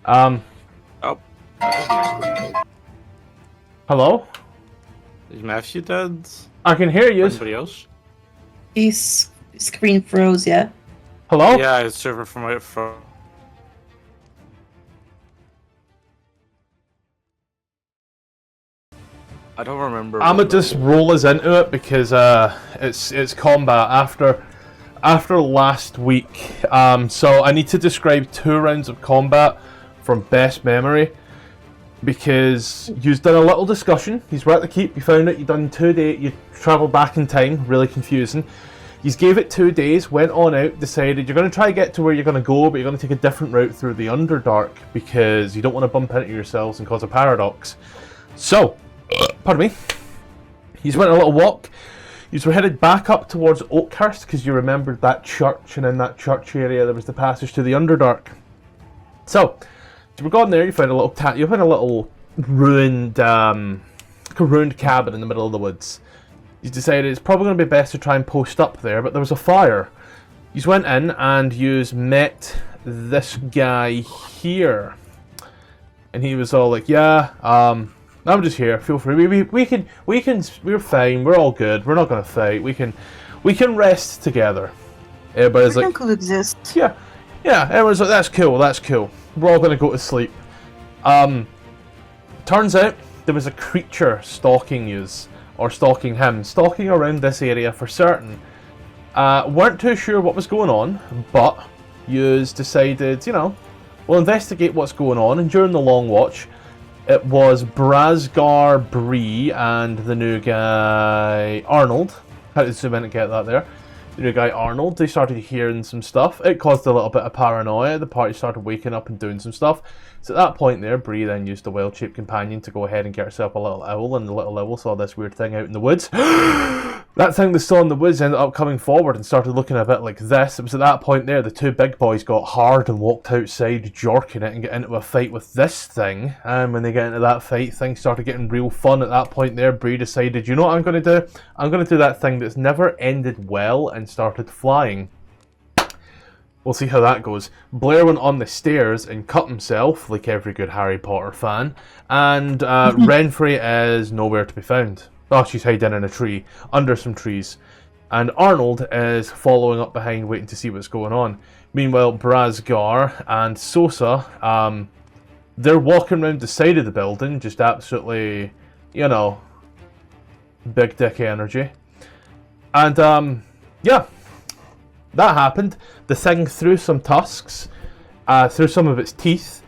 Oh, Hello? is Matthew dead? I can hear you. Anybody else? His screen froze, yeah. Hello? Yeah, it's server from. I don't remember. I'ma just roll us into it because it's combat after last week. So I need to describe 2 rounds of combat from best memory because you've done a little discussion. He's were at the keep. You found it. You done 2 days. You travelled back in time. Really confusing. You gave it 2 days. Went on out. Decided you're going to try to get to where you're going to go, but you're going to take a different route through the Underdark because you don't want to bump into yourselves and cause a paradox. So. Pardon me. You went a little walk. You were headed back up towards Oakhurst because you remembered that church, and in that church area there was the passage to the Underdark. So, you were gone there. You found a little ruined cabin in the middle of the woods. You decided it's probably going to be best to try and post up there, but there was a fire. You went in and you met this guy here, and he was all like, "Yeah, I'm just here. Feel free. We're fine. We're all good. We're not gonna fight. We can rest together." Everybody's like, coexist. "Yeah. Everyone's like, that's cool. We're all gonna go to sleep." Turns out there was a creature stalking yous, or stalking him, stalking around this area for certain. Weren't too sure what was going on, but yous decided, we'll investigate what's going on. And during the long watch, it was Brazgar, Bree, and the new guy, Arnold. How to zoom in and get that there. The new guy, Arnold, they started hearing some stuff. It caused a little bit of paranoia. The party started waking up and doing some stuff. So at that point there, Bree then used the wild-shaped companion to go ahead and get herself a little owl, and the little owl saw this weird thing out in the woods. That thing they saw in the woods ended up coming forward and started looking a bit like this. It was at that point there the 2 big boys got hard and walked outside, jorking it, and get into a fight with this thing. And when they get into that fight, things started getting real fun. At that point there, Bree decided, you know what I'm going to do? I'm going to do that thing that's never ended well, and started flying. We'll see how that goes. Blair went on the stairs and cut himself, like every good Harry Potter fan. And Renfrey is nowhere to be found. Oh, she's hiding in a tree, under some trees. And Arnold is following up behind, waiting to see what's going on. Meanwhile, Brazgar and Sosa, they're walking around the side of the building, just absolutely, big dick energy. And, yeah. That happened. The thing threw some tusks, threw some of its teeth.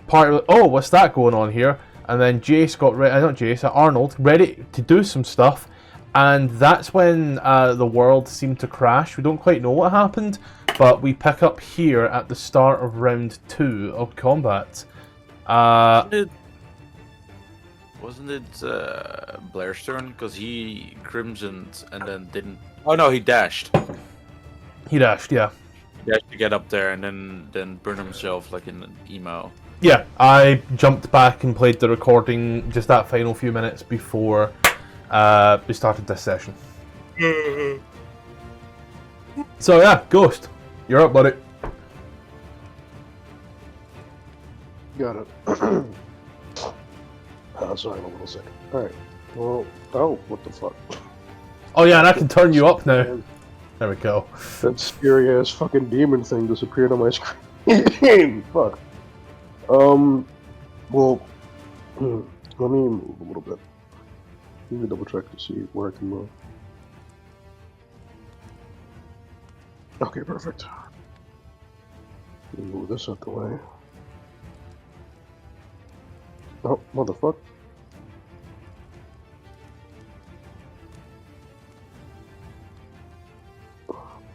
What's that going on here? And then Jace got ready, Arnold, ready to do some stuff. And that's when the world seemed to crash. We don't quite know what happened, but we pick up here at the start of round 2 of combat. Wasn't it Blair's turn? Because he crimsoned and then didn't. Oh no, he dashed. He dashed, yeah. He dashed to get up there and then burn himself like in an email. Yeah, I jumped back and played the recording just that final few minutes before we started this session. So yeah, Ghost, you're up, buddy. Got it. Sorry, I'm a little sick. Alright. Well, what the fuck? Oh yeah, and I can turn you up now. There we go. That scary ass fucking demon thing disappeared on my screen. Fuck. Well, let me move a little bit. Let me double check to see where I can move. Okay, perfect. Let me move this out the way. Oh, motherfucker.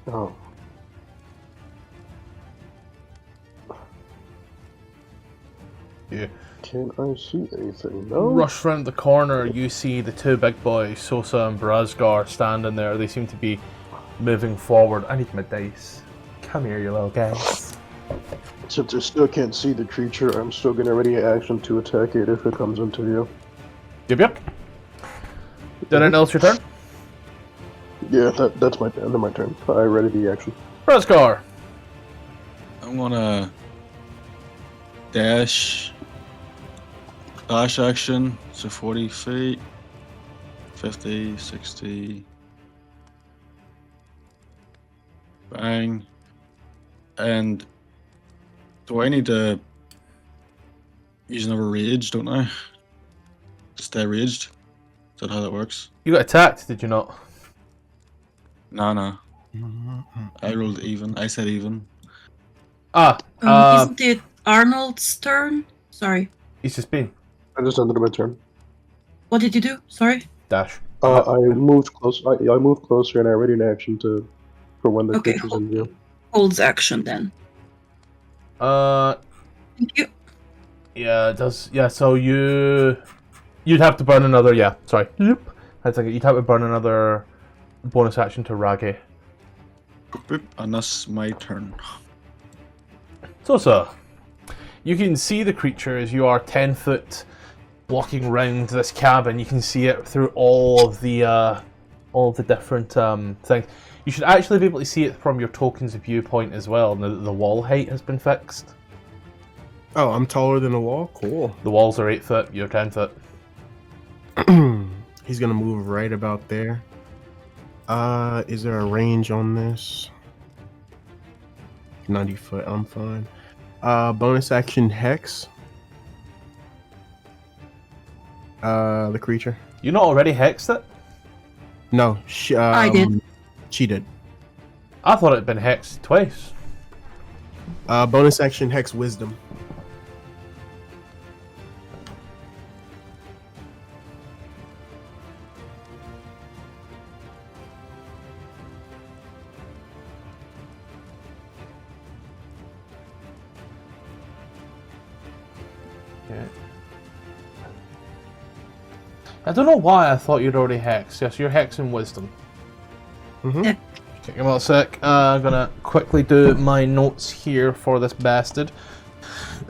Oh. Yeah. Can't I see anything? No? Rush round the corner, you see the 2 big boys, Sosa and Brazgar, standing there. They seem to be moving forward. I need my dice. Come here, you little guys. Since I still can't see the creature, I'm still gonna ready action to attack it if it comes into view. Yep. Did anything else your turn? Yeah, that's my end of my turn. I ready the action. Brazgar. I'm gonna dash action, so 40 feet, 50, 60, bang, and do I need to use another rage, don't I? To stay raged? Is that how that works? You got attacked, did you not? No. I rolled even. I said even. Isn't it Arnold's turn? Sorry. He's just been. I just ended my turn. What did you do? Sorry. Dash. I moved close. I moved closer, and I ready an action for when the Okay, creature's in view. Holds action then. Thank you. Yeah, it does. Yeah, so you'd have to burn another. Yeah, sorry. I think you'd have to burn another bonus action to Raggy. Boop, and that's my turn. So, you can see the creature as you are 10 foot blocking round this cabin. You can see it through all of the different things. You should actually be able to see it from your token's viewpoint as well. The wall height has been fixed. Oh, I'm taller than the wall? Cool. The walls are 8 foot, you're 10 foot. He's gonna move right about there. Is there a range on this? 90 foot, I'm fine. Bonus action Hex. The creature. You not already hexed it? No, I did. She did. I thought it had been hexed twice. Bonus action Hex Wisdom. Okay. I don't know why I thought you'd already hexed. Yes, you're hexing wisdom. Mm-hmm. Yeah. Take a sec. I'm gonna quickly do my notes here for this bastard.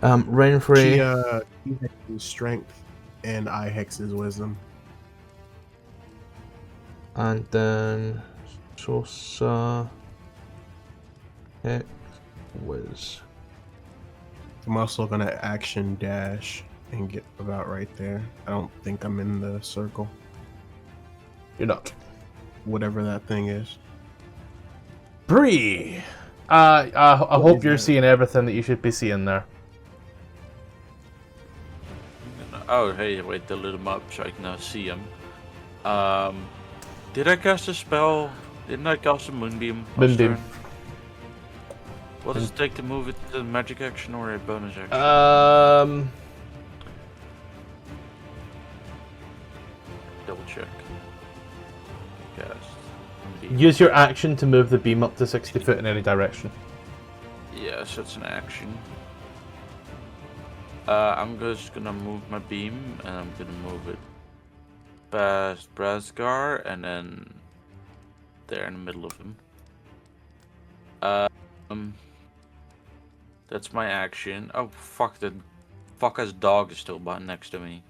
Rainfree. He hexes strength, and I hexes wisdom. And then Sosa. Hex. Wiz. I'm also gonna action dash and get about right there. I don't think I'm in the circle. You're not. Whatever that thing is. Bree! I hope is you're that? seeing everything that you should be seeing there. Oh, hey, wait, I lit him up so I can now see him. Did I cast a spell? Didn't I cast a Moonbeam? last Moonbeam. turn? What does it take to move it to a magic action or a bonus action? Double check. Cast. Moonbeam. Use your action to move the beam up to 60 foot in any direction. Yeah, so it's an action. I'm just gonna move my beam, and I'm gonna move it past Brasgar, and then there in the middle of him. That's my action. Oh fuck, the fuck-ass dog is still next to me.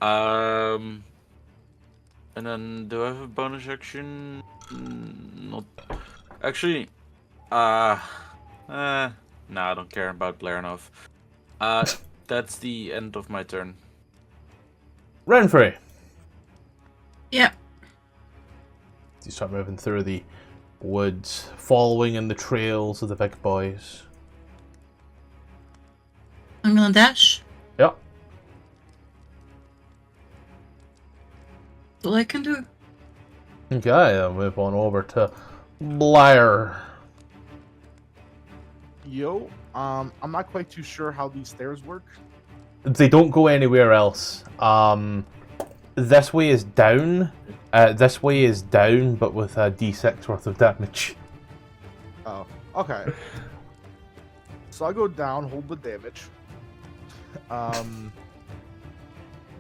And then do I have a bonus action? Not actually. No, I don't care about Blair enough. That's the end of my turn. Rainfree! Yeah. You start moving through the woods, following in the trails of the big boys. I'm gonna dash. Yep. That's all I can do. Okay, I'll move on over to Blair. Yo, I'm not quite too sure how these stairs work. They don't go anywhere else. This way is down. This way is down, but with a d6 worth of damage. Oh, okay. So I go down, hold the damage.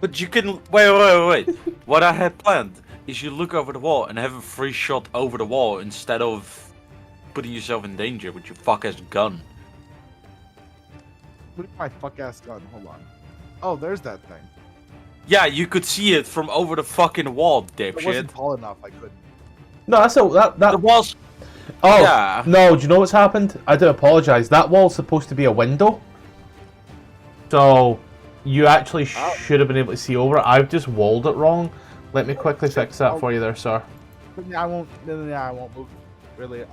But you can wait. What I had planned is you look over the wall and have a free shot over the wall instead of putting yourself in danger with your fuck-ass gun. Look at my fuck-ass gun, hold on. Oh, there's that thing. Yeah, you could see it from over the fucking wall, It dipshit. wasn't tall enough, I couldn't. No, that's that. The wall's... Oh, Yeah. no, do you know what's happened? I do apologise. That wall's supposed to be a window. So you actually should have been able to see over it. I've just walled it wrong. Let me quickly fix that for you there, sir. Yeah, I won't. I won't move. Really.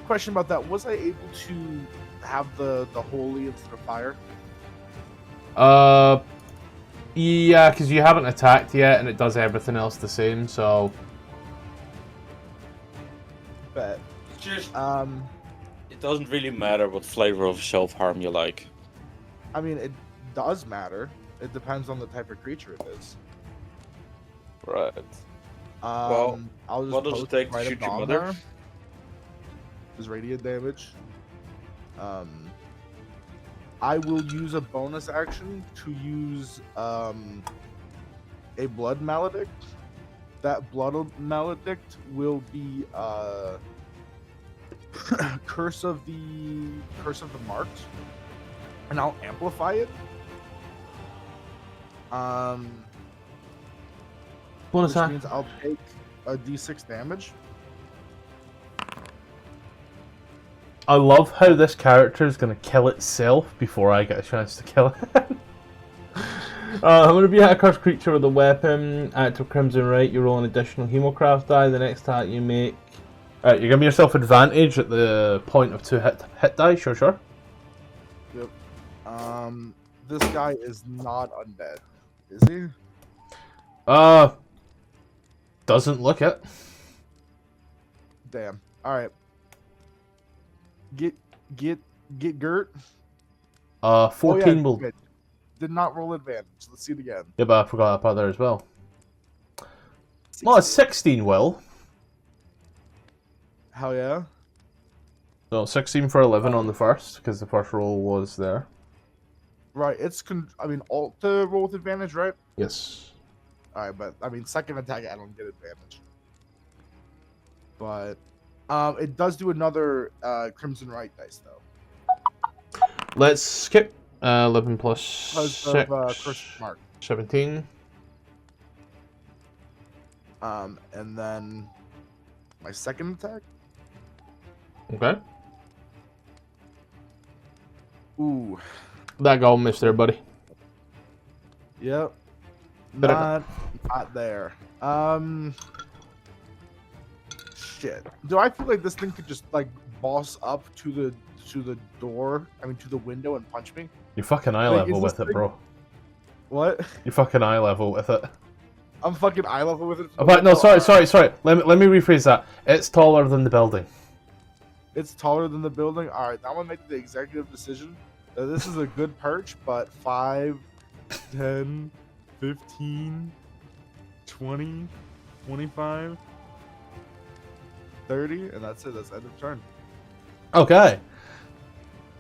Question about that: was I able to have the holy instead of fire? Yeah, because you haven't attacked yet, and it does everything else the same. So, Bet. Just it doesn't really matter what flavor of self-harm you like. I mean, it does matter. It depends on the type of creature it is. Right. Well, I'll just what does it post take to right shoot your down mother? there. Is radiant damage. I will use a bonus action to use a blood maledict. That blood maledict will be curse of the marked, and I'll amplify it. bonus Which action. means I'll take a d6 damage. I love how this character is going to kill itself before I get a chance to kill it. I'm going to be a cursed creature with a weapon. Active Crimson Right, you roll an additional Hemocraft die. The next attack you make... Alright, you're giving yourself advantage at the point of 2 hit die, sure. Yep. This guy is not undead, is he? Doesn't look it. Damn. All right. Get Gert. 14 will... good. Did not roll advantage. Let's see it again. Yeah, but I forgot that part there as well. Well, a 16 will. Hell yeah. So 16 for 11 on the first, because the first roll was there. Right. I mean, alt to roll with advantage, right? Yes. All right, but I mean, second attack, I don't get advantage. But it does do another Crimson Right dice though. Let's skip 11 plus Because 6, of Curse Mark. 17. And then my second attack. Okay. Ooh. That goal missed there, buddy. Yep. Better- Not there. Shit. Do I feel like this thing could just like boss up to the door? I mean, to the window and punch me? You fucking eye Like, level is with this it, bro. What? You fucking eye level with it. I'm fucking eye level with it. Oh, but no, sorry. Let me rephrase that. It's taller than the building. It's taller than the building. All right, now I'm gonna make the executive decision. This is a good perch, but 5, 10, 15, 20, 25, 30, and that's it. That's end of turn. Okay.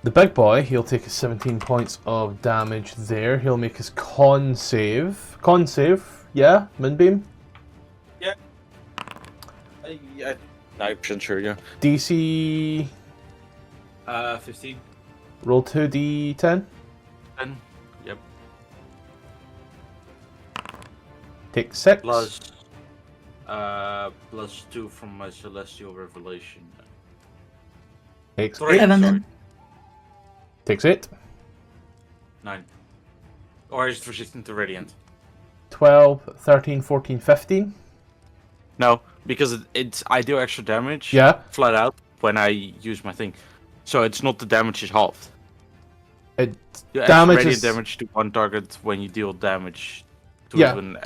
The big boy, he'll take his 17 points of damage there. He'll make his con save. Con save, yeah? Moonbeam? Yeah, 9% sure, yeah. DC... 15. Roll 2d10. 10. Yep. Take 6. Plus 2 from my celestial revelation. Takes 3. 8. Seven. Takes 8. 9. Or is it resistant to radiant? 12, 13, 14, 15. No, because it's I do extra damage. Yeah. Flat out when I use my thing, so it's not the damage is halved. It You add damage radiant is... damage to one target when you deal damage to Yeah. an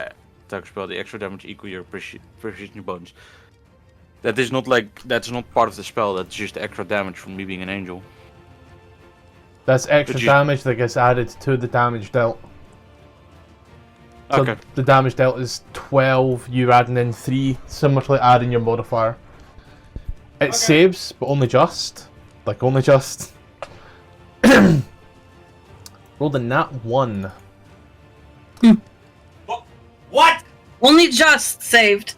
attack spell. The extra damage equal your precision bonus. That's not part of the spell. That's just extra damage from me being an angel. That's extra But you- damage that gets added to the damage dealt. So Okay. the damage dealt is 12, you're adding in 3, similarly adding your modifier. It saves, but only just. Like, only just. Rolled a nat 1. What? Only just saved.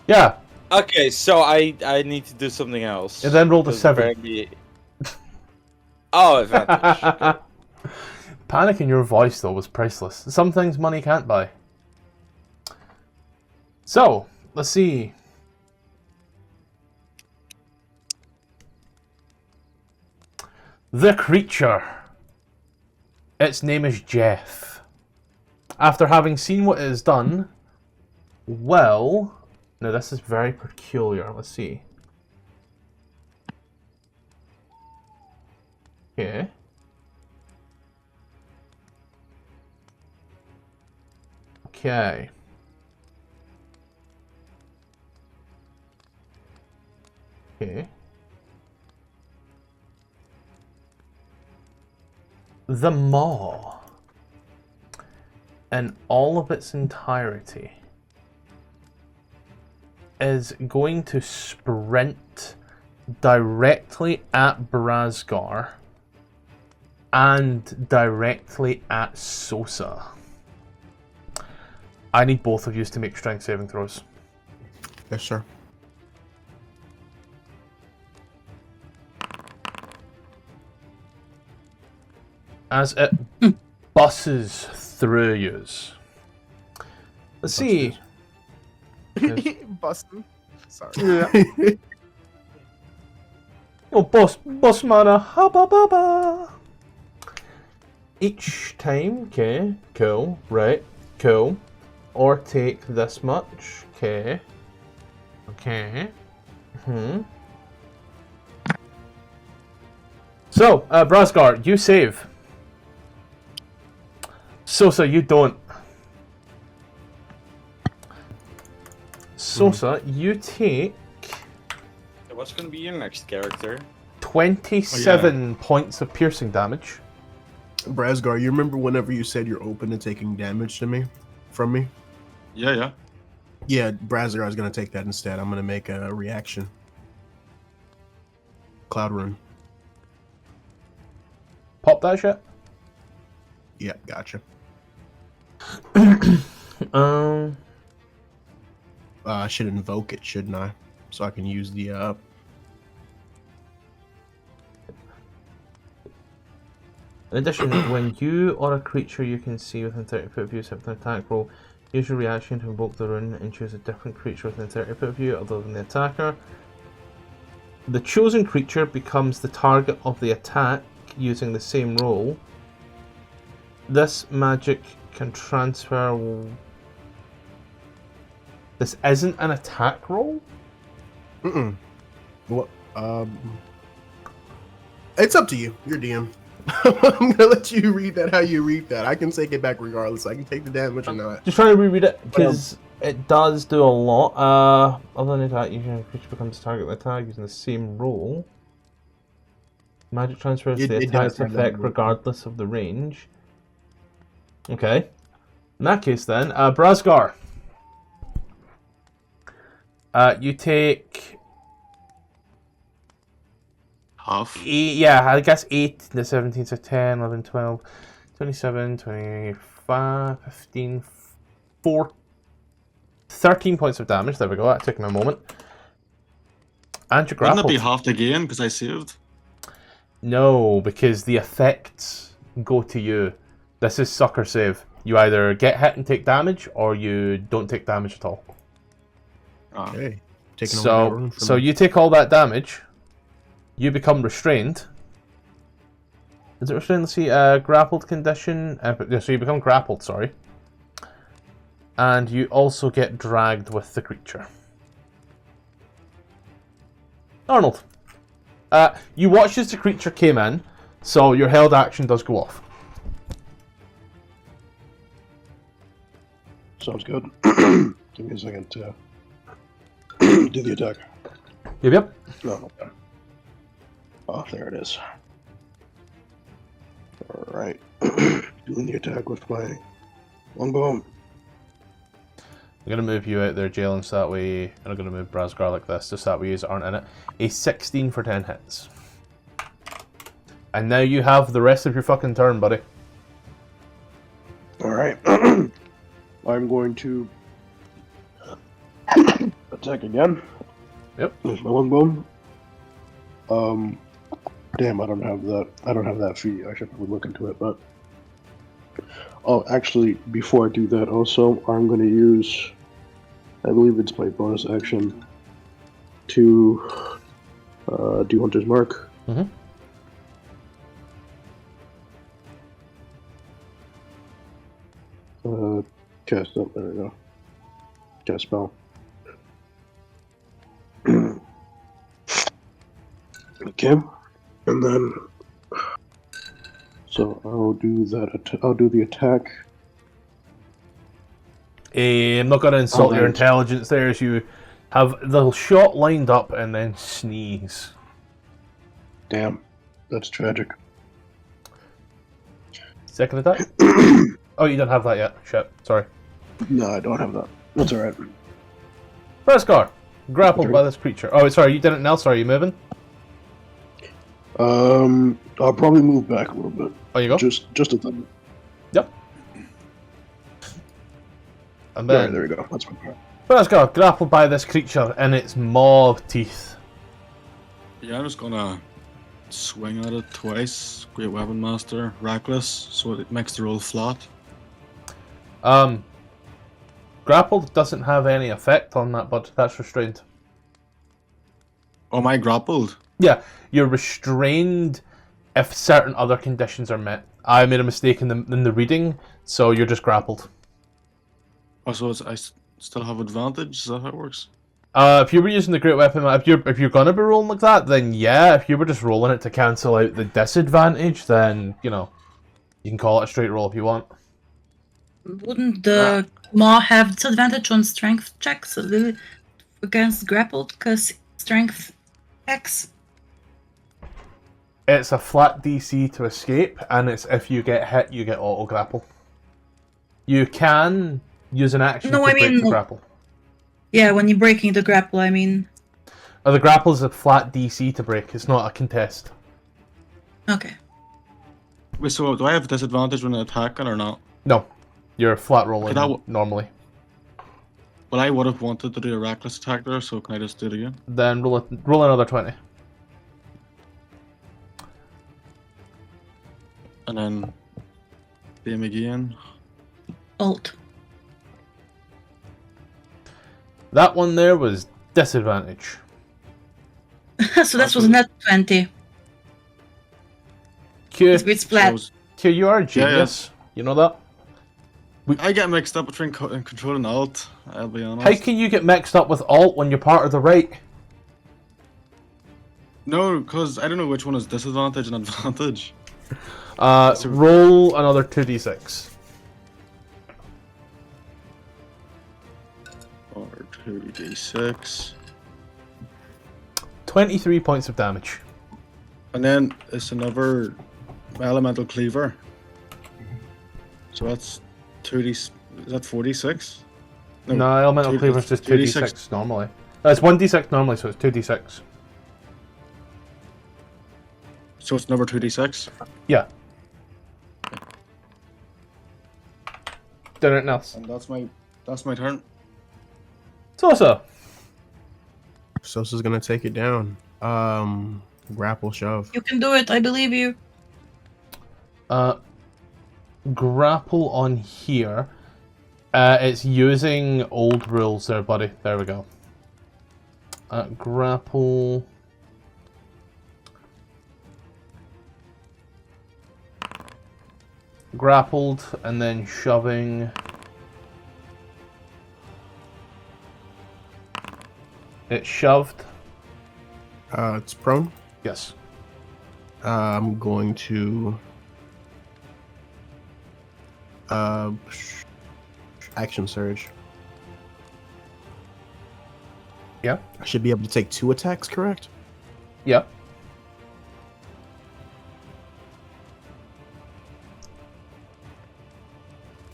Yeah, Okay, so I need to do something else. and then rolled a 'Cause 7. apparently- Oh, advantage. Panic in your voice, though, was priceless. Some things money can't buy. So, let's see. The creature Its name is Jeff. After having seen what it has done, now this is very peculiar. Let's see. Okay. Okay. Okay. The maw, in all of its entirety, is going to sprint directly at Brazgar and directly at Sosa. I need both of you to make strength saving throws. Yes, sir. As it buses through yous. Let's see. Busting. Sorry. Oh, boss mana, ha ba ba ba. Each time, okay, cool, right, cool. Or take this much, okay. So, Brazgar, you save. Sosa, you don't. Sosa, you take What's going to be your next character? 27 points of piercing damage. Brazgar, you remember whenever you said you're open to taking damage from me? Yeah. Yeah, Brazgar is going to take that instead. I'm going to make a reaction. Cloud Rune. Pop that shit. Yeah, gotcha. I should invoke it, shouldn't I? So I can use the In addition, when you or a creature you can see within 30 foot of you set an attack roll, use your reaction to invoke the rune and choose a different creature within 30 foot of you other than the attacker. The chosen creature becomes the target of the attack using the same roll. This magic can transfer... This isn't an attack roll? What? It's up to you. You're DM. I'm gonna let you read that how you read that. I can take it back regardless. I can take the damage or not. Just trying to reread it because it does do a lot. Other than that, usually a creature becomes the target of the attack using the same roll. Magic transfers the attack's effect regardless of the range. Okay. In that case then, Brazgar. You take... Half. 8, yeah, I guess 8 to 17, so 10, 11, 12, 27, 25, 15, 4, 13 points of damage. There we go, that took me a moment. And you're grappled. Wouldn't it be halved again because I saved? No, because the effects go to you. This is sucker save. You either get hit and take damage, or you don't take damage at all. Okay. So you take all that damage. You become restrained. Is it restrained? Let's see. Grappled condition. So you become grappled, sorry. And you also get dragged with the creature. Arnold. You watched as the creature came in, so your held action does go off. Sounds good. Give me a second to do the attack. Yep. No, okay. Oh, there it is. Alright. Doing the attack with my longbow. I'm going to move you out there, Jalen, so that way... And I'm going to move Brazgar like this, just so that way you aren't in it. A 16 for 10 hits. And now you have the rest of your fucking turn, buddy. Alright. I'm going to attack again. Yep. There's my longbow. Damn, I don't have that feat. I should probably look into it, but oh, actually, before I do that, also, I'm going to use, I believe it's my bonus action to do Hunter's Mark. cast up. There we go. Cast spell. Okay, and then so I'll do that. I'll do the attack. I'm not going to insult your thanks. intelligence there as you have the shot lined up and then sneeze. Damn, that's tragic. Second attack? Oh, you don't have that yet. Shit, sorry. No, I don't have that. That's alright. Beskar, grappled by this creature. Oh, sorry, you didn't now. Sorry, you moving? I'll probably move back a little bit. Oh, you go? Just a little. Yep. And Alright, then there we go. That's fine. Beskar, grappled by this creature in its maw of teeth. Yeah, I'm just gonna swing at it twice. Great Weapon Master, reckless, so it makes the roll flat. Grappled doesn't have any effect on that, but that's restrained. Oh, am I grappled? Yeah, you're restrained if certain other conditions are met. I made a mistake in the reading, so you're just grappled. Oh, so still have advantage? Is that how it works? If you were using the great weapon, if you're gonna be rolling like that, then yeah. If you were just rolling it to cancel out the disadvantage, then you can call it a straight roll if you want. Wouldn't the maw have disadvantage on strength checks against grappled? Because strength X. It's a flat DC to escape, and it's if you get hit, you get auto grapple. You can use an action to break the grapple. Yeah, when you're breaking the grapple, I mean. Oh, the grapple is a flat DC to break. It's not a contest. Okay. Wait, so do I have disadvantage when attacking or not? No, you're flat rolling Okay, normally. Well, I would have wanted to do a reckless attack there, so can I just do it again? Then roll another 20. And then same again. Alt. That one there was disadvantage. So that was a net 20. Q, It's flat. So Q, you are a genius. You know that? I get mixed up between control and alt, I'll be honest. How can you get mixed up with alt when you're part of the right? No, because I don't know which one is disadvantage and advantage. Roll another 2d6. Or 2d6. 23 points of damage. And then it's another elemental cleaver. So that's 2d. Is that 46? No, elemental cleaver is just 2d6 normally. It's 1d6 normally, so it's 2d6. So it's another 2d6? Yeah. Did anything else? And that's my turn. Sosa. Sosa's gonna take it down. Grapple shove. You can do it, I believe you. Grapple on here. It's using old rules there, buddy. There we go. Grapple. Grappled and then shoving. It's shoved. It's prone. Yes. I'm going to action surge. Yeah. I should be able to take 2 attacks, correct? Yep.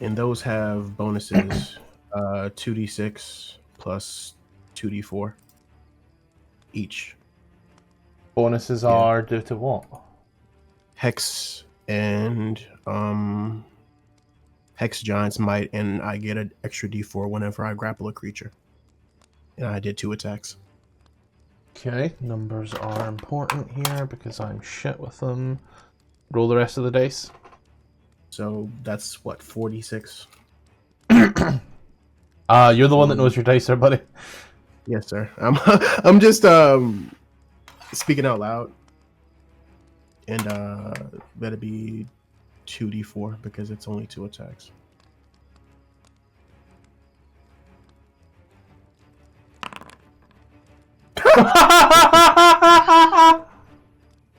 And those have bonuses 2d6 plus 2d4 each. Bonuses are due to what? Hex and Hex Giant's Might, and I get an extra d4 whenever I grapple a creature. And I did 2 attacks. Okay, numbers are important here because I'm shit with them. Roll the rest of the dice. So that's what, 46? You're the one that knows your dice there, buddy. Yes, sir. I'm just speaking out loud. And that'd be 2d4 because it's only 2 attacks.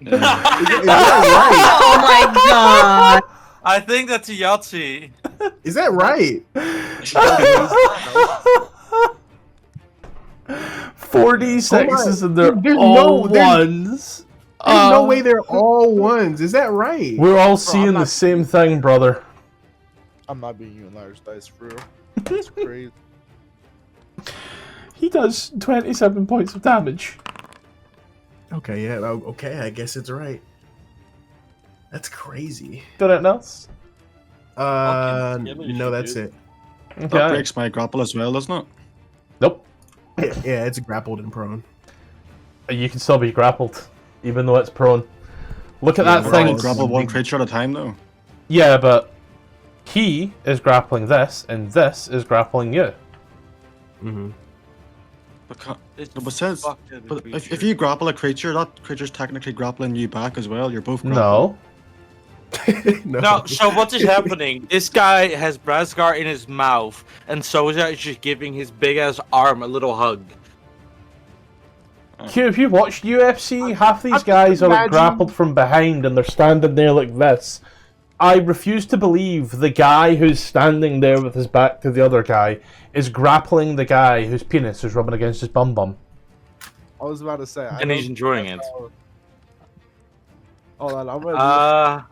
Yeah. Is that Oh my god! I think that's a Yahtzee. right? Is that right? 46s and they're There's all no- there's- ones. There's no way they're all ones. Is that right? We're all I'm seeing the not- same thing, brother. I'm not being you in large dice, bro. That's crazy. He does 27 points of damage. Okay, yeah, okay, I guess it's right. That's crazy. Got anything else? No, that's it. That Okay. breaks my grapple as well, doesn't it? Nope. Yeah, it's grappled and prone. You can still be grappled, even though it's prone. Look at Yeah, that we're thing. all Grapple one creature at a time, though. Yeah, but he is grappling this, and this is grappling you. Mm-hmm. Because, It's but says, fucking but if creature. you grapple a creature, that creature's technically grappling you back as well. You're both grappled. No. No, so what is happening? This guy has Brasgar in his mouth, and Soza is just giving his big ass arm a little hug. Q, if you watched UFC, half these I'm guys are like imagining- grappled from behind and they're standing there like this. I refuse to believe the guy who's standing there with his back to the other guy is grappling the guy whose penis is rubbing against his bum bum. I was about to say. I And he's don't enjoying think it. that's how- Hold on, I'm gonna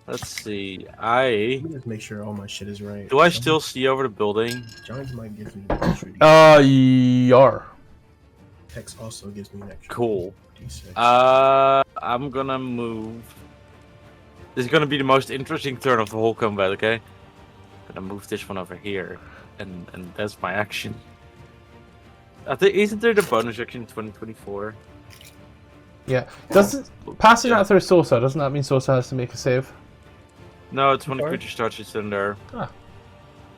Let's see. I Let me just make sure all my shit is right. do I still see over the building? Giants might give me an extra. Yar. Hex also gives me an extra. Cool. D6. I'm gonna move. This is gonna be the most interesting turn of the whole combat, okay? Gonna move this one over here, and that's my action. I think isn't there the bonus action in 2024? Yeah. Doesn't passing that through Sosa, doesn't that mean Sosa has to make a save? No, it's when the Sorry? creature starts. It's in there.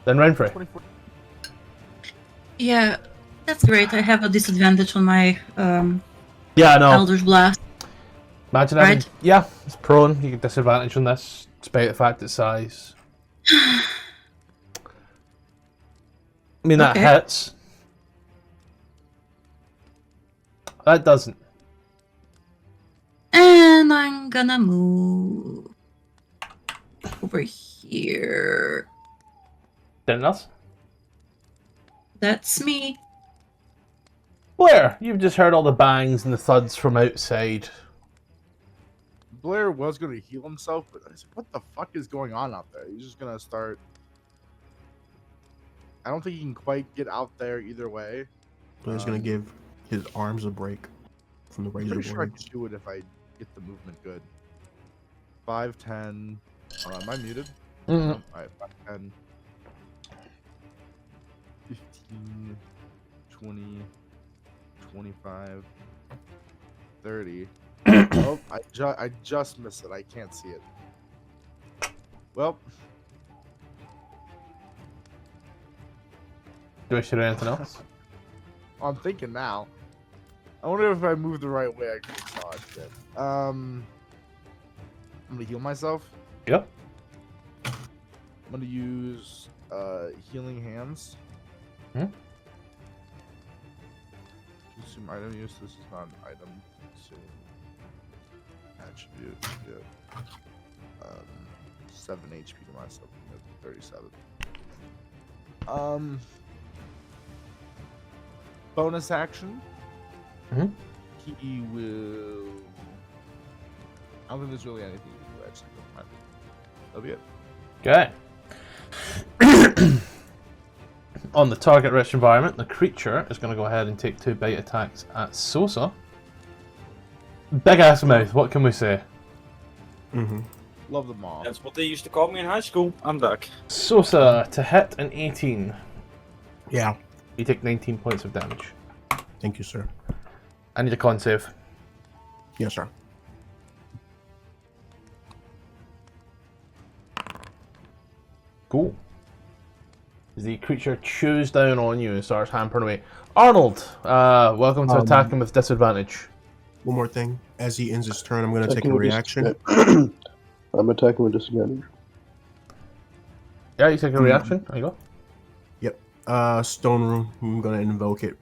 Then Renfrey. 24. Yeah, that's great. I have a disadvantage on my Yeah, I know. Elder's Blast. Imagine having, Right. yeah, it's prone. You get disadvantage on this, despite the fact it's size. I mean, that Okay. hits. That doesn't. And I'm gonna move over here. Anything else? That's me. Blair, you've just heard all the bangs and the thuds from outside. Blair was gonna heal himself, but I said, "What the fuck is going on out there?" He's just gonna start. I don't think he can quite get out there either way. Blair's gonna give his arms a break from the I'm razor pretty sure I blades. can do it if I get the movement good. 5, 10. Hold on, am I muted? Mm. No. Alright, 5, 10. 15, 20, 25, 30. Oh, I just missed it. I can't see it. Well, Do I should do anything else? I'm thinking now. I wonder if I move the right way I can dodge it. I'm gonna heal myself. Yep. I'm gonna use healing hands. Hmm? Consume item use. This is not an item. Consume attribute. Yeah. 7 HP to myself. 37. Bonus action. Mhm. He will. I don't think there's really anything you can do actually. That'll be it. Okay. On the target rich environment, the creature is going to go ahead and take 2 bite attacks at Sosa. Big ass mouth, what can we say? Mm-hmm. Love them all. That's what they used to call me in high school. I'm back. Sosa to hit an 18. Yeah. You take 19 points of damage. Thank you, sir. I need a con save. Yes, sir. Cool. The creature chews down on you and starts hampering away. Arnold, welcome to attacking with disadvantage. One more thing. As he ends his turn, I'm going to take a Attacking with reaction. I'm attacking with disadvantage. Yeah, you take a reaction. There you go. Yep. Stone Room. I'm going to invoke it.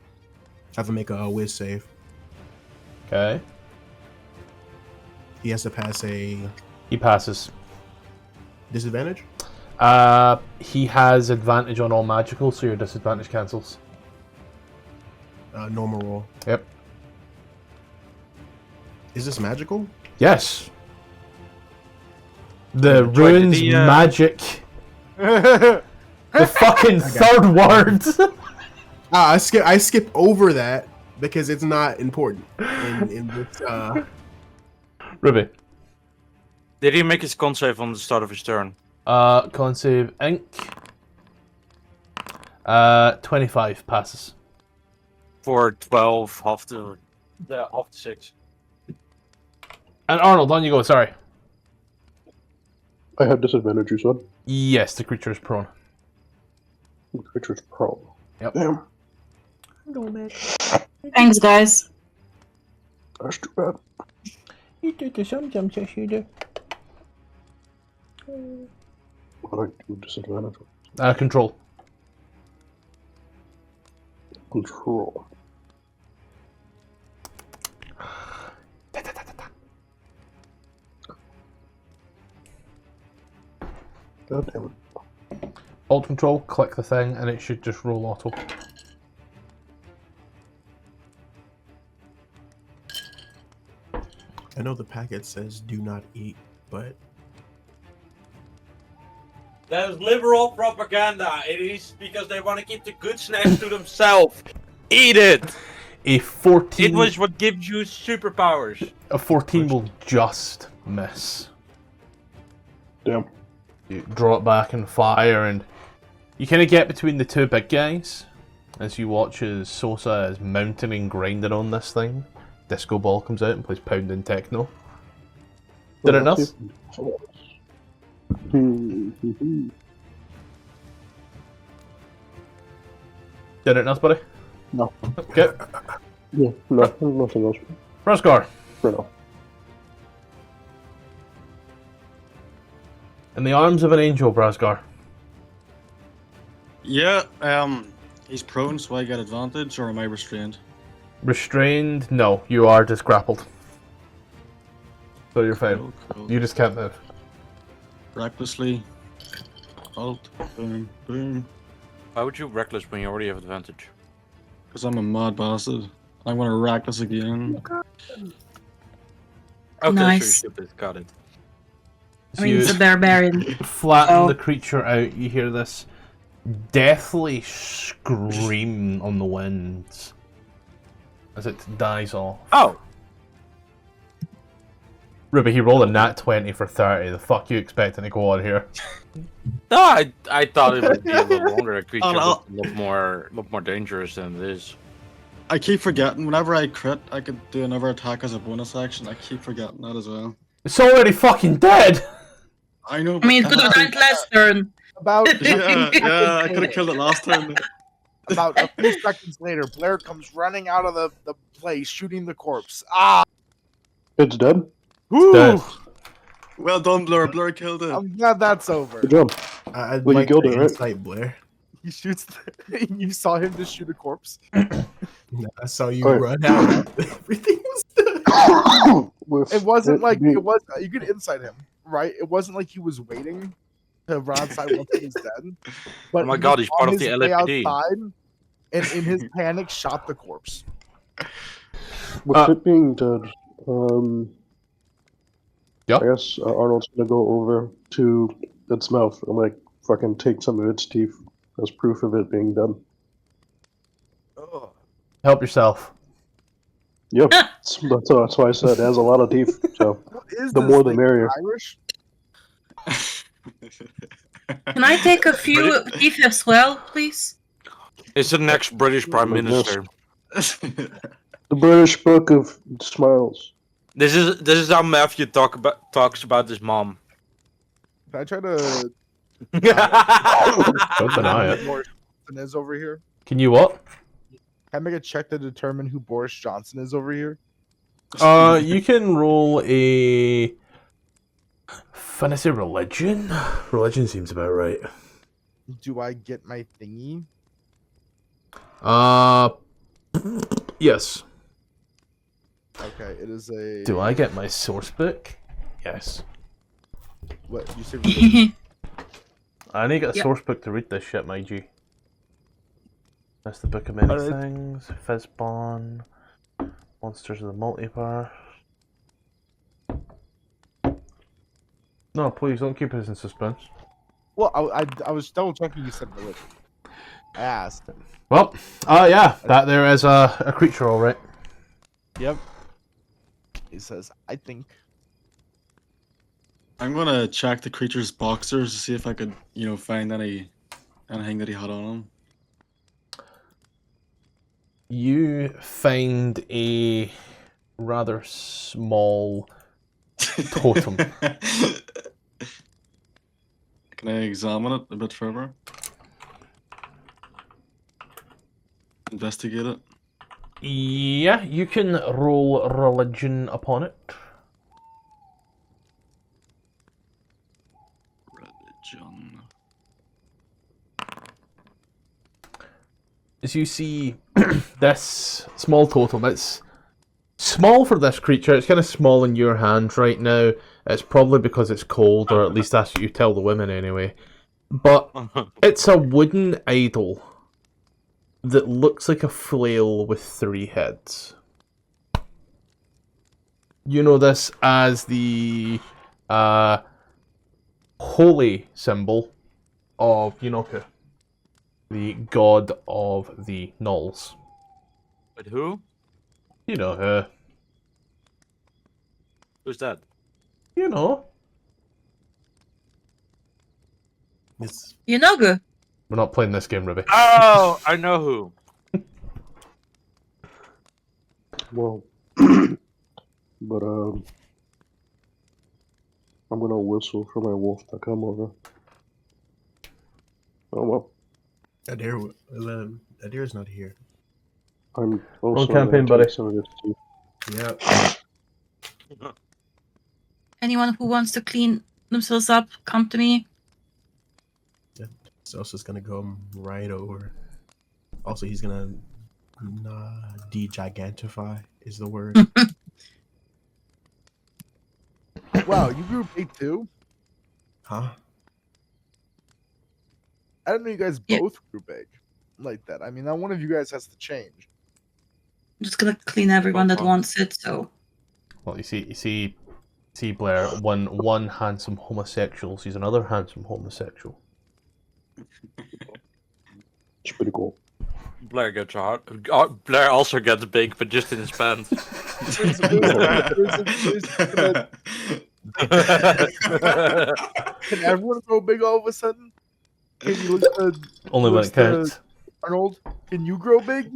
Have to make a whiz save. Okay. He has to pass a He passes. disadvantage. He has advantage on all magical, so your disadvantage cancels. Normal roll. Yep. Is this magical? Yes. The Wait, runes did he, magic. The fucking third word. I skip over that because it's not important in this. Ruby. Did he make his con save on the start of his turn? Con save Inc. 25 passes. For 12, half to 6. And Arnold, on you go, sorry. I have disadvantage, you said? Yes, the creature is prone. The creature's prone. Yep. Damn, Thanks, guys. that's too bad. You do the sometimes, yes you do. What do I do disadvantage? Control. Control. God damn it. Alt control, click the thing, and it should just roll auto. I know the packet says "do not eat," but That is liberal propaganda. It is because they want to keep the good snacks to themselves. Eat it! A 14. It was what gives you superpowers. A 14 will just miss. Damn. You draw it back and fire, and you kind of get between the two big guys as you watch as Sosa is mounting and grinding on this thing. Disco Ball comes out and plays pounding techno. Did it nuts? Did it nuts, buddy? No. Okay. Yeah, no, nothing else Rosgar. for now. In the arms of an angel, Brasgar. Yeah, he's prone, so I get advantage, or am I restrained? Restrained? No, you are just grappled. So you're fine. Cool. You just can't move. Recklessly. Alt. Boom. Boom. Why would you reckless when you already have advantage? Because I'm a mad bastard. I'm gonna reckless again. Okay, Nice. so you're stupid. Got it. I mean, it's a barbarian. Flatten Oh. the creature out. You hear this deathly scream on the winds as it dies off. Oh! Ruby, he rolled a nat 20 for 30. The fuck you expecting to go on here? No, I thought it would be a little longer. A creature no. was a lot more dangerous than it is. I keep forgetting, whenever I crit, I could do another attack as a bonus action. I keep forgetting that as well. It's already fucking dead! I know. I mean, it could have died last turn. About Yeah, I could have killed it last turn. about a few seconds later, Blair comes running out of the place, shooting the corpse. Ah! It's dead? Woo! Dead. Well done, Blur. Blur killed it. I'm glad that's over. Good job. I'd Well, you like killed to it, right? insight Blair. He shoots. You saw him just shoot a corpse. I saw you Alright. run out. Everything was done. It wasn't like it was. You could insight him, right? It wasn't like he was waiting to run outside once he was dead. But Oh my he god, was he's part on of the his way LAPD. outside, and in his panic, shot the corpse. With it being dead, Yeah. I guess Arnold's gonna go over to its mouth and like fucking take some of its teeth as proof of it being dead. Ugh. Help yourself. Yep, that's why I said it has a lot of teeth. So What is The this more the thing, merrier. Irish? Can I take a few teeth as well, please? It's the next British Prime Like this. Minister. the British Book of Smiles. This is how Matthew talks about his mom. Can I try to? Don't deny it. Boris Johnson is over here. Can you what? Can I make a check to determine who Boris Johnson is over here? You can roll a fantasy religion. Religion seems about right. Do I get my thingy? Yes. Okay, it is a. Do I get my source book? Yes. What you said? Religion? I need to get a Yep. source book to read this shit, my G. That's the Book of Many Alright. Things, Fizzbon, Monsters of the Multiverse. No, please don't keep us in suspense. Well, I was double checking. You said religion. I asked. Well, yeah, that there is a creature, all right. Yep. He says, I think. I'm gonna check the creature's boxers to see if I could, find anything that he had on him. You find a rather small totem. Can I examine it a bit further? Investigate it. Yeah, you can roll religion upon it. Religion. As you see this small totem, it's small for this creature. It's kind of small in your hand right now. It's probably because it's cold, or at least that's what you tell the women anyway. But it's a wooden idol that looks like a flail with 3 heads. You know this as the holy symbol of Yunoku, the god of the Nulls. But who? You know her. Who's that? You know. It's Yunogu. We're not playing this game, Ruby. Oh, I know who. Well, but I'm gonna whistle for my wolf to come over. Oh well, Adir's not here. I'm also campaign, gonna buddy. take some of this too. Yeah. Anyone who wants to clean themselves up, come to me. So just gonna go right over. Also, he's gonna de-gigantify is the word. Wow, you grew big too? Huh? I didn't know you guys Yeah. both grew big like that. I mean, now one of you guys has to change. I'm just gonna clean everyone that fun. wants it, so. Well, you see Blair, one handsome homosexual sees another handsome homosexual. It's pretty cool. Blair gets hard. Blair also gets big, but just in his pants. Can everyone grow big all of a sudden? Can you look at Only when Looks it counts. Arnold? Can you grow big?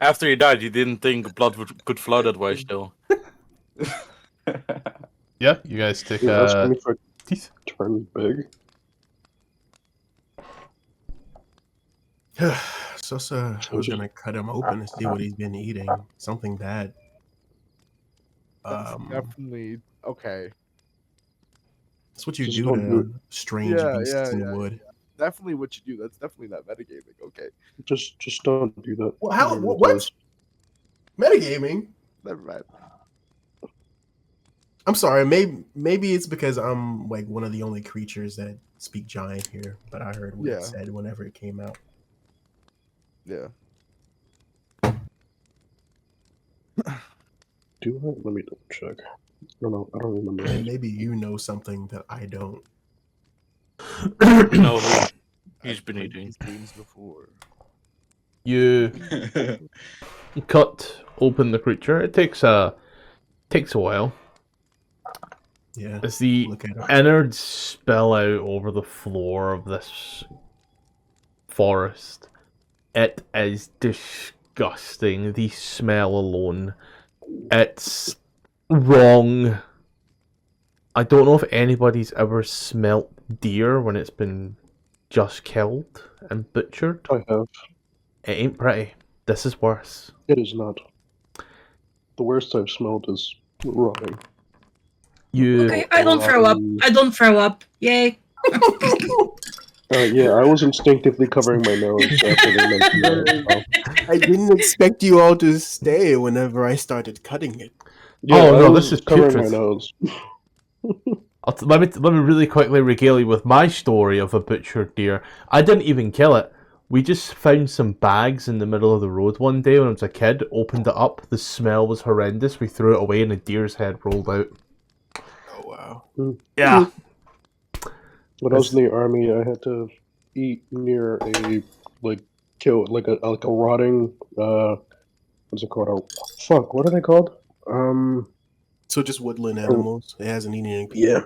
After he died, you didn't think blood could flow that way still. Yeah, you guys take You're asking me if I teeth. turn big? Sosa was gonna cut him open to see what he's been eating. Something bad. That's definitely okay. That's what you Just do don't do to strange Yeah, beasts yeah, in the yeah, wood. Definitely what you do. That's definitely not metagaming. Okay, Just don't do that. Well, how? Whatever it What? is. Metagaming? never mind. I'm sorry. Maybe it's because I'm like one of the only creatures that speak giant here. But I heard what Yeah. it said whenever it came out. Yeah. Do I? Let me double check. I don't know. I don't remember. And maybe you know something that I don't. You know who he's been played eating. these games before. You cut open the creature. It takes a while. Yeah. As the Look at it. innards spill out over the floor of this forest, it is disgusting. The smell alone, it's wrong. I don't know if anybody's ever smelt deer when it's been just killed and butchered. I have. It ain't pretty. This is worse. It is not. The worst I've smelled is rotting. You Okay, I don't throw up. I don't throw up. Yay. Yeah, I was instinctively covering my nose after they mentioned that. I didn't expect you all to stay whenever I started cutting it. Yeah, Oh, I no, was this is covering my putrid. nose. Let me really quickly regale you with my story of a butchered deer. I didn't even kill it. We just found some bags in the middle of the road one day when I was a kid, opened it up, the smell was horrendous, we threw it away and a deer's head rolled out. Oh wow. Yeah. When I was in the army, I had to eat near a like a rotting what's it called? Fuck, what are they called? So just woodland animals. It hasn't eaten any people. Yeah.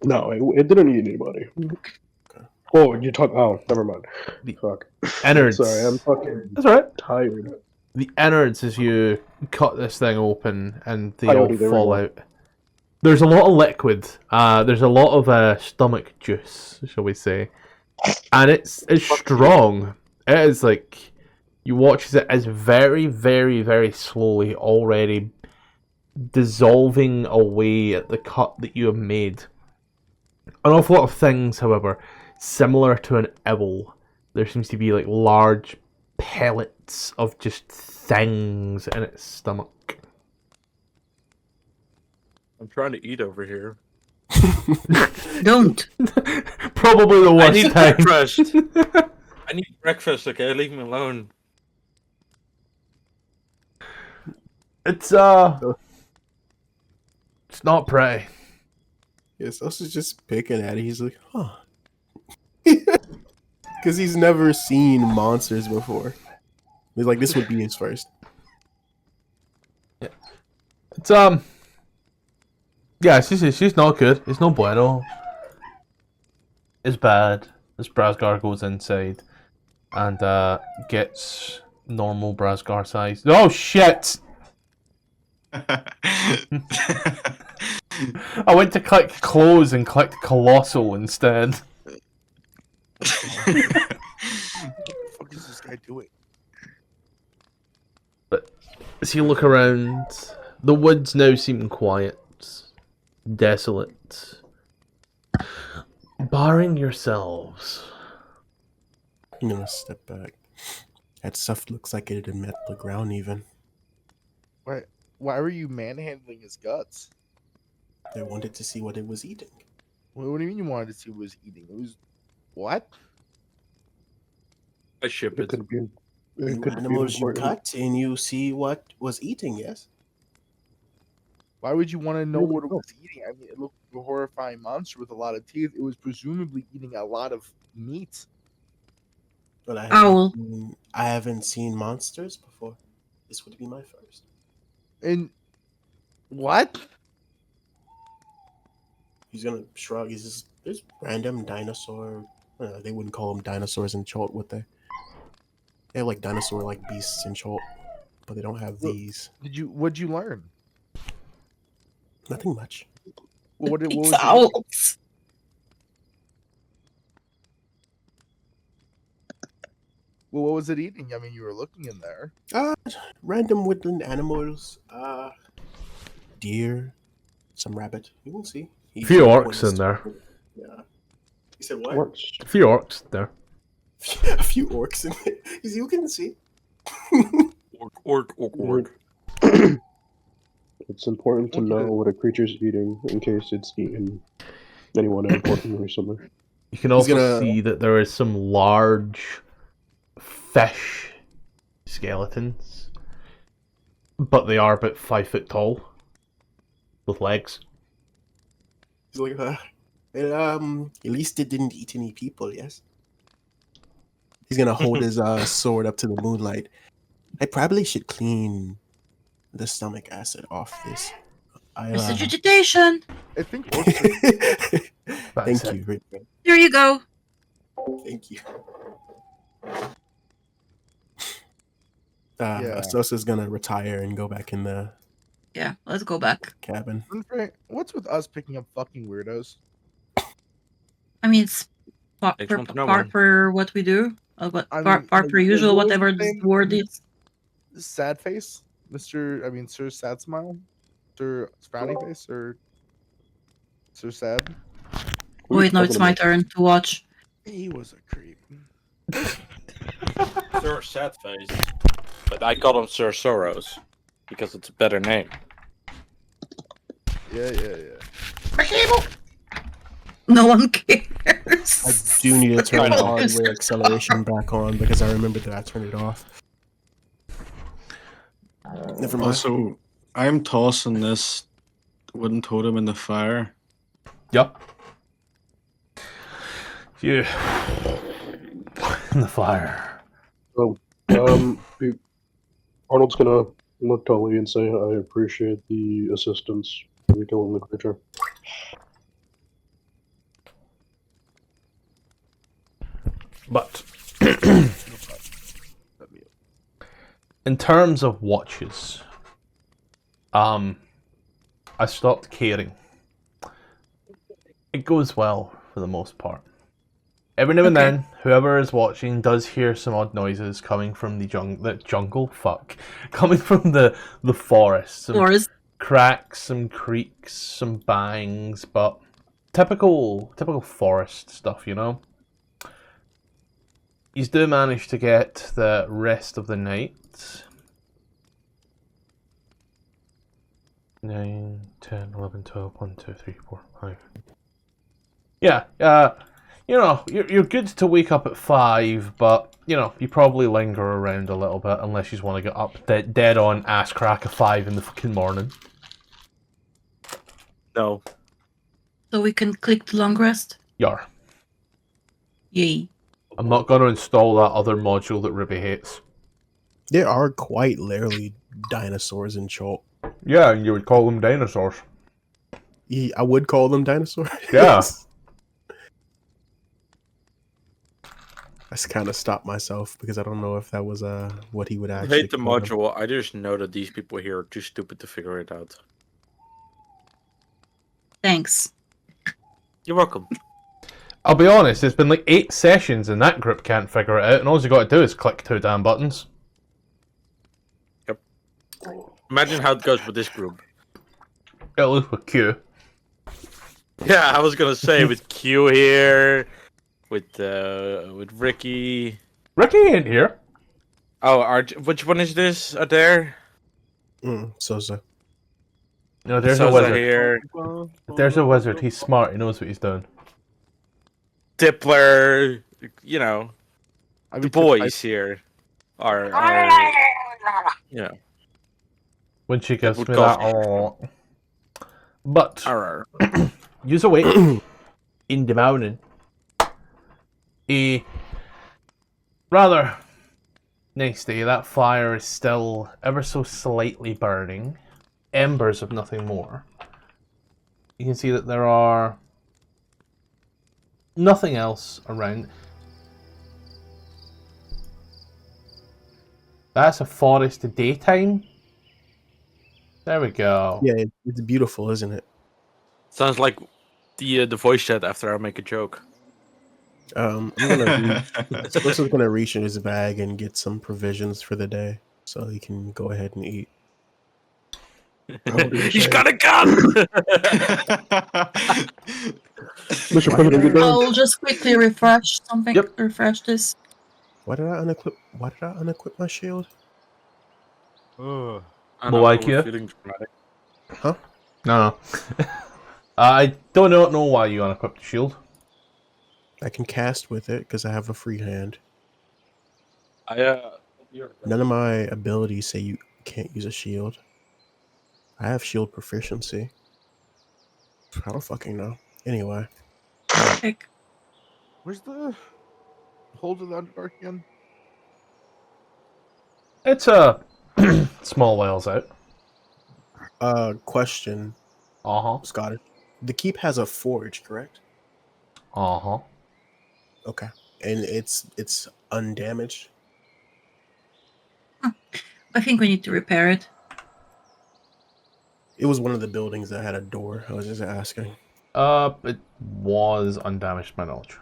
No, it didn't eat anybody. Oh, you talk. Oh, never mind. The Fuck. innards. Sorry, I'm fucking That's alright. tired. The innards, as you cut this thing open and they all Coyote, there we fall go. out. There's a lot of liquid. There's a lot of stomach juice, shall we say, and it's strong. It is like you watch as it is very, very, very slowly already dissolving away at the cut that you have made. An awful lot of things, however, similar to an owl. There seems to be like large pellets of just things in its stomach. I'm trying to eat over here. Don't. Probably the I worst need time. breakfast. I need breakfast, okay? Leave me alone. It's not pretty. Yes, I was just picking at it. He's like, huh. Because he's never seen monsters before. He's like, this would be his first. It's yeah, she's not good. It's no bueno. It's bad. This Brasgar goes inside and gets normal Brasgar size. Oh shit! I went to click close and clicked colossal instead. What the fuck is this guy doing? As you look around, the woods now seem quiet, desolate. Barring yourselves. I'm gonna step back. That stuff looks like it had met the ground even. Why were you manhandling his guts? I wanted to see what it was eating. What do you mean you wanted to see what it was eating? It was what? I ship It it. could be. It You could be animals you important. cut and you see what was eating, yes? Why would you want to know Really what it cool. was eating? I mean, it looked like a horrifying monster with a lot of teeth. It was presumably eating a lot of meat. But Owl. I haven't seen monsters before. This would be my first. And what? He's gonna shrug. He's just, there's random dinosaur. They wouldn't call them dinosaurs in Chult, would they? They have like dinosaur-like beasts in Chult, but they don't have these. What'd you learn? Nothing much. Well, what It's was it? owls. Well, what was it eating? I mean, you were looking in there. Random woodland animals. Deer, some rabbit. You will see. A few orcs in there. Yeah. He said what? Works. A few orcs there. A few orcs in there. You can see. Orc. It's important to Want you know to- what a creature's eating in case it's eaten anyone important or something. You can also gonna- see that there is some large fish skeletons, but they are about 5 foot tall with legs. He's like, at least it didn't eat any people, yes? He's gonna hold his sword up to the moonlight. I probably should clean the stomach acid off this. Prestidigitation. I think orcs are Thank it. you, Rick. Here you go. Thank you. Yeah. Sosa's gonna retire and go back in the Yeah, let's go back. cabin. What's with us picking up fucking weirdos? I mean, it's Takes one to know part one. for what we do. I Part mean, per like, usual, what was whatever his the name? word is. Sad face, Sir Sad Smile, Sir Frowny Face, or Sir Sad. What are you Wait, no, it's talking my about? turn to watch. He was a creep. Sir Sadface. But I call him Sir Soros because it's a better name. Yeah. No one I cares. do need to turn I the know. hardware acceleration back on because I remember that I turned it off. Never mind. Also, I'm tossing this wooden totem in the fire. Yup. You in the fire. So, Arnold's gonna look to Lee and say, "I appreciate the assistance in killing the creature." But in terms of watches, I stopped caring. It goes well for the most part. Every now and Okay. then, whoever is watching does hear some odd noises coming from the jungle. Fuck, coming from the forest. Some Forest. cracks, some creaks, some bangs, but typical forest stuff, you know. You do manage to get the rest of the night. 9, 10, 11, 12, 1, 2, 3, 4, 5. Yeah, you know, you're good to wake up at 5, but, you know, you probably linger around a little bit unless you want to get up dead on ass crack at 5 in the fucking morning. No. So we can click the long rest. Yar. Yay. I'm not going to install that other module that Ruby hates. There are quite literally dinosaurs in chalk. Yeah, you would call them dinosaurs. I would call them dinosaurs. Yeah. I kind of stopped myself because I don't know if that was what he would I actually hate the call them. module. I just know that these people here are too stupid to figure it out. Thanks. You're welcome. I'll be honest, it's been like 8 sessions and that group can't figure it out, and all you got to do is click 2 damn buttons. Imagine how it goes with this group. At least with Q. Yeah, I was gonna say with Q here, with Ricky. Ricky ain't here. Oh, which one is this? Adair? Sosa. No, there's a Sosa wizard. here. If there's a wizard, he's smart, he knows what he's doing. Tippler. You know, I the boys here are you know. When she gives would me cause- that, oh. But Are use awake in the morning. A rather nice day. That fire is still ever so slightly burning. Embers of nothing more. You can see that there are nothing else around. That's a forest at daytime. There we go. Yeah, it's beautiful, isn't it? sounds like the voice chat after I make a joke. I'm gonna. Sosa's gonna reach in his bag and get some provisions for the day, so he can go ahead and eat. He's got a gun. Mr. President, get down. I'll just quickly refresh something. Yep. Refresh this. Why did I unequip my shield? Ugh. I know, Like we're you. feeling dramatic. Huh? No. I don't know why you unequipped the shield. I can cast with it because I have a free hand. You're None of my abilities say you can't use a shield. I have shield proficiency. I don't fucking know. Anyway, Check. Where's the hold of the Underdark again? It's a small whiles out. question, Uh-huh. Scottish. The keep has a forge, correct? Uh-huh. Okay, and it's undamaged. I think we need to repair it. It was one of the buildings that had a door. I was just asking. It was undamaged to my knowledge.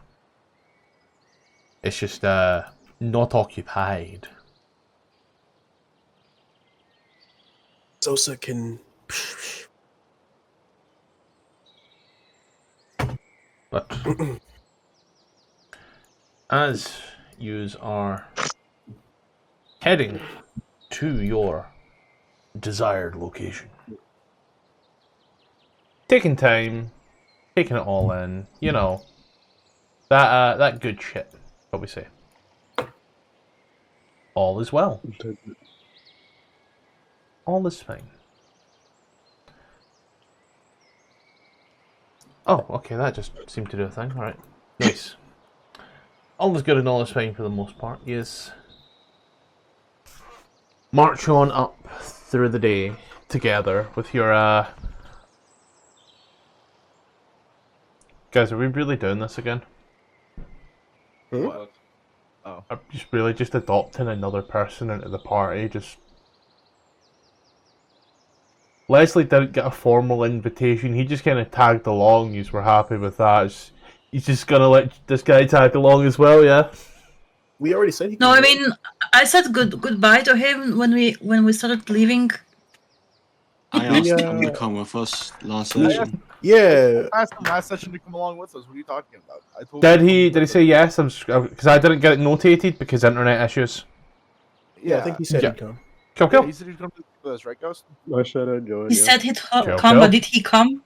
It's just, not occupied. Sosa can. But as yous are heading to your desired location, taking time, taking it all in, you know, that good shit, what we say. All is well. All is fine. Oh, okay, that just seemed to do a thing. Alright. Nice. All is good and all is fine for the most part. Yes. March on up through the day together with your guys, are we really doing this again? What? Oh. Are just really just adopting another person into the party, just Leslie didn't get a formal invitation. He just kind of tagged along. You were happy with that. He's just gonna let this guy tag along as well, yeah. We already said he. No, I could- mean, I said goodbye to him when we started leaving. I asked Yeah. him to come with us last I session. Yeah. I asked him last session to come along with us. What are you talking about? I told Did him to he? come Did he with say yes? Because I didn't get it notated because internet issues. us. Yeah, I think he said Yeah. he'd come. Cool, Yeah, cool. he said he'd come with us, right, Ghost? I said I'd join. He Yeah. said he'd Cool, come, cool. but did he come?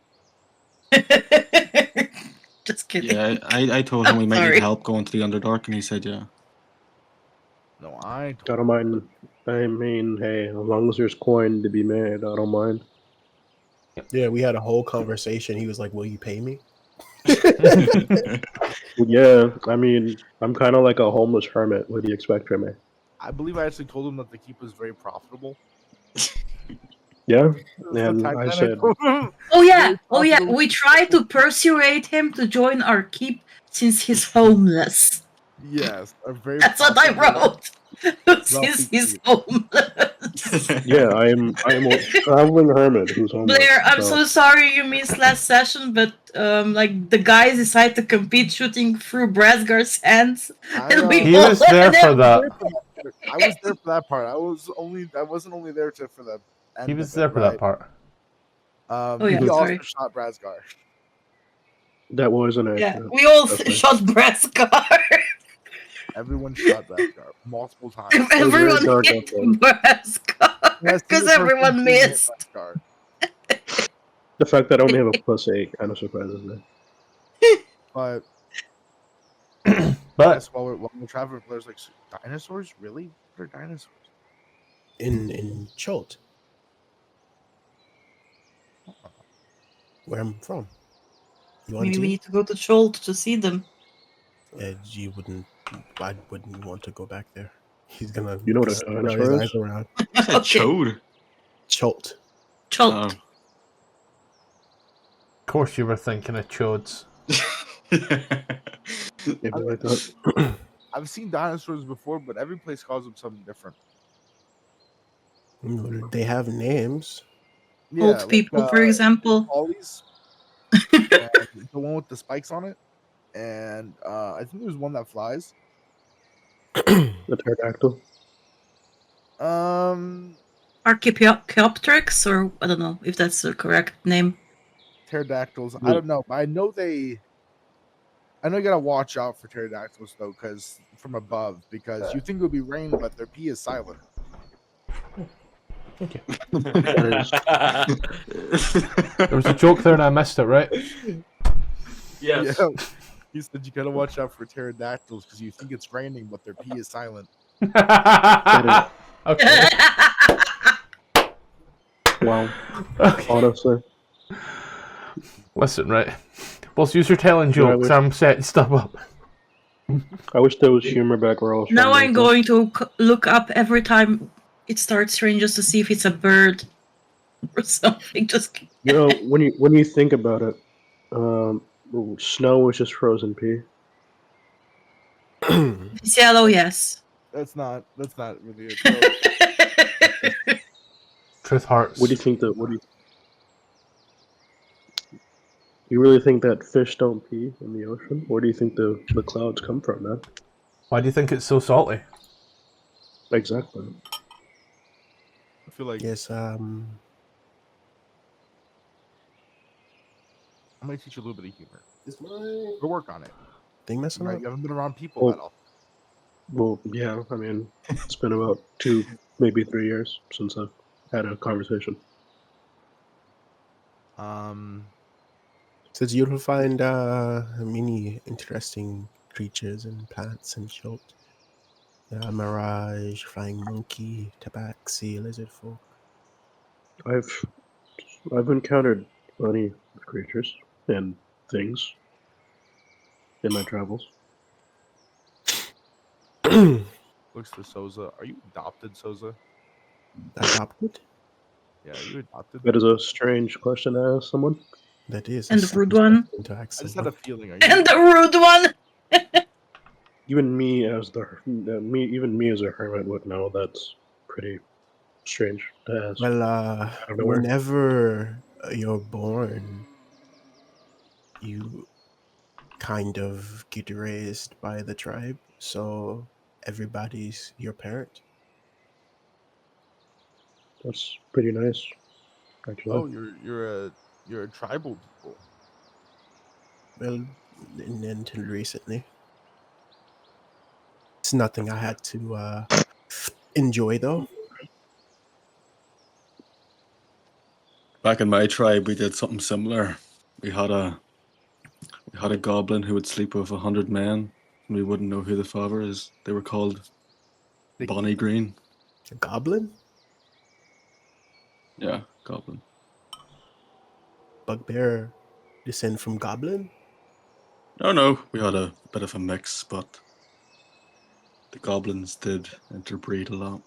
Just kidding. Yeah, I told him we might Sorry. need help going to the Underdark, and he said yeah. No, I I don't mind. I mean, hey, as long as there's coin to be made, I don't mind. Yeah, we had a whole conversation. He was like, "Will you pay me?" Yeah, I mean, I'm kind of like a homeless hermit. What do you expect from me? I believe I actually told him that the keep was very profitable. Yeah, That's the and tagline I said, told him. Oh yeah, Very oh yeah. profitable. We tried to persuade him to join our keep since he's homeless. Yes, a very. That's what I profitable- wrote. Since Wealthy he's keep. homeless. yeah, I'm a traveling hermit who's homeless. Blair, I'm so- so sorry you missed last session, but like the guys decided to compete shooting through Brasgar's hands, I, and we He all was there let for him- that. I was there for that part. I wasn't only there for the. End He of was it, there for right? that part. Oh, yeah, he also sorry. shot Brasgar. That was an Yeah, accident. we all Okay. shot Brasgar. Everyone shot Brasgar multiple times. Everyone dark hit outside. Brasgar Yes, because the person everyone who hit missed. Brasgar. The fact that I only have a +8 kind of surprises me. But But yes, while we're traveling, there's like dinosaurs. Really? What are dinosaurs? In Cholt, where I'm from. You want Maybe to? we need to go to Cholt to see them. You wouldn't. I wouldn't want to go back there. He's gonna. You know what a roll dinosaur his is? eyes around. I said Okay. chode. Cholt. Cholt. Oh. of course you were thinking of chodes. Maybe like that. I've seen dinosaurs before, but every place calls them something different. They have names. Old people, for example. Ollies. And the one with the spikes on it, and I think there's one that flies. The pterodactyl. Archaeopteryx, or I don't know if that's the correct name. Pterodactyls. I don't know, but I know you gotta watch out for pterodactyls though, because from above, because you think it would be rain, but their pee is silent. Thank you. That There was a joke there and I missed it, right? Yes. Yeah. He said you gotta watch out for pterodactyls because you think it's raining, but their pee is silent. Okay. Wow. Okay. Honestly. Listen, right. Whilst you're telling jokes, I'm setting stuff up. I wish there was humor back where I was. Now trying I'm to going to look up every time it starts raining just to see if it's a bird or something. Just You know, when you think about it, snow is just frozen pea. if it's yellow, yes. That's not really a joke. Truth hurts. What do you think you really think that fish don't pee in the ocean? Where do you think the clouds come from, man? Why do you think it's so salty? Exactly. I feel like Yes. I'm gonna teach you a little bit of humor. Is my Go work on it. thing messing Right? up? You haven't been around people that often. Well, yeah, I mean, it's been about 2, maybe 3 years since I've had a conversation. Says you'll find many interesting creatures and plants and shit. Mirage, flying monkey, tabaxi, lizard folk. I've encountered plenty of creatures and things in my travels. Looks to Soza. Are you adopted, Soza? Adopted? Yeah, are you adopted? That is a strange question to ask someone. That is. And a the rude strange one. question to ask I just had someone. a feeling. Are you? And the rude one. Even me as me as a hermit would know that's pretty strange to ask. Well, Out of nowhere. whenever you're born, you kind of get raised by the tribe, so everybody's your parent. That's pretty nice, actually. Oh, you're a tribal people. Well, until recently, it's nothing I had to enjoy though. Back in my tribe, we did something similar. We had a goblin who would sleep with 100 men, and we wouldn't know who the father is. They were called Bonnie Green. A goblin, Yeah, goblin. bugbear, descend from goblin. No, we had a bit of a mix, but the goblins did interbreed a lot.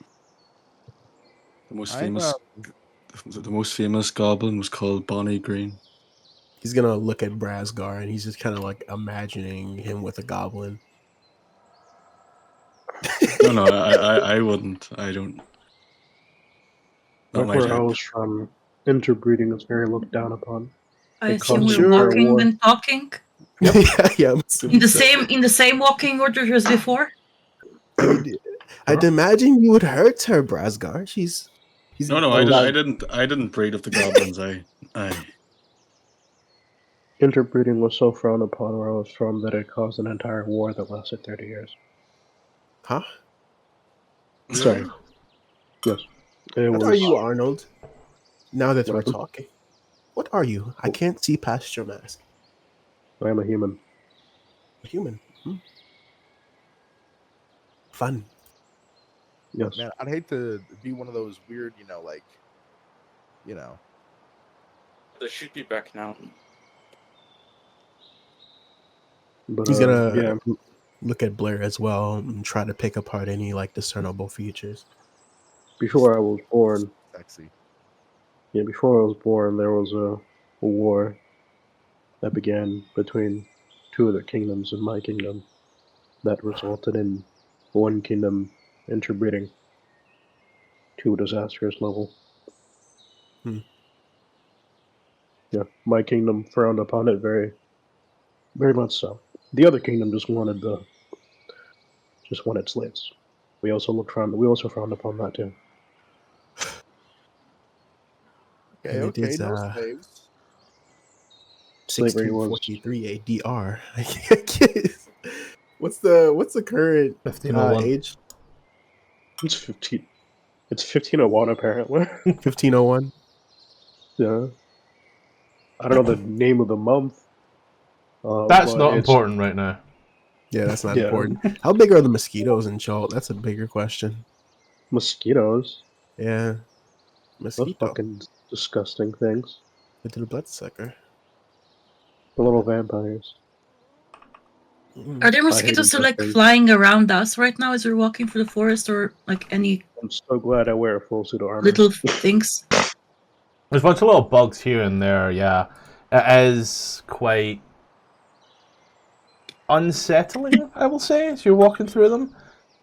The most I'm famous, the most famous goblin was called Bonnie Green. He's gonna look at Brasgar and he's just kind of like imagining him with a goblin. No, I wouldn't. I don't. Not Like my where I type. was from, interbreeding is very looked down upon. I It assume causes we're Sure. entire walking war. when talking. Yeah, yeah. I'm assuming so. In the same walking order as before. I mean, I'd imagine you would hurt her, Brasgar. He's No, a lot. I didn't breed with the goblins. I. Interbreeding was so frowned upon where I was from that it caused an entire war that lasted 30 years. Huh? Sorry. Yes. It What was. are you, Arnold? Now that we're What? talking, what are you? I can't see past your mask. I am a human. A human. Fun. Yes. Man, I'd hate to be one of those weird, like, They should be back now. But He's gonna yeah, look at Blair as well and try to pick apart any like discernible features. before I was born, sexy. there was a war that began between two of the kingdoms in my kingdom that resulted in one kingdom interbreeding to a disastrous level. Hmm. Yeah, my kingdom frowned upon it very, very much so. The other kingdom just wanted slaves. We also frowned upon that too. And it Okay, is no slaves. Slavery was 1643 ADR. I guess. What's the current 1501. age? it's 15. It's 1501 apparently. 1501. Yeah, I don't know the name of the month. That's but not it's important right now. Yeah, that's not yeah, important. How big are the mosquitoes in Chult? That's a bigger question. mosquitoes. Yeah, Those mosquito. fucking disgusting things. Little bloodsucker. The little vampires. Are there I hate mosquitoes that are, like infesting. flying around us right now as we're walking through the forest, or like any I'm so glad I wear a full suit of armor. little things? There's a bunch of little bugs here and there, yeah. It is quite unsettling, I will say, as you're walking through them.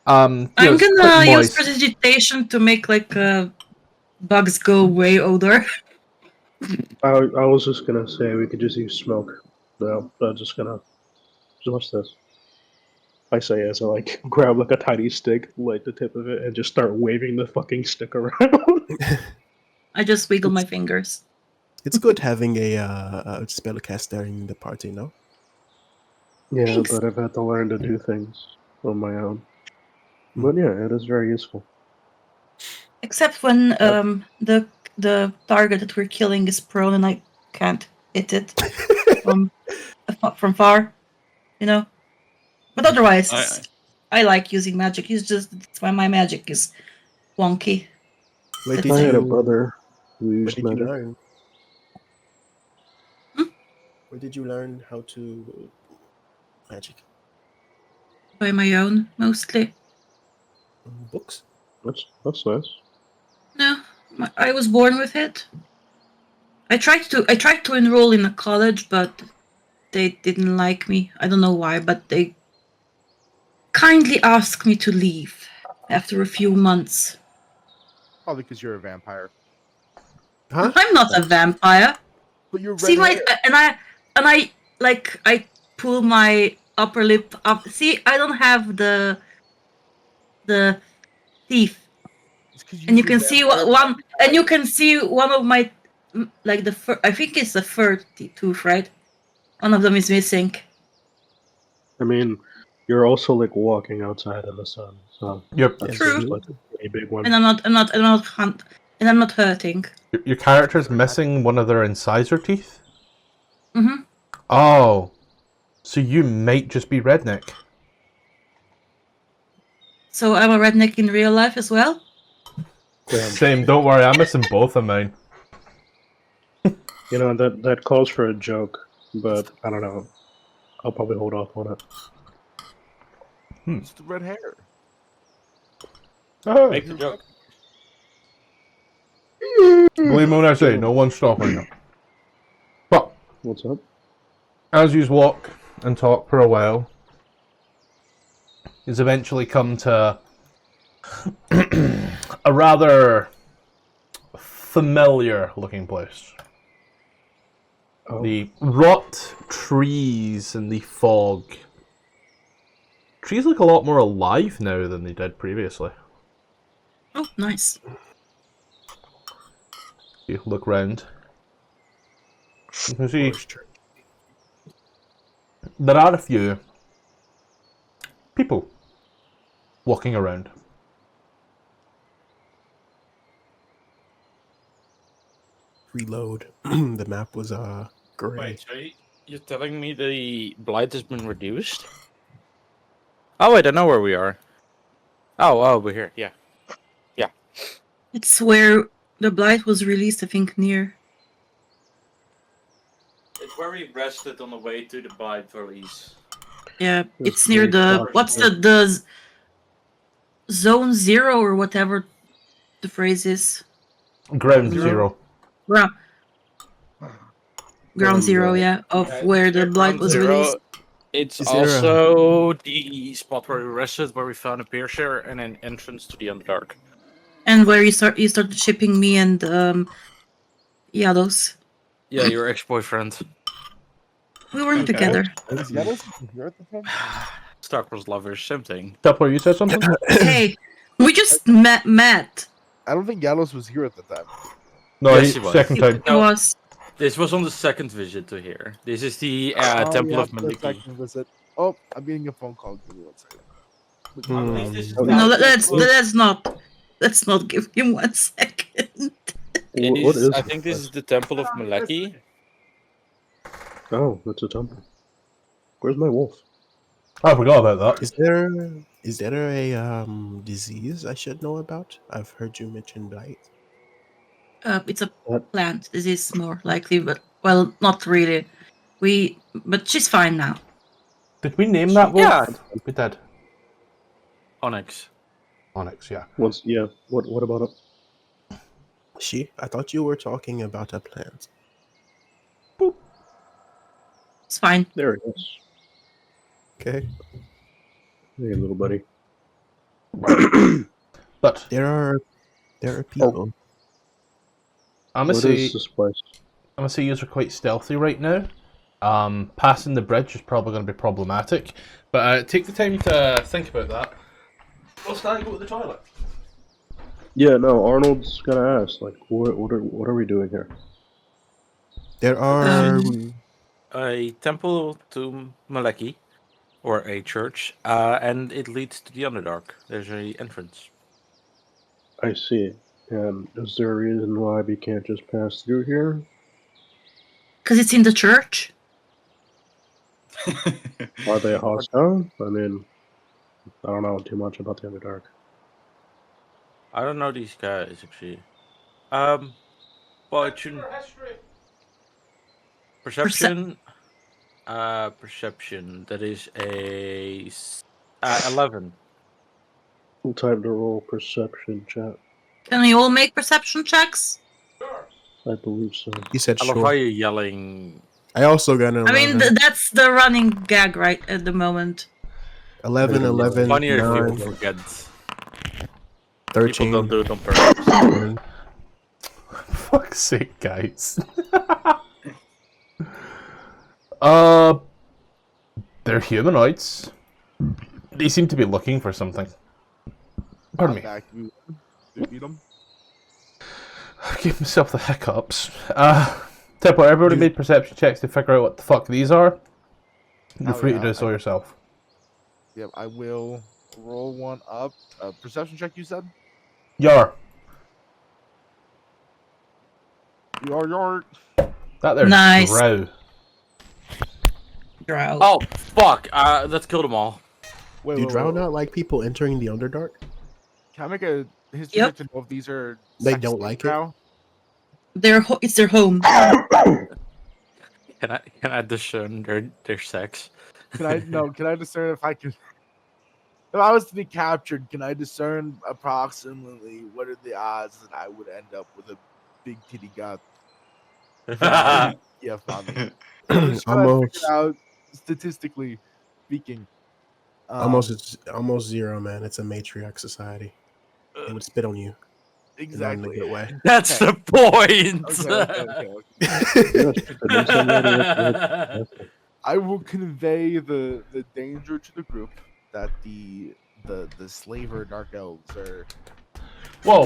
I'm it's quite gonna use moist. prestidigitation to make like bugs go away odor. I was just gonna say we could just use smoke. No, I'm just gonna. Just watch this. I say as I like grab like a tiny stick, light the tip of it, and just start waving the fucking stick around. I just wiggle my fingers. It's good having a spellcaster in the party, no? Yeah, Thanks. but I've had to learn to do things on my own. But yeah, it is very useful. Except when the target that we're killing is prone and I can't hit it from far, you know. But otherwise, I like using magic. It's just that's why my magic is wonky. Where That's did I had a you? brother who Where used did you magic. learn? Hmm? Where did you learn how to magic? By my own, mostly. Books. That's nice. No, I was born with it. I tried to enroll in a college, but they didn't like me. I don't know why, but they kindly asked me to leave after a few months. Probably because you're a vampire. Huh? I'm not a vampire. But you're red See my hair. and I like I pull my upper lip up. See, I don't have the teeth, It's because and you use can your see vampire one, and you can see one of my like I think it's the third tooth, right? One of them is missing. I mean, you're also like walking outside in the sun, so Your that True. seems like a pretty big one. And I'm not hurting. your character's missing one of their incisor teeth. Mm-hmm. Oh, so you might just be redneck. So I'm a redneck in real life as well. Damn. Same. Don't worry, I'm missing both of mine. You know, that calls for a joke, but I don't know. I'll probably hold off on it. It's the red hair. Oh, Make the joke. believe me when I say, no one's stopping you. But What's up? as you walk and talk for a while, is eventually come to a rather familiar looking place. Oh, The rot trees and the fog. Trees look a lot more alive now than they did previously. Oh, nice. You look round. You can see there are a few people walking around. Reload. The map was gray. Wait, so you're telling me the blight has been reduced? Oh wait, I know where we are. Oh, we're here. Yeah. It's where the blight was released, I think, near. It's where we rested on the way to the blight release. Yeah, It's it's near the very what's dark. the zone 0 or whatever the phrase is. Ground Zero. zero. Ground Ground zero, zero. yeah, of Yeah, where the near blight Ground was Zero. released. It's Is there a- also the spot where we rested, where we found a pier share and an entrance to the Underdark. And where you started shipping me and Yados. Yeah, your ex-boyfriend. We weren't Okay. together. Is Yellow here at the time? Star-Crossed lovers, same thing. Tupper, you said something? Hey, we just met. I don't think Yalos was here at the time. No, Yes, he was. second time. It was. This was on the second visit to here. This is the Oh, Temple yeah, of the Maliki. second visit. Oh, I'm getting a phone call. Give me 1 second. No, let's not give him 1 second. What is I it? think this is the Temple of Maliki. Oh, that's a temple. Where's my wolf? I forgot about that. Is there a disease I should know about? I've heard you mention blight. It's a What? plant. This is more likely, but well, not really. But she's fine now. Did we name that wolf? Yeah. We did. Onyx. Onyx, yeah. What about it? I thought you were talking about a plant. It's fine. There it is. Okay. Hey, little buddy. But There are people. I'm What gonna is this place? say yous are quite stealthy right now. Passing the bridge is probably going to be problematic, but take the time to think about that. Let's go to the toilet. Yeah, no, Arnold's gonna ask, like, what are we doing here? There are A temple to Maleki, or a church, and it leads to the Underdark. There's a entrance. I see. And is there a reason why we can't just pass through here? Because it's in the church. Are they hostile? I mean, I don't know too much about the Underdark. I don't know these guys actually. Fortune, perception, perception. That is a 11. Time to roll perception, chat. Can we all make perception checks? I believe so. You said I love how sure. you're yelling. I also got an 11. I mean, that's the running gag right at the moment. 11, 11, Funnier if 9, people forget. 13. People don't do it on purpose. 20. Fuck's sake, guys. They're humanoids. They seem to be looking for something. Pardon me. Back, you beat them. I gave myself the hiccups. Tempo, everybody made perception checks to figure out what the fuck these are. You're free to do so yourself. Yep, I will roll one up. Perception check, you said? Yar. Your. That there's Nice. Drow. Drow. Oh fuck! Let's kill them all. Wait, Do wait, Drow wait, not like people entering the Underdark? Can I make a history Yep. check to know if these are They sex don't slaves like it? now? It's their home. Can I discern their sex? Can I discern if I can? If I was to be captured, can I discern approximately what are the odds that I would end up with a big titty god? Yeah, family. Almost, Out statistically speaking. almost zero, man. It's a matriarch society. They would spit on you. Not in a Exactly. good way. That's Okay. the point. Okay. I will convey the danger to the group that the slaver dark elves are. Whoa.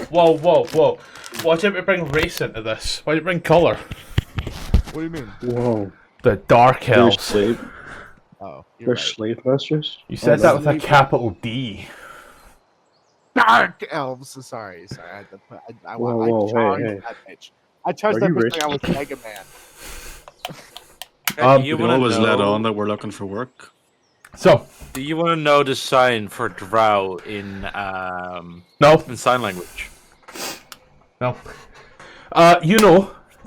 Why don't you bring race into this? Why don't you bring colour? What do you mean? Whoa. The Dark They're Elves. slave. Oh, you're They're right. slave masters. You said Oh, that no. with a capital D. Dark elves. Sorry. I Whoa, charged hey. that bitch. I charged Are that you bitch like I racist? was Mega Man. You We wanna always let know- on that we're looking for work. So, Do you want to know the sign for Drow in no. sign language? No.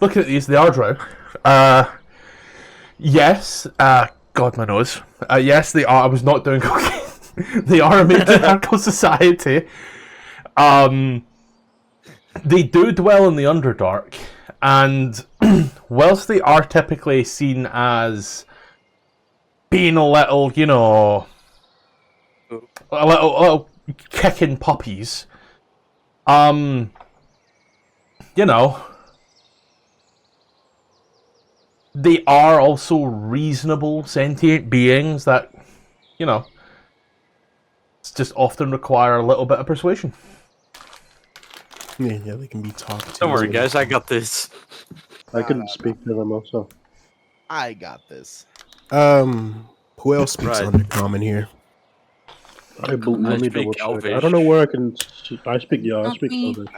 Looking at these, they are Drow. Yes, God, my nose. Yes, they are. I was not doing cocaine. They are a matriarchal society. They do dwell in the Underdark, and whilst they are typically seen as being a little, a little kicking puppies, they are also reasonable sentient beings that, just often require a little bit of persuasion. Yeah, they can be talked to. Don't worry, guys. I got this. I can speak to them also. I got this. Who else speaks Right. Undercommon here? Let me speak double check. I Elvish. don't know where I can. I speak. Yeah, I Not speak me. Elvish.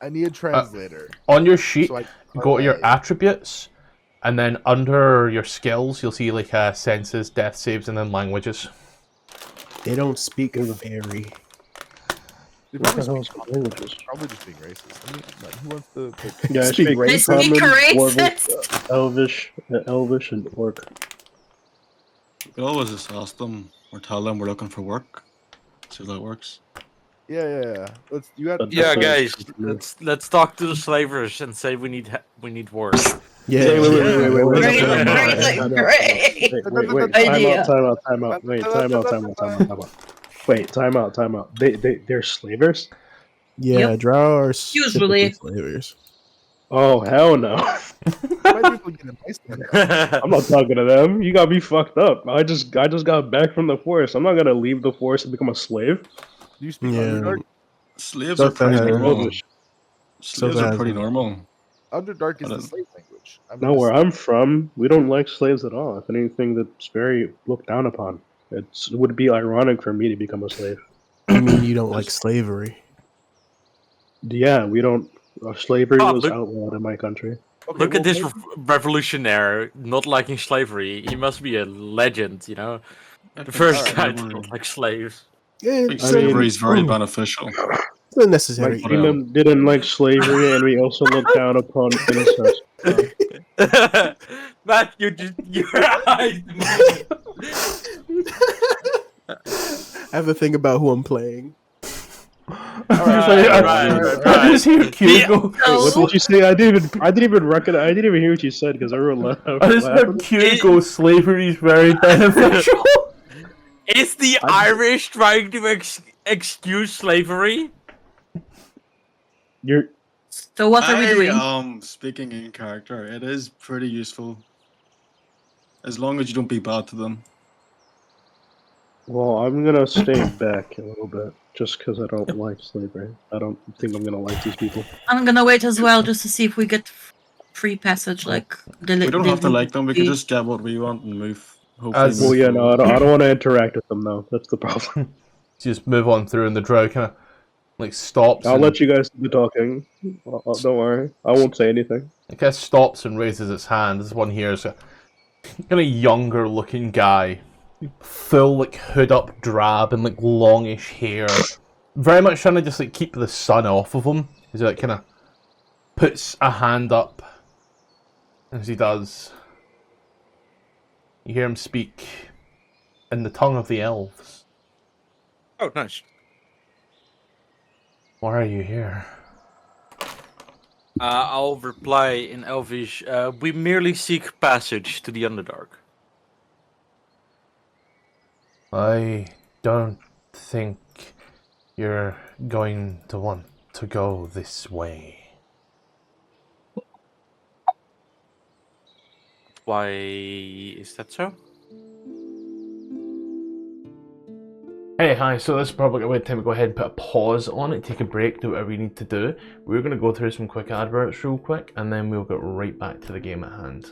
I need a translator. On your sheet, So I go to your parlay. attributes, and then under your skills, you'll see senses, death saves, and then languages. They don't speak fairy. They What the probably hell is speak- languages? Probably just being racist. I mean, like, who wants to? Yeah, I Speak speak They racist. speak Common, racist. Dwarvish, Elvish, and Orc. We always just ask them or tell them we're looking for work. See how that works. Yeah. Let's. You got. But Yeah, that's guys. Let's talk to the slavers and say we need work. Yeah, Wait, Great, time out, great, time out, great. Wait, Idea. time out. Wait, time out. Wait, time out. They're slavers? yeah. Yep. Drow are Usually. typically slavers. Oh, hell no. White people get a nice one. I'm not talking to them. You got me fucked up. I just got back from the forest. I'm not gonna leave the forest and become a slave. Do you speak Yeah. Underdark? Slaves So are pretty that- normal. Elvish. Slaves that- are pretty normal. Underdark is I the don't- slave language. I mean, No, where I'm from, we don't like slaves at all. If anything, that's very looked down upon. It would be ironic for me to become a slave. I mean, you don't like slavery. Yeah, we don't. Slavery Oh, was look- outlawed in my country. Okay, Look at well, this revolutionary not liking slavery. He must be a legend, you know? I The think first alright, guy slavery- to not like slaves. Yeah, I think it's, slavery is very oh, beneficial. it's unnecessary. My kingdom didn't like slavery, and we also looked down upon incest. Matt, you're eyes. I have to think about who I'm playing. I just hear Q go. What did you say? I didn't even hear what you said because everyone laughed. I just heard Q go. Slavery is very beneficial. Is the Irish trying to excuse slavery? You're So what are we doing? Speaking in character, it is pretty useful. As long as you don't be bad to them. well. I'm gonna stay back a little bit just because I don't like slavery. I don't think I'm gonna like these people. I'm gonna wait as well just to see if we get free passage. Like We don't have to like them, we can just get what we want and move. Hopefully As- move Well, yeah, no, I forward. don't want to interact with them though. That's the problem. Just move on through, and the drow kind of like stops. I'll and, let you guys do the talking. Don't worry, I won't say anything. It kind of stops and raises its hand. This one here is a kind of younger looking guy, full like hood up drab and like longish hair, very much trying to just like keep the sun off of him. As he like kind of puts a hand up. As he does, you hear him speak in the tongue of the elves. Oh, nice. Why are you here? I'll reply in Elvish. We merely seek passage to the Underdark. I don't think you're going to want to go this way. Why is that so? Hey, hi, so this is probably a good time to go ahead and put a pause on it, take a break, do whatever you need to do. We're going to go through some quick adverts real quick, and then we'll get right back to the game at hand.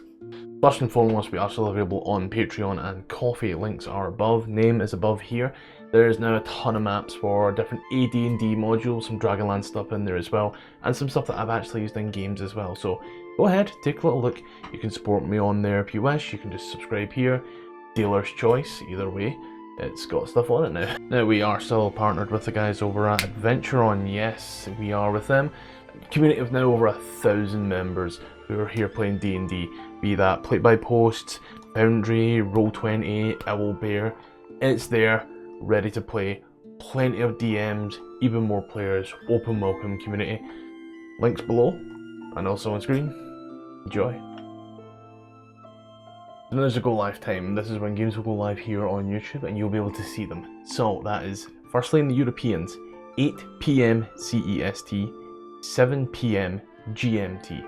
First and foremost, we are still available on Patreon and Coffee. Links are above, name is above here. There is now a ton of maps for different AD&D modules, some Dragonlance stuff in there as well, and some stuff that I've actually used in games as well. So go ahead, take a little look. You can support me on there if you wish. You can just subscribe here. Dealer's choice, either way. It's got stuff on it now. Now we are still partnered with the guys over at AdverntureOn. Yes, we are with them. Community of now over 1,000 members who are here playing D&D. Be that Play by Post, Foundry, Roll20, Owlbear. It's there, ready to play. Plenty of DMs, even more players. Open welcome community. Links below and also on screen. Enjoy. When there's a go live time, this is when games will go live here on YouTube and you'll be able to see them. So that is, firstly in the Europeans, 8 PM CEST, 7 PM GMT.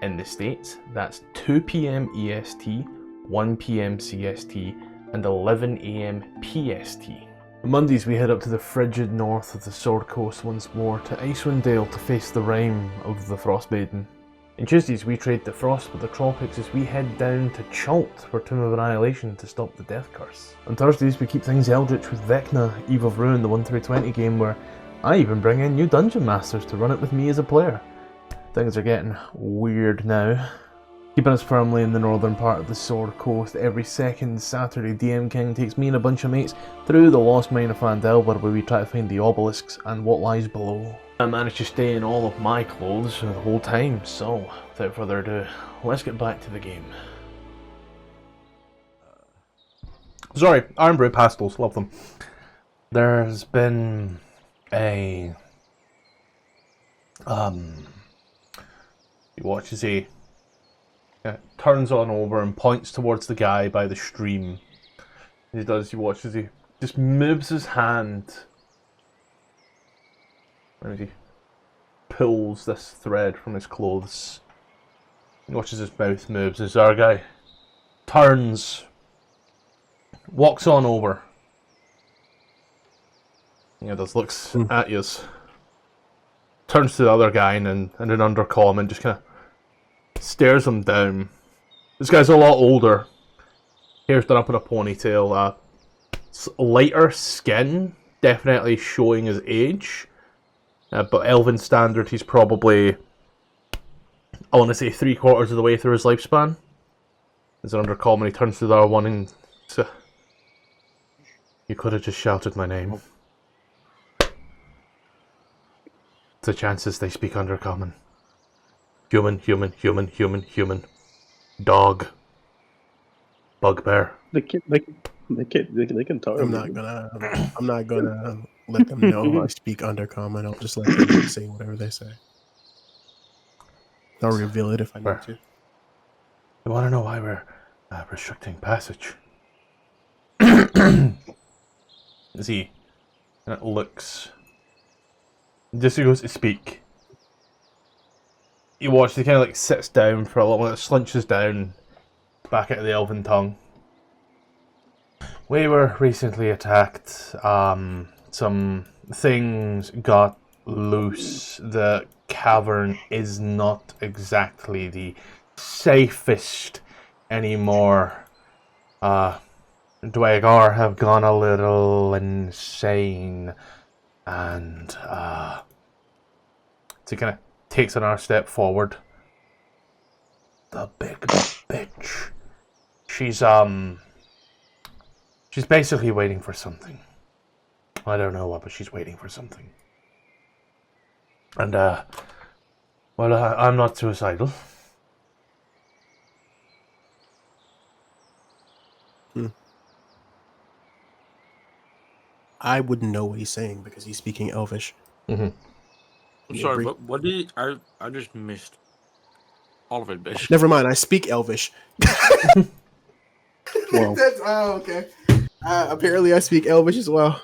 In the States, that's 2 PM EST, 1 PM CST, and 11 AM PST. On Mondays we head up to the frigid north of the Sword Coast once more to Icewind Dale to face the rime of the Frostmaiden. On Tuesdays we trade the frost with the tropics as we head down to Chult for Tomb of Annihilation to stop the Death Curse. On Thursdays we keep things eldritch with Vecna, Eve of Ruin, the 1-20 game where I even bring in new Dungeon Masters to run it with me as a player. Things are getting weird now. Keeping us firmly in the northern part of the Sword Coast, every second Saturday DM King takes me and a bunch of mates through the lost mine of Phandelver where we try to find the obelisks and what lies below. I managed to stay in all of my clothes the whole time, so without further ado, let's get back to the game. Sorry, Iron Brew pastels, love them. There's been a you watch as he turns on over and points towards the guy by the stream. He does, you watch as he just moves his hand. And he pulls this thread from his clothes. You watch as his mouth moves as our guy turns, walks on over. Yeah, does looks at you. Turns to the other guy and an undercomm and just kind of stares him down. This guy's a lot older. Hair's done up in a ponytail, lighter skin, definitely showing his age. But Elven standard, he's probably, I want to say, 3/4 of the way through his lifespan. As an undercommon, he turns to the other one and says, "You could have just shouted my name." The chances they speak undercommon. Human, human, human, human, human. Dog. Bugbear. They can talk. I'm not gonna let them know I speak undercommon. I'll just let them say whatever they say. I'll reveal it if I need to. You want to know why we're restricting passage? See, and it looks. Just as he goes to speak, you watch. He kind of like sits down for a little while, slunches down, back into the Elven tongue. We were recently attacked. Some things got loose. The cavern is not exactly the safest anymore. Dwagar have gone a little insane, and so he kind of takes another step forward. The big bitch. She's basically waiting for something. I don't know what, but she's waiting for something. And I'm not suicidal. I wouldn't know what he's saying because he's speaking Elvish. Mm-hmm. I'm sorry, but what did he... I just missed all of it, basically. Never mind, I speak Elvish. Well, okay. Apparently I speak Elvish as well.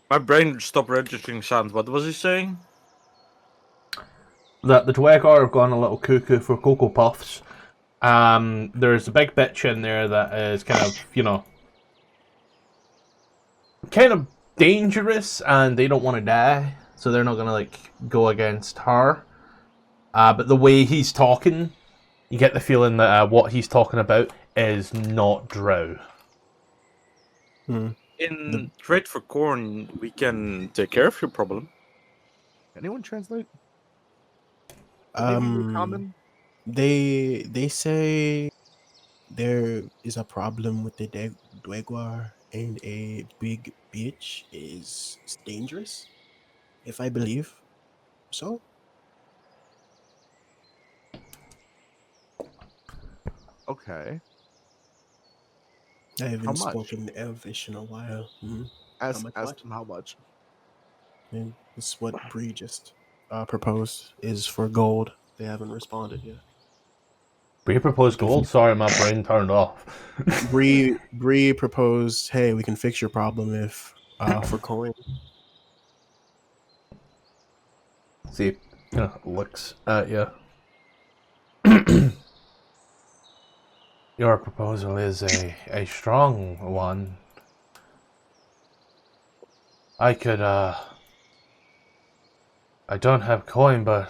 My brain stopped registering sounds. What was he saying? That the Dwagar have gone a little cuckoo for Cocoa Puffs. There's a big bitch in there that is kind of, kind of dangerous, and they don't want to die, so they're not going to, like, go against her. But the way he's talking, you get the feeling that what he's talking about is not Drow. In trade for corn, we can take care of your problem. Anyone translate? Common? They say there is a problem with the Dweguar, and a big bitch is dangerous, if I believe so. Okay. I haven't How much? spoken Elvish in a while. Ask much? him how much. And it's what Bree just proposed is for gold. They haven't responded yet. Bree proposed gold? Sorry, my brain turned off. Bree proposed, hey, we can fix your problem if for coin. See, looks at you. Your proposal is a strong one. I could, I don't have coin, but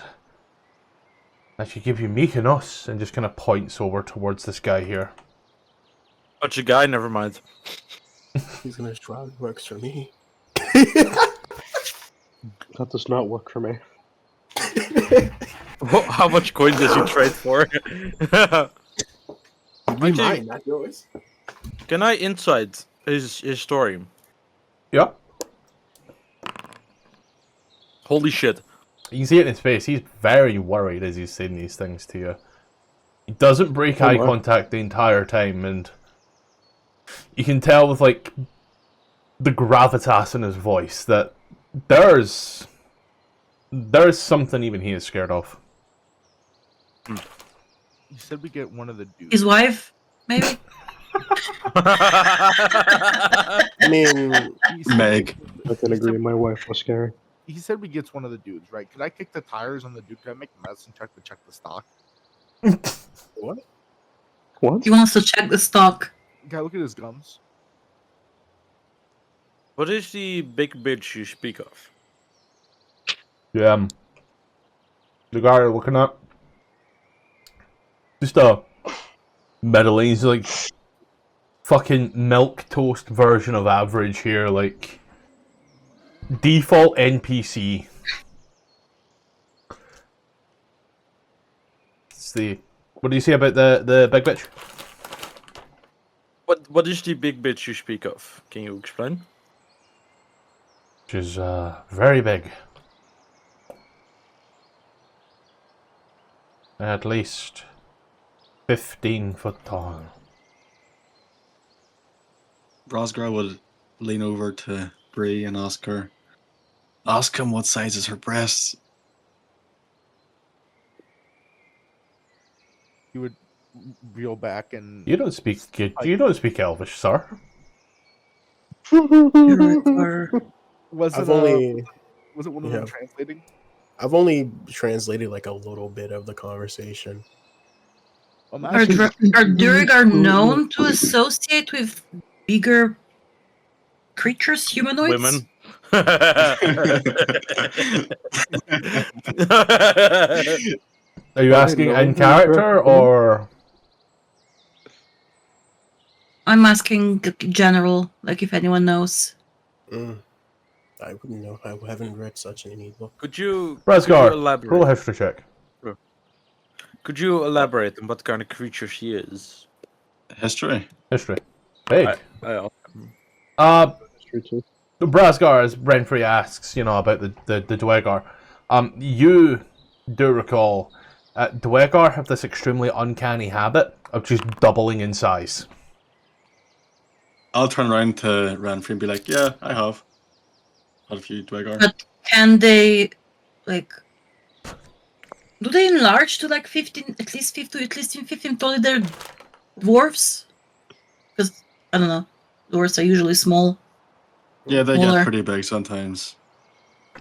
I should give you Mykonos, and just kind of points over towards this guy here. But your guy, never mind. He's gonna try. Works for me. that does not work for me. How much coin does he trade for? Mine, not yours. Can I insight his story? Yeah. Holy shit. You can see it in his face. He's very worried as he's saying these things to you. He doesn't break eye contact the entire time, and you can tell with, like, the gravitas in his voice that there's something even he is scared of. You said we get one of the dudes. His wife, maybe? I mean, Meg. I can agree. My wife was scary. He said we gets one of the dudes, right? Could I kick the tires on the dude? Could I make a medicine check to check the stock? what? What? He wants to check the stock. Guy, look at his gums. What is the big bitch you speak of? Yeah. The guy you're looking at. Just meddling. He's like fucking milquetoast version of average here, like default NPC. It's the. What do you say about the big bitch? What is the big bitch you speak of? Can you explain? Which is very big. At least 15 foot tall. Rosgar would lean over to Bree and ask him what size is her breasts. You would reel back and You don't speak Elvish, sir. was I've it only was it one of yeah. them translating? I've only translated like a little bit of the conversation. I'm Are asking, Duergar known to associate with bigger creatures, humanoids? Women. Are you asking in character or? I'm asking general, like if anyone knows. I wouldn't know. I haven't read such any book. Could you Rasgar, elaborate? roll a history check. Could you elaborate on what kind of creature she is? History. History. Big. I History too. Brasgar, as Renfrey asks, about the Dwegar, you do recall Dwegar have this extremely uncanny habit of just doubling in size. I'll turn around to Renfrey and be like, yeah, I have. Had a few Dwegar. But can they, like, do they enlarge to like 15, at least 15 totally they're dwarves? Because, I don't know, dwarves are usually small. Yeah, they Smaller. get pretty big sometimes.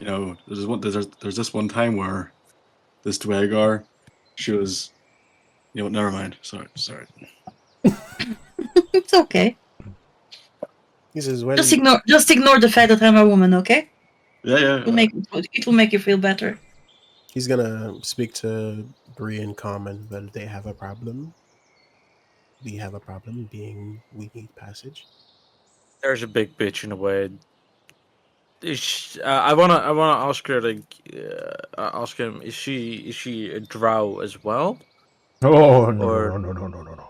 There's this one time where this Dwegar, she was, never mind. Sorry. It's okay. He says, when Just ignore the fact that I'm a woman, okay? Yeah. It will make you feel better. he's gonna speak to Bree in common, but they have a problem. We have a problem being we need passage. There's a big bitch in the way. I wanna ask her ask him. Is she a drow as well? Oh no Or- no.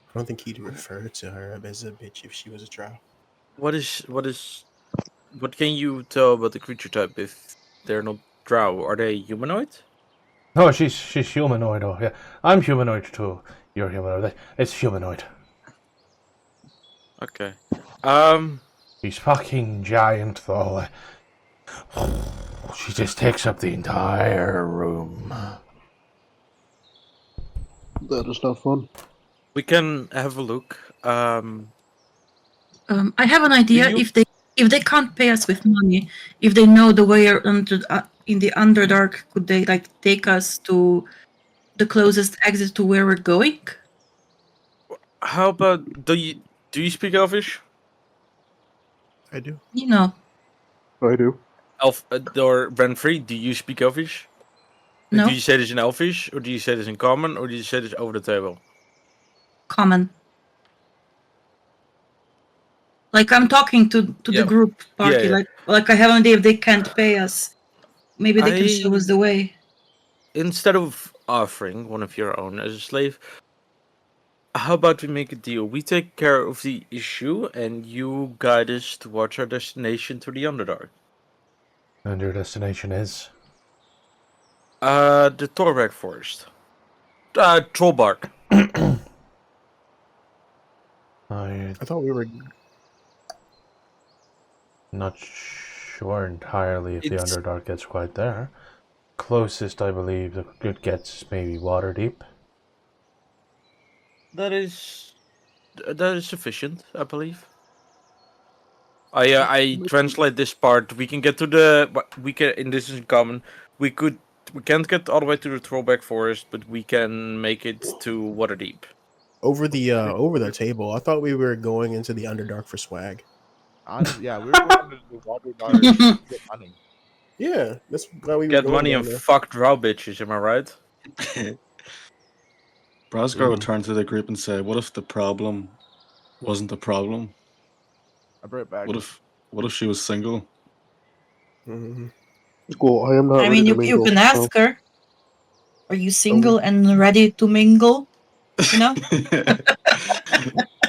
I don't think he'd refer to her as a bitch if she was a drow. What can you tell about the creature type if they're not drow? Are they humanoid? No, she's humanoid. Oh yeah, I'm humanoid too. You're humanoid. It's humanoid. Okay. She's fucking giant though. She just takes up the entire room. That is not fun. We can have a look. I have an idea. you- If they can't pay us with money, if they know the way in the Underdark, could they like take us to the closest exit to where we're going? How about do you speak Elvish? I do. You know, I do. Or Renfrey, do you speak Elvish? no, Do you say this in Elvish, or do you say this in common, or do you say this over the table? common. Like I'm talking to Yeah. the group party. Yeah. Like I have an idea if they can't pay us, maybe they can show us the way. Instead of offering one of your own as a slave, how about we make a deal? We take care of the issue, and you guide us towards our destination to the Underdark. And your destination is? The Torbeck Forest. Trollbark. I'm I thought we were. not sure entirely if the It's- Underdark gets quite there. Closest, I believe, the good gets maybe Waterdeep. That is sufficient, I believe. I translate this part. We can get to and this is in common. We can't get all the way to the Trollback Forest, but we can make it to Waterdeep. Over the table. I thought we were going into the Underdark for swag. honestly, yeah, we were going to the water dark to get money. Yeah, that's why we were Get going money down and there. fuck drow bitches, am I right? Brasgar would turn to the group and say, what if the problem wasn't the problem? I'll be right back. What if she was single? Mhm. Well, I am not I ready mean, to you mingle. can So. ask her. Are you single and ready to mingle? You know?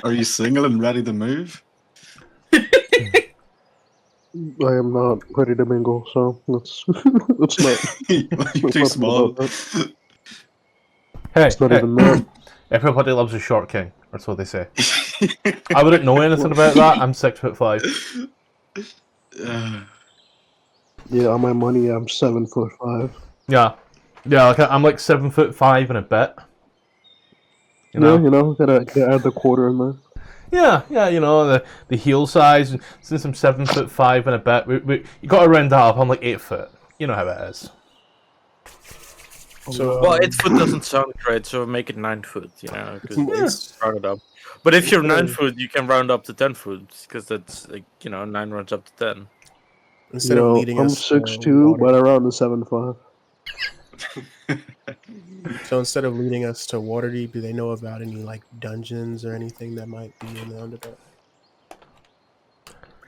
Are you single and ready to move? I am not ready to mingle, so let's let's not. You're Let's too not talk small. about that. Hey, It's not hey. even that. Everybody loves a short king. That's what they say. I wouldn't know anything about that. I'm 6'5". Yeah, on my money, I'm 7'5". Yeah, like I'm like 7'5" and a bit. You Yeah, know. gotta add the quarter in there. Yeah, the heel size. Since I'm 7'5" and a bit, you got to round that up. I'm like 8 foot. You know how it is. So Well, 8 foot doesn't sound great, so make it 9 foot. You know, it's, because it's round it up. But if you're Yeah. 9 foot, you can round up to 10 foot because that's like 9 rounds up to 10. instead of leading I'm us to 6'2", but Waterdeep. around the 7'5". So instead of leading us to Waterdeep, do they know about any like dungeons or anything that might be in the Underdark?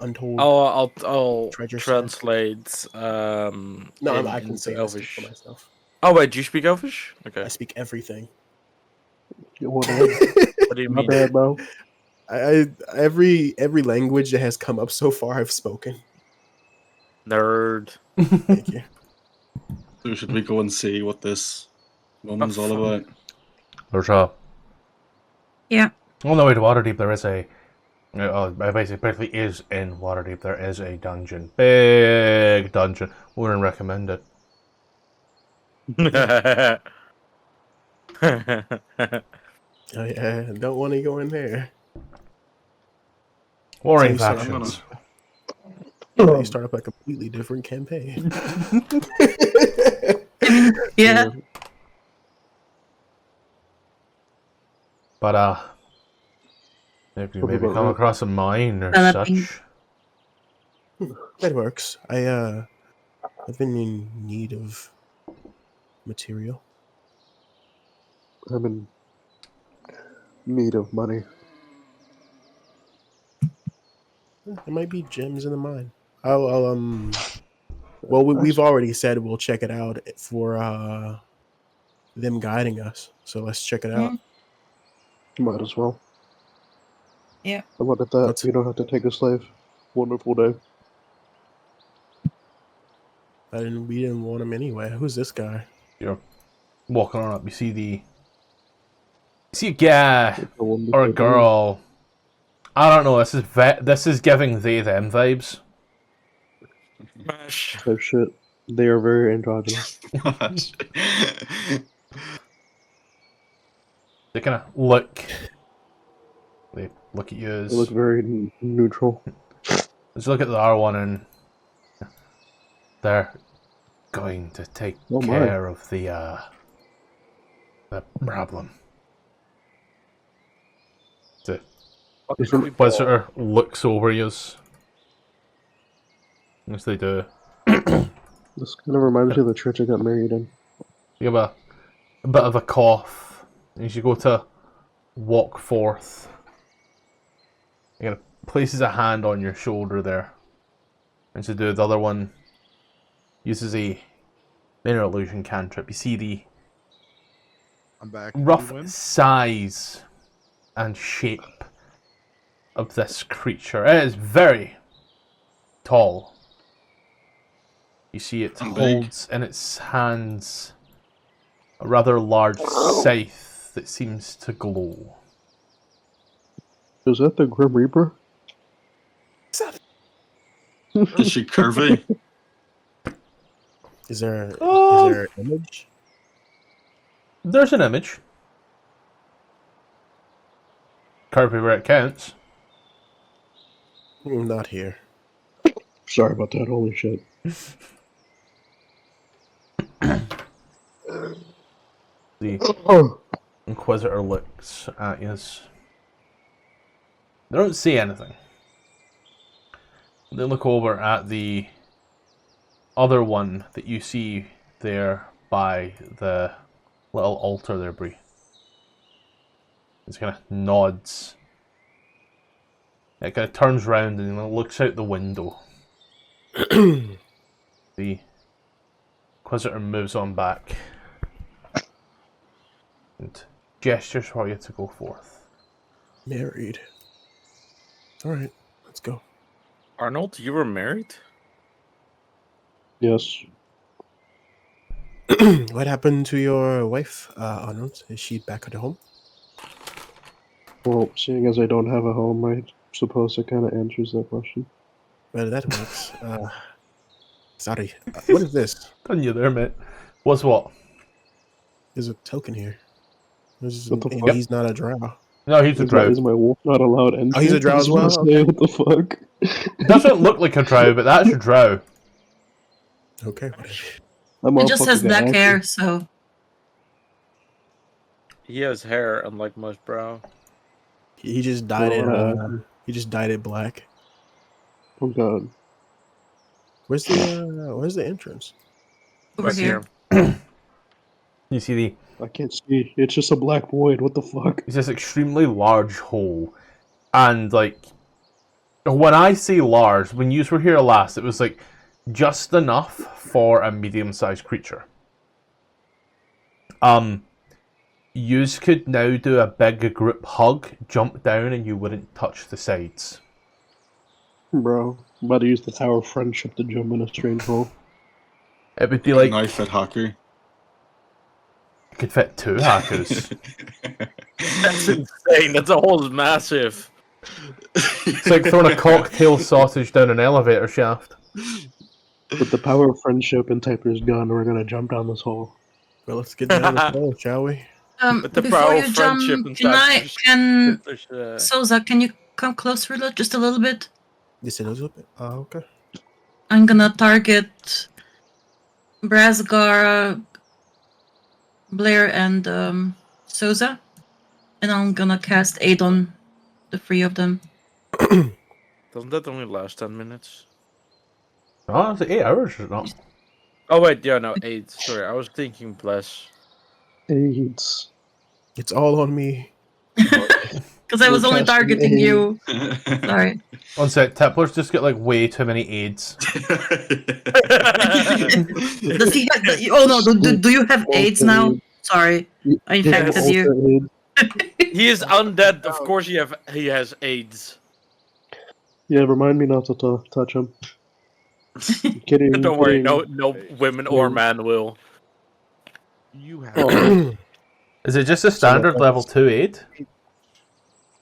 Untold I'll treasure stuff. translate No, I can into say I speak for Elvish. myself. Oh wait, do you speak Elvish? Okay. I speak everything. Well, damn. What do you My mean? bad, bro. Every language that has come up so far, I've spoken. Nerd. Thank you. So should we go and see what this woman's all about? There's a. Yeah. On the way to Waterdeep, there is a. Basically is in Waterdeep. There is a dungeon, big dungeon. Wouldn't recommend it. I don't want to go in there. Warring So you factions. You start up a completely different campaign. I mean, yeah. But maybe What about come that? across a mine or Developing. such. That works. I've been in need of material. I'm in need of money. There might be gems in the mine. Well, we've already said we'll check it out for them guiding us. So let's check it out. Might as well. Yeah. How about at that? Let's- You don't have to take a slave. Wonderful day. We didn't want him anyway. Who's this guy? You're walking on up. You see a guy It's a wonderful or a day. girl. I don't know. This is giving they them vibes. Smash. Type shit. They are very androgynous. They kind of look. They look at you as. They look very neutral. Let's look at the R1 and they're going to take Oh my. care of the problem. The Inquisitor looks over you. Yes, they do. This kind of reminds me of the church I got married in. You have a bit of a cough as you go to walk forth. He kind of places a hand on your shoulder there. And to do the other one, uses a minor illusion cantrip. You see the I'm back. rough You win? size and shape of this creature. It is very tall. You see it And holds in its hands a rather large scythe that seems to glow. Is that the Grim Reaper? Is she curvy? Is there Um, an image? There's an image. Curvy where it counts. Not here. Sorry about that. Holy shit. The Inquisitor looks at you. They don't say anything. They look over at the other one that you see there by the little altar there, Bree. He kind of nods It kind of turns round and looks out the window. The Inquisitor moves on back and gestures for you to go forth. Married. All right, let's go. Arnold, you were married? Yes. What happened to your wife, Arnold? Is she back at home? Well, seeing as I don't have a home, I suppose it kind of answers that question. Well, that works. Sorry. What is this? Done you there, mate. What's what? There's a token here. What the And fuck? he's not a drow. No, he's a Is drow. my wolf not allowed entry? Oh, he's a drow as well? Say, what the fuck? Doesn't look like a drow, but that's a drow. Okay, whatever. That It just has motherfucker got black active. hair, so He has hair, unlike most brow. He just dyed it. Well, He just dyed it black. Oh god. Where's the entrance? over Right here. You see the I can't see. It's just a black void. What the fuck? it's this extremely large hole, and like when I say large, when you were here last, it was like just enough for a medium-sized creature. Yous could now do a big group hug, jump down, and you wouldn't touch the sides. Bro, I'm about to use the Tower of Friendship to jump in a strange hole. It would be like Knife at Haku. you could fit 2 hackers. That's insane. That hole is massive. It's like throwing a cocktail sausage down an elevator shaft. With the power of friendship and Typer's gun, we're gonna jump down this hole. Well, let's get down the hole, shall we? With the Before power you of friendship jump, can there's, Souza, can you come closer just a little bit? Just a little bit. Oh, okay. I'm gonna target Brasgar, Blair, and Souza, and I'm gonna cast Aid on the 3 of them. Doesn't that only last 10 minutes? Oh, it's like 8 hours or not? Oh wait, yeah, no, 8. Sorry, I was thinking bless. AIDS. It's all on me. Because I was We're only casting targeting Aid. you. Sorry. One sec, Tipler's just got like way too many aids. Does he have, oh no, do you have AIDS now? Sorry, I infected Yes. you. He is undead, of course he has AIDS. Yeah, remind me not to touch him. Kidding. Don't worry, kidding. no women or man will. You have. Oh, Is it just a standard level 2 aid?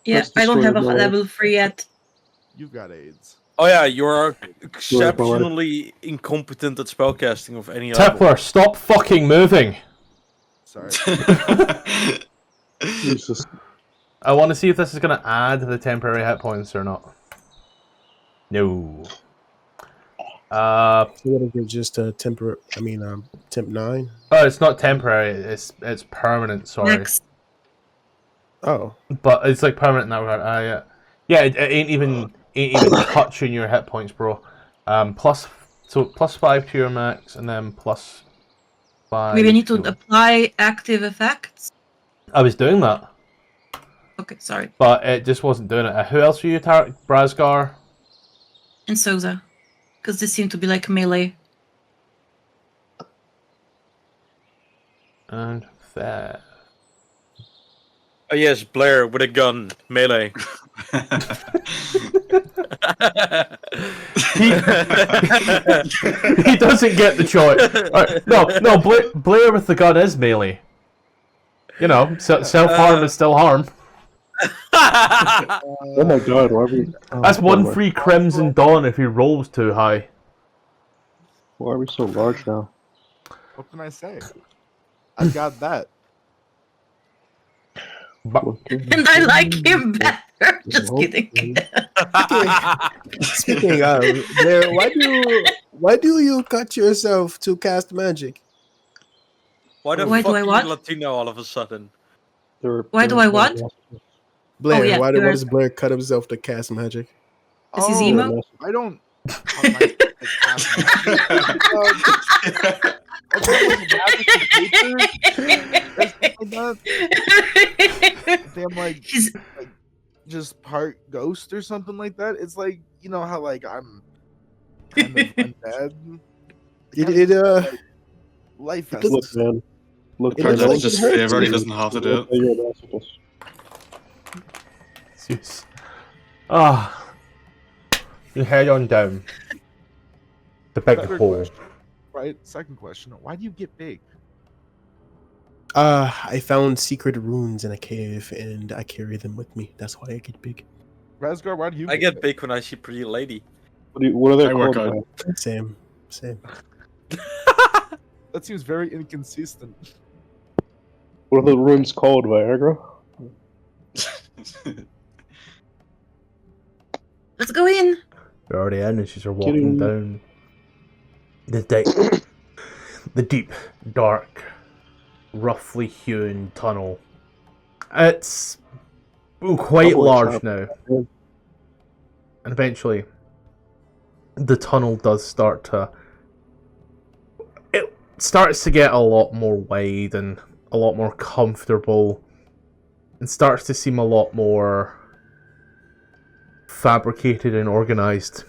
Yeah, That's the I don't story have a of my life. level 3 yet. You've got AIDS. Oh yeah, you're exceptionally incompetent at spellcasting of any level. Tipler, stop fucking moving! Sorry. Jesus. I want to see if this is going to add the temporary hit points or not. No. So what if it's just a temp 9? Oh, it's not temporary, it's permanent, sorry. Next. Oh. But it's like permanent in that regard. Yeah, it ain't even touching your hit points, bro. Plus 5 to your max, and then plus 5. Maybe I need to to- apply active effects. I was doing that, Okay, sorry. but it just wasn't doing it. Who else were you targeting? Brasgar? And Souza. Because they seem to be like melee. And fair. Oh yes, Blair with a gun, melee. He doesn't get the choice. No, Blair with the gun is melee. You know, self-harm is still harm. Oh my god, why are we... That's why one free Crimson Dawn if he rolls too high. are we so large now? What can I say? I got that. But And I like him better. Just kidding. Speaking of, Blair, why do you cut yourself to cast magic? Why the Why fuck do I are you what? Latino all of a sudden? Why do I what? Blair, yeah, why you're- does Blair cut himself to cast magic? Is he Zemo? I don't. I'm like, He's just part ghost or something like that. It's like, you know how like I'm kind of undead. Life has Look, man. Look, It man. Turns looks out like it's it just hurts favor. He you. doesn't have to do it. You're an masochist. Zeus. Ah, you head on down. The big Better hole. question, right? Second question: why do you get big? I found secret runes in a cave, and I carry them with me. That's why I get big. Rasgar, why do you? I get big when I see pretty lady. What are they I work called? out. Man? Same. That seems very inconsistent. What are the runes called, Viagra? Let's go in. You're already in, and she's walking Kidding. down the deep, dark, roughly hewn tunnel. It's quite Double large chop. now, and eventually, the tunnel does start to. It starts to get a lot more wide and a lot more comfortable, and starts to seem a lot more fabricated and organized.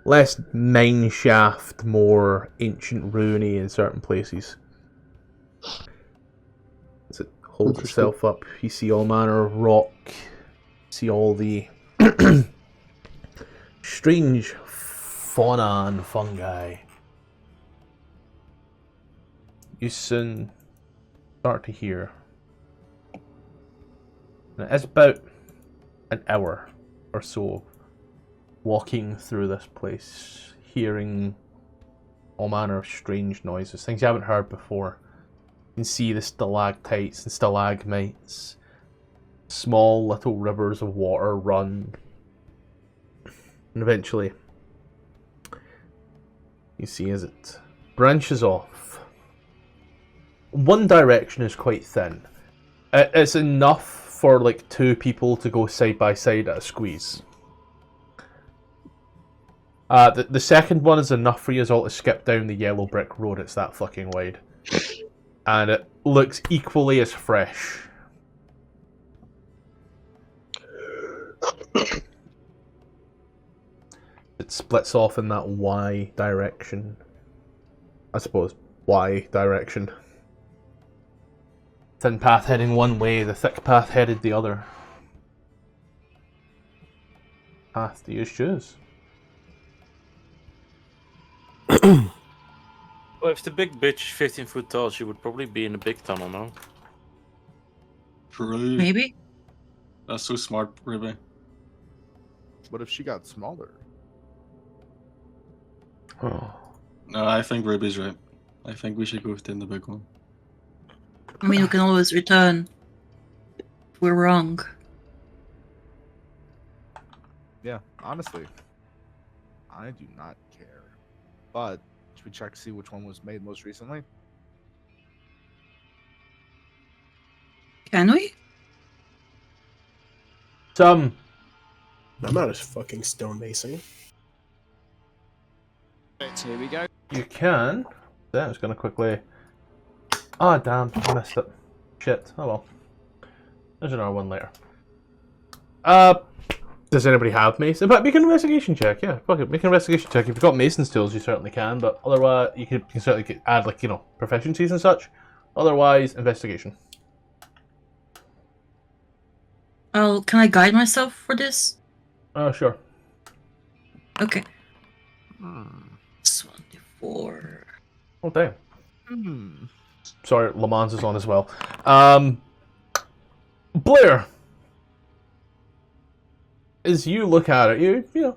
Less mine shaft, more ancient ruiny in certain places. As it holds itself up, you see all manner of rock, see all the strange fauna and fungi. You soon start to hear. And it's about an hour or so walking through this place, hearing all manner of strange noises, things you haven't heard before. You can see the stalactites and stalagmites, small little rivers of water run, and eventually you see as it branches off. One direction is quite thin. It's enough for like two people to go side by side at a squeeze. The second one is enough for you all to skip down the yellow brick road. It's that fucking wide. And it looks equally as fresh. It splits off in that Y direction. I suppose. Y direction. Thin path heading one way, the thick path headed the other. Path do you choose? Well, if the big bitch is 15 foot tall, she would probably be in a big tunnel, no? True. Maybe. That's so smart, Ruby. What if she got smaller? Oh. No, I think Ruby's right. I think we should go within the big one. I mean, we can always return if we're wrong. Yeah, honestly, I do not care. But should we check to see which one was made most recently? Can we? Some. I'm not a fucking stonemason. Here we go. You can. That was gonna quickly. Ah, damn, I missed it. Shit. Oh well. There's another one later. Does anybody have mason? But make an investigation check. Yeah, fuck it. Make an investigation check. If you've got mason's tools, you certainly can. But otherwise, you can certainly add like proficiencies and such. Otherwise, investigation. Oh, can I guide myself for this? Oh, sure. Okay. 24. Oh damn. Hmm. Sorry, Le Mans is on as well. Blair, as you look at it, you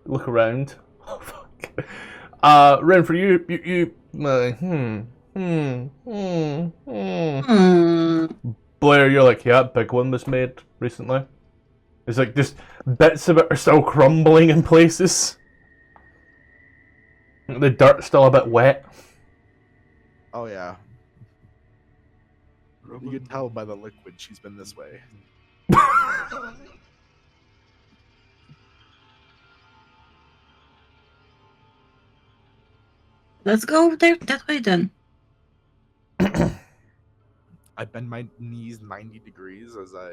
look around. Oh fuck. Ren, for you. Blair, you're like, yeah, big one was made recently. It's like just bits of it are still crumbling in places. The dirt's still a bit wet. Oh yeah. You can tell by the liquid she's been this way. Let's go over there that way then. I bend my knees 90 degrees as I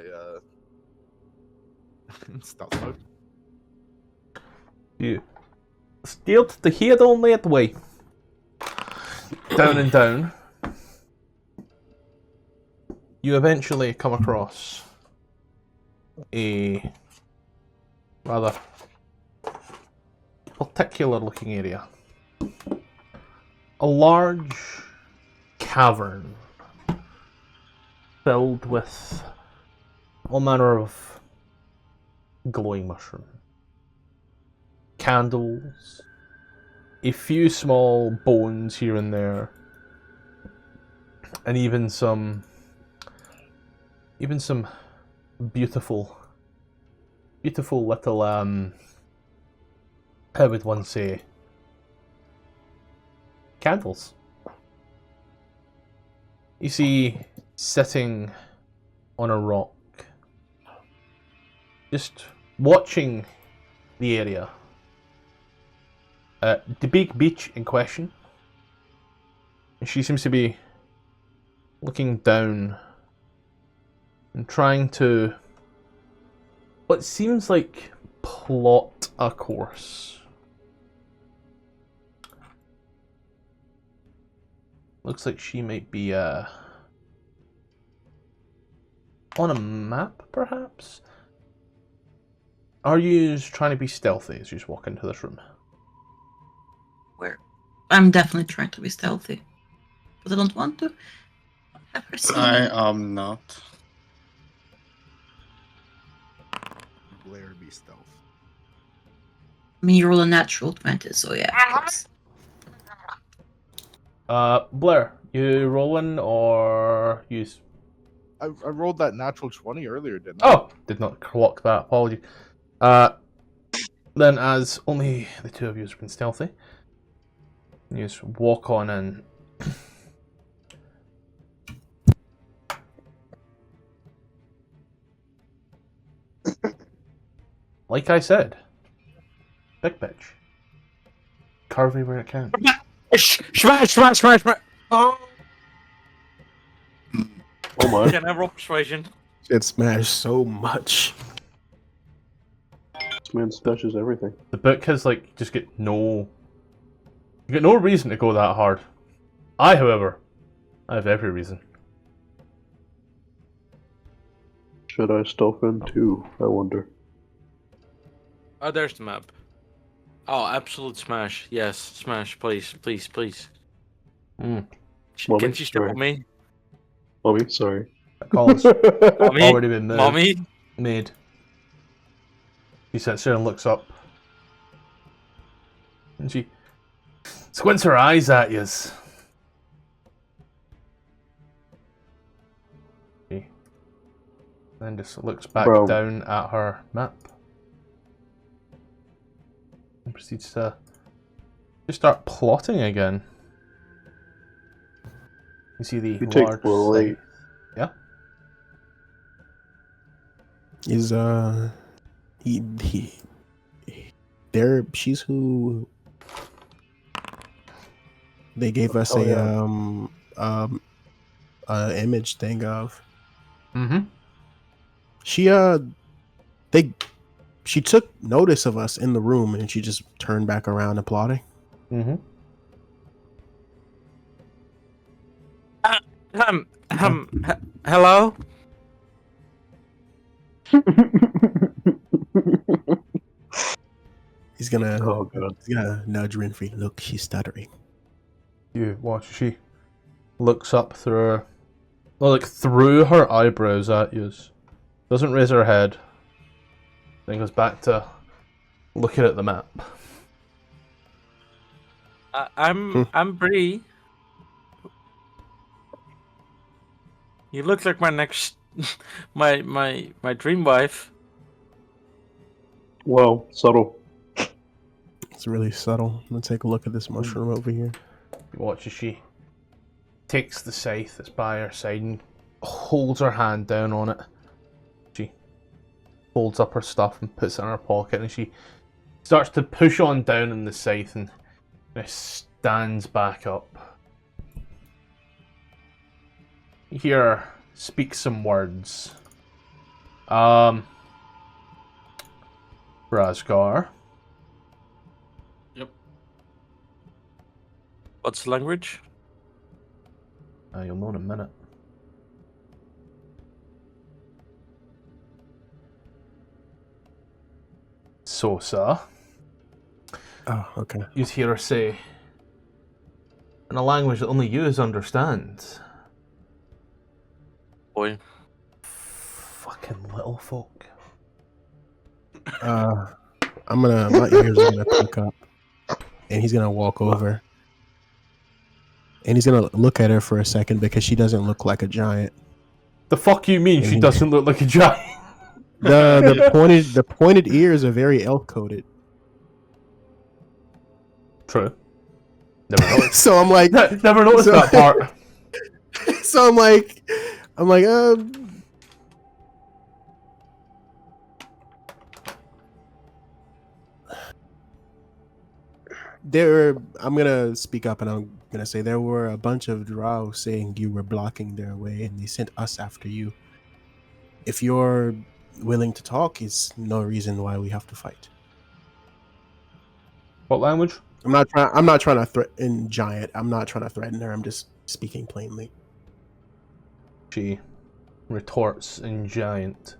in stealth mode. You steered the head only at the way. Down and down. You eventually come across a rather particular looking area. A large cavern filled with all manner of glowing mushroom. Candles, a few small bones here and there, and even some beautiful little how would one say, candles. You see, sitting on a rock, just watching the area, the big beach in question. She seems to be looking down and trying to what seems like plot a course. Looks like she might be on a map, perhaps? Are you trying to be stealthy as you just walk into this room? Where? I'm definitely trying to be stealthy. But I don't want to. Have her see me. I am not. Blair be stealth. Me roll a natural 20, so yeah. Close. Blair, you rolling or use? I rolled that natural 20 earlier, didn't I? Oh, did not clock that. Apology. Then, as only the two of you have been stealthy, you just walk on in. Like I said, big bitch. Carve me where it can. Smash! Oh, Oh my. can I roll persuasion? It smashed so much. This man stashes everything. The book has just got no. You got no reason to go that hard. However, I have every reason. Should I stealth in too, I wonder? Oh, there's the map. Oh, absolute smash. Yes, smash, please. Mm. Mommy, Can she step sorry. on me? Mommy, sorry. That call's Mommy? already been Mommy? made. She sits there and looks up. And she squints her eyes at yous. Then just looks back Bro. down at her map. And proceeds to just start plotting again. You see the You take large blight. scythe. Yeah? Is there? She's who they gave us Oh, a image thing of. Mm-hmm. She took notice of us in the room and she just turned back around and plotting. Mm-hmm. Hello? He's gonna Oh god. nudge Renfrey. Look, she's stuttering. You watch. She looks up through through her eyebrows at you. Doesn't raise her head. Then goes back to looking at the map. I'm Bree. You look like my next, my dream wife. Well, subtle. It's really subtle. I'm gonna take a look at this mushroom over here. You watch as she takes the scythe that's by her side and holds her hand down on it. She folds up her stuff and puts it in her pocket, and she starts to push on down in the scythe and stands back up. You hear her speak some words. Razgar. Yep. What's the language? You'll know in a minute. Sosa. Oh, okay. You'd hear her say, in a language that only you understand. Boy. Fucking little folk. My ears are gonna perk up, and he's gonna walk over, and he's gonna look at her for a second because she doesn't look like a giant. The fuck you mean she doesn't look like a giant? The pointed ears are very elf coded. True. Never noticed. So I'm like, Never noticed that part. so I'm like, I'm gonna speak up and I'm gonna say there were a bunch of Drow saying you were blocking their way and they sent us after you. If you're willing to talk, it's no reason why we have to fight. What language? I'm not trying to threaten giant. I'm not trying to threaten her. I'm just speaking plainly. She retorts in giant.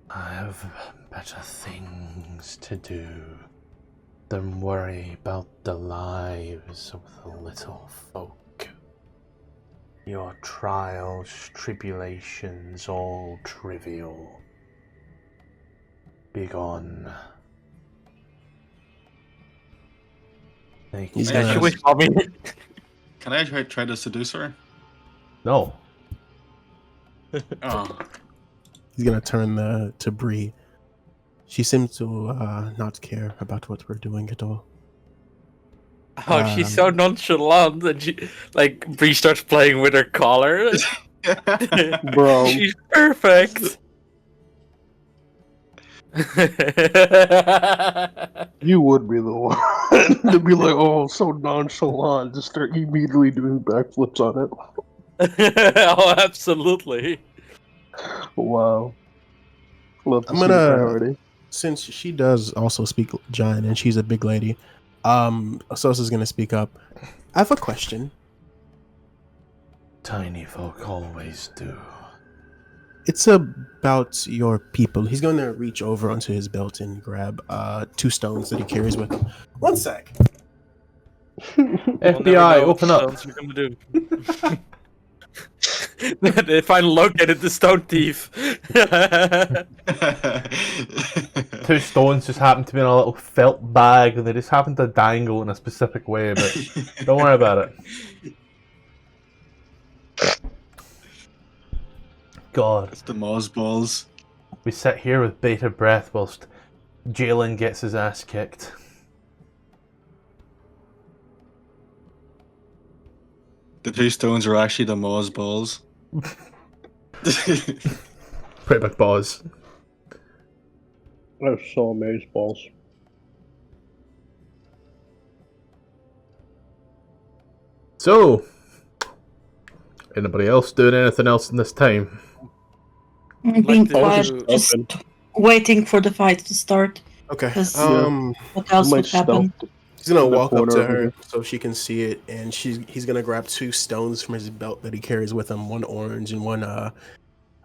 I have better things to do than worry about the lives of the little folk. Your trials, tribulations, all trivial. Begone. He's Yeah, gonna- she was coming. Can I try to seduce her? No. Oh. He's gonna turn to Bree. She seems to not care about what we're doing at all. Oh, she's so nonchalant, and Bree starts playing with her collar. Bro. She's perfect. You would be the one to be like, oh, so nonchalant, just start immediately doing backflips on it. Oh, absolutely. Wow. Love to I'm see the gonna- priority. Since she does also speak giant and she's a big lady, Sosa's gonna speak up. I have a question. Tiny folk always do. It's about your people. He's going to reach over onto his belt and grab 2 stones that he carries with him. One sec. We'll never FBI, know what open up. stones you're gonna do. They finally located the stone thief. 2 stones just happen to be in a little felt bag and they just happen to dangle in a specific way, but don't worry about it. God. It's the Moz balls. We sit here with bated breath whilst Jalen gets his ass kicked. The 2 stones are actually the Moz balls. Pretty big pause. I saw maze balls. So, anybody else doing anything else in this time? Being to- quiet, Open. just waiting for the fight to start. Okay. Because Yeah. what else Might would happen? stealth He's gonna in the walk up corner to over her here. so she can see it, and he's gonna grab 2 stones from his belt that he carries with him. One orange and one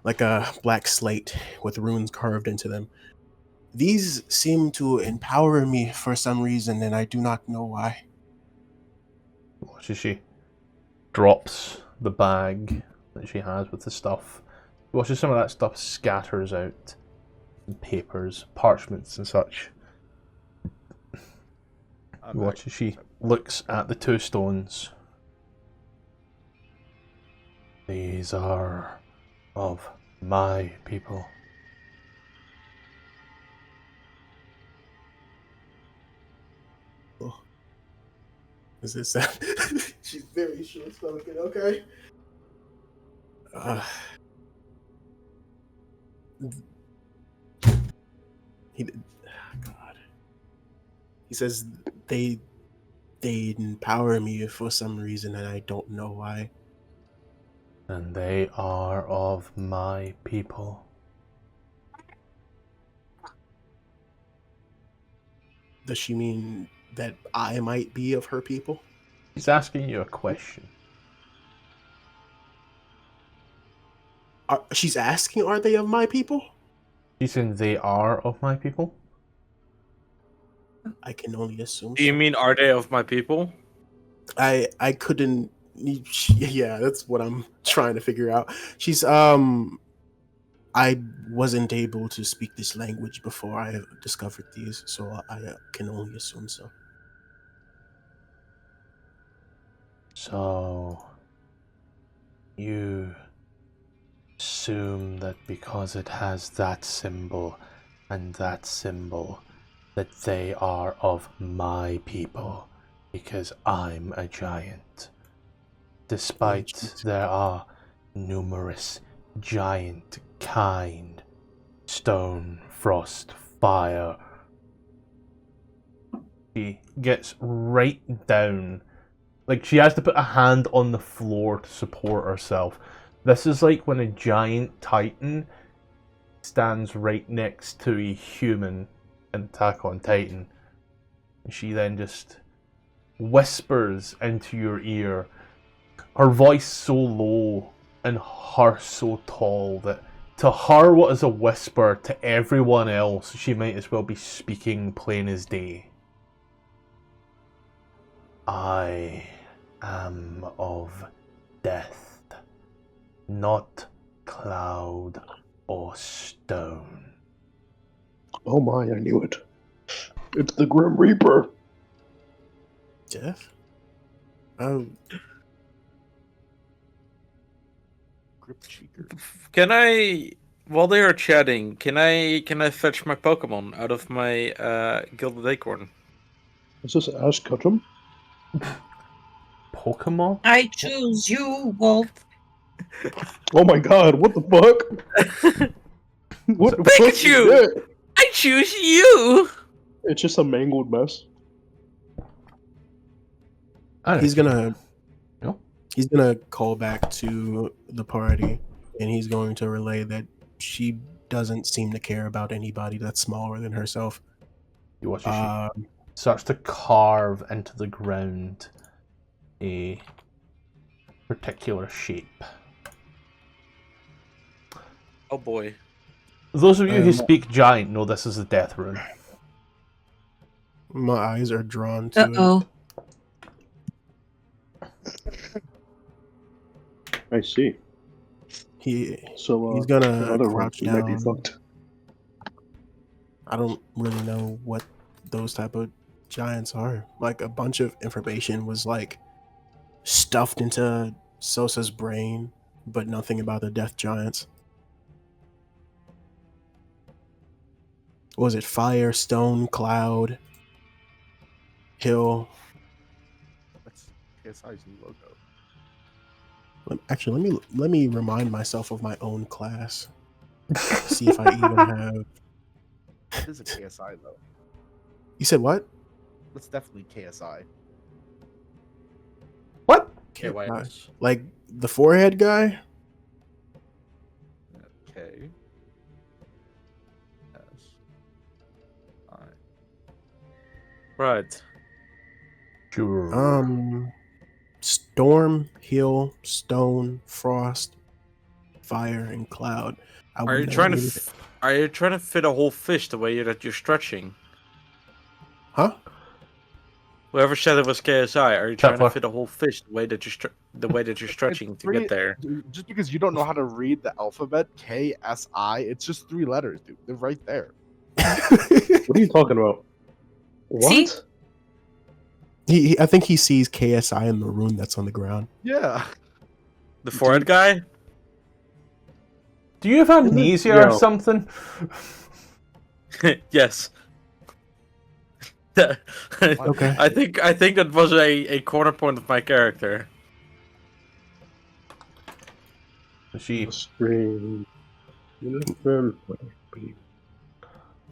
like a black slate with runes carved into them. These seem to empower me for some reason, and I do not know why. Watches she drops the bag that she has with the stuff. Watches some of that stuff scatters out. Papers, parchments and such. Watches she looks at the 2 stones. These are of my people. Is this she's very short spoken, okay? God. He says they empower me for some reason and I don't know why. And they are of my people. Does she mean that I might be of her people? He's asking you a question. She's asking, are they of my people? He's saying they are of my people. I can only assume Do you so. mean are they of my people? I couldn't. Yeah, that's what I'm trying to figure out. She's I wasn't able to speak this language before I discovered these, so I can only assume so. So you assume that because it has that symbol and that symbol, that they are of my people, because I'm a giant. Despite there are numerous giant kind, stone, frost, fire. She gets right down. Like, she has to put a hand on the floor to support herself. This is like when a giant titan stands right next to a human in Attack on Titan. She then just whispers into your ear, her voice so low and her so tall that to her what is a whisper, to everyone else she might as well be speaking plain as day. I am of death, not cloud or stone. Oh my, I knew it. It's the Grim Reaper. Death? Grip cheeker. Can I, while they are chatting, can I fetch my Pokemon out of my Gilded Acorn? Is this Ash Ketchum? Pokemon? I choose you, Wolf. Oh my god, what the fuck? What the fuck is Pikachu! that? I choose you! It's just a mangled mess. He's gonna No? he's gonna call back to the party, and he's going to relay that she doesn't seem to care about anybody that's smaller than herself. You watch as she starts to carve into the ground a particular shape. Oh boy. Those of you who speak giant know this is a death rune. My eyes are drawn to it. Uh-oh. I see. So He's gonna in other crouch words, we might be down. fucked. I don't really know what those type of giants are. Like, a bunch of information was like stuffed into Sosa's brain, but nothing about the death giants. What was it? Fire, stone, cloud, hill. That's KSI's new logo. Actually, let me remind myself of my own class. See if I even have. That is a KSI though. You said what? That's definitely KSI. What? KYS. Like the forehead guy? K. S. I. Right. Sure. Storm, hill, stone, frost, fire, and cloud. Are you trying to are you trying to fit a whole fish the way that you're stretching? Huh? Whoever said it was KSI, are you trying to Pepper. fit a whole fish the way that you're stretching It's to get there? Dude, just because you don't know how to read the alphabet, KSI, it's just 3 letters, dude. They're right there. What are you talking about? What? See? I think he sees KSI in the rune that's on the ground. Yeah. The forehead guy? Do you have amnesia or Yeah. something? Yes. Okay. I think that was a corner point of my character. She Spring.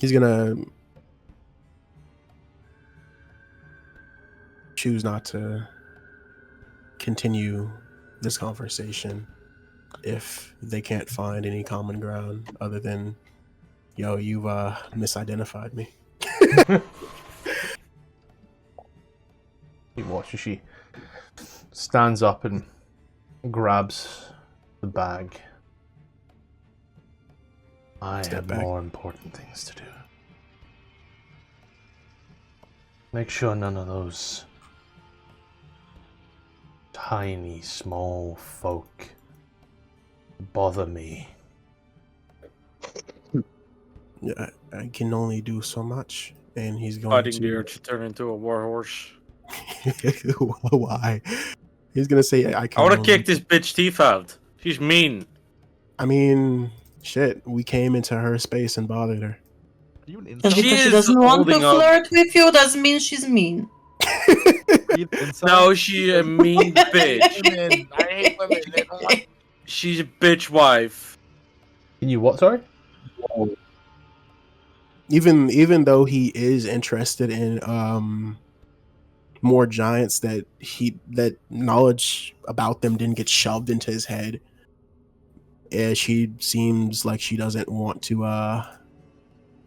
He's gonna choose not to continue this conversation if they can't find any common ground other than, yo, you've misidentified me. You watch as she stands up and grabs the bag. I Step have back. more important things to do. Make sure none of those tiny, small folk bother me. Yeah, I can only do so much, and he's going Fighting the to. urge to turn into a warhorse. Why? He's gonna say, "I I can." want to only... kick this bitch teeth out. She's mean. I mean, shit. We came into her space and bothered her. Are you an Just incel? She because she is doesn't want to holding up. flirt with you doesn't mean she's mean. Are you an incel? No, she a mean bitch. Women. I hate women. They don't like She's a bitch wife. Can you what, sorry? Even though he is interested in more giants, that knowledge about them didn't get shoved into his head. She seems like she doesn't want to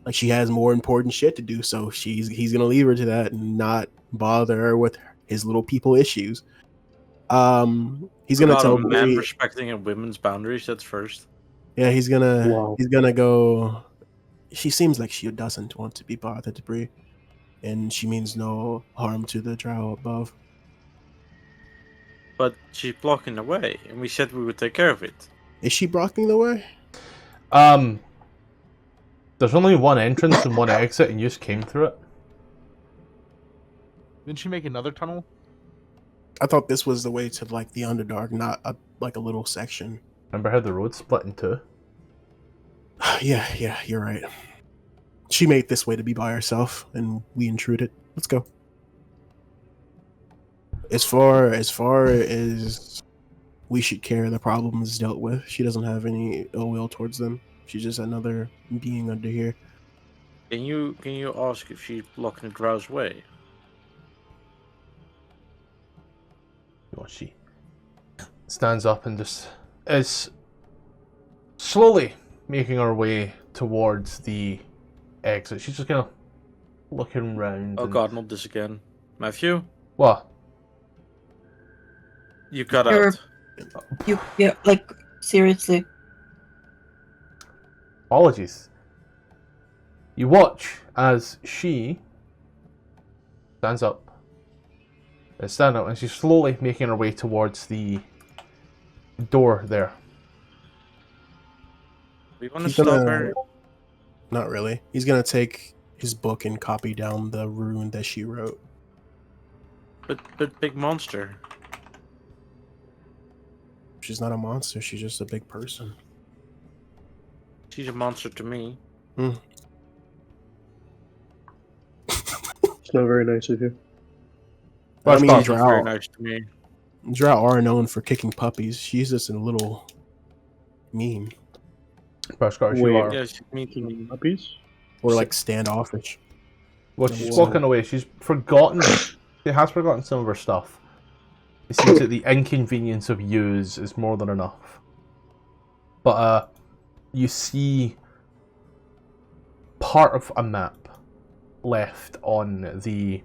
like she has more important shit to do, so he's gonna leave her to that and not bother her with his little people issues. He's gonna About tell a man Bree, respecting a women's boundaries. That's first. yeah, he's gonna Wow. go. She seems like she doesn't want to be bothered, Bree, and she means no harm to the drow above. But she's blocking the way, and we said we would take care of it. Is she blocking the way? There's only one entrance and one exit, and you just came through it. Didn't she make another tunnel? I thought this was the way to like the Underdark, not like a little section. Remember how the road split in two? Yeah, you're right. She made this way to be by herself, and we intruded. Let's go. As far as we should care, the problem is dealt with. She doesn't have any ill will towards them. She's just another being under here. Can you ask if she's blocking the Drow's way? Well, she stands up and just is slowly making her way towards the exit. She's just kind of looking round. Oh and... god, not this again. Matthew, What? you got You're- out. Yeah, like seriously. Apologies. You watch as she stands up. And she's slowly making her way towards the door there. We want to He's stop gonna- her. Not really. He's gonna take his book and copy down the rune that she wrote. But big monster. She's not a monster. She's just a big person. She's a monster to me. It's not very nice of you. I mean, She's She's very Drow nice to me. are known for kicking puppies. She's just a little mean Beskar, you Wait. are. Yeah, she's mean to me. Puppies? or like standoffish. Well, she's Whoa. walking away. She's forgotten. She has forgotten some of her stuff. It seems that the inconvenience of use is more than enough. But you see part of a map left on the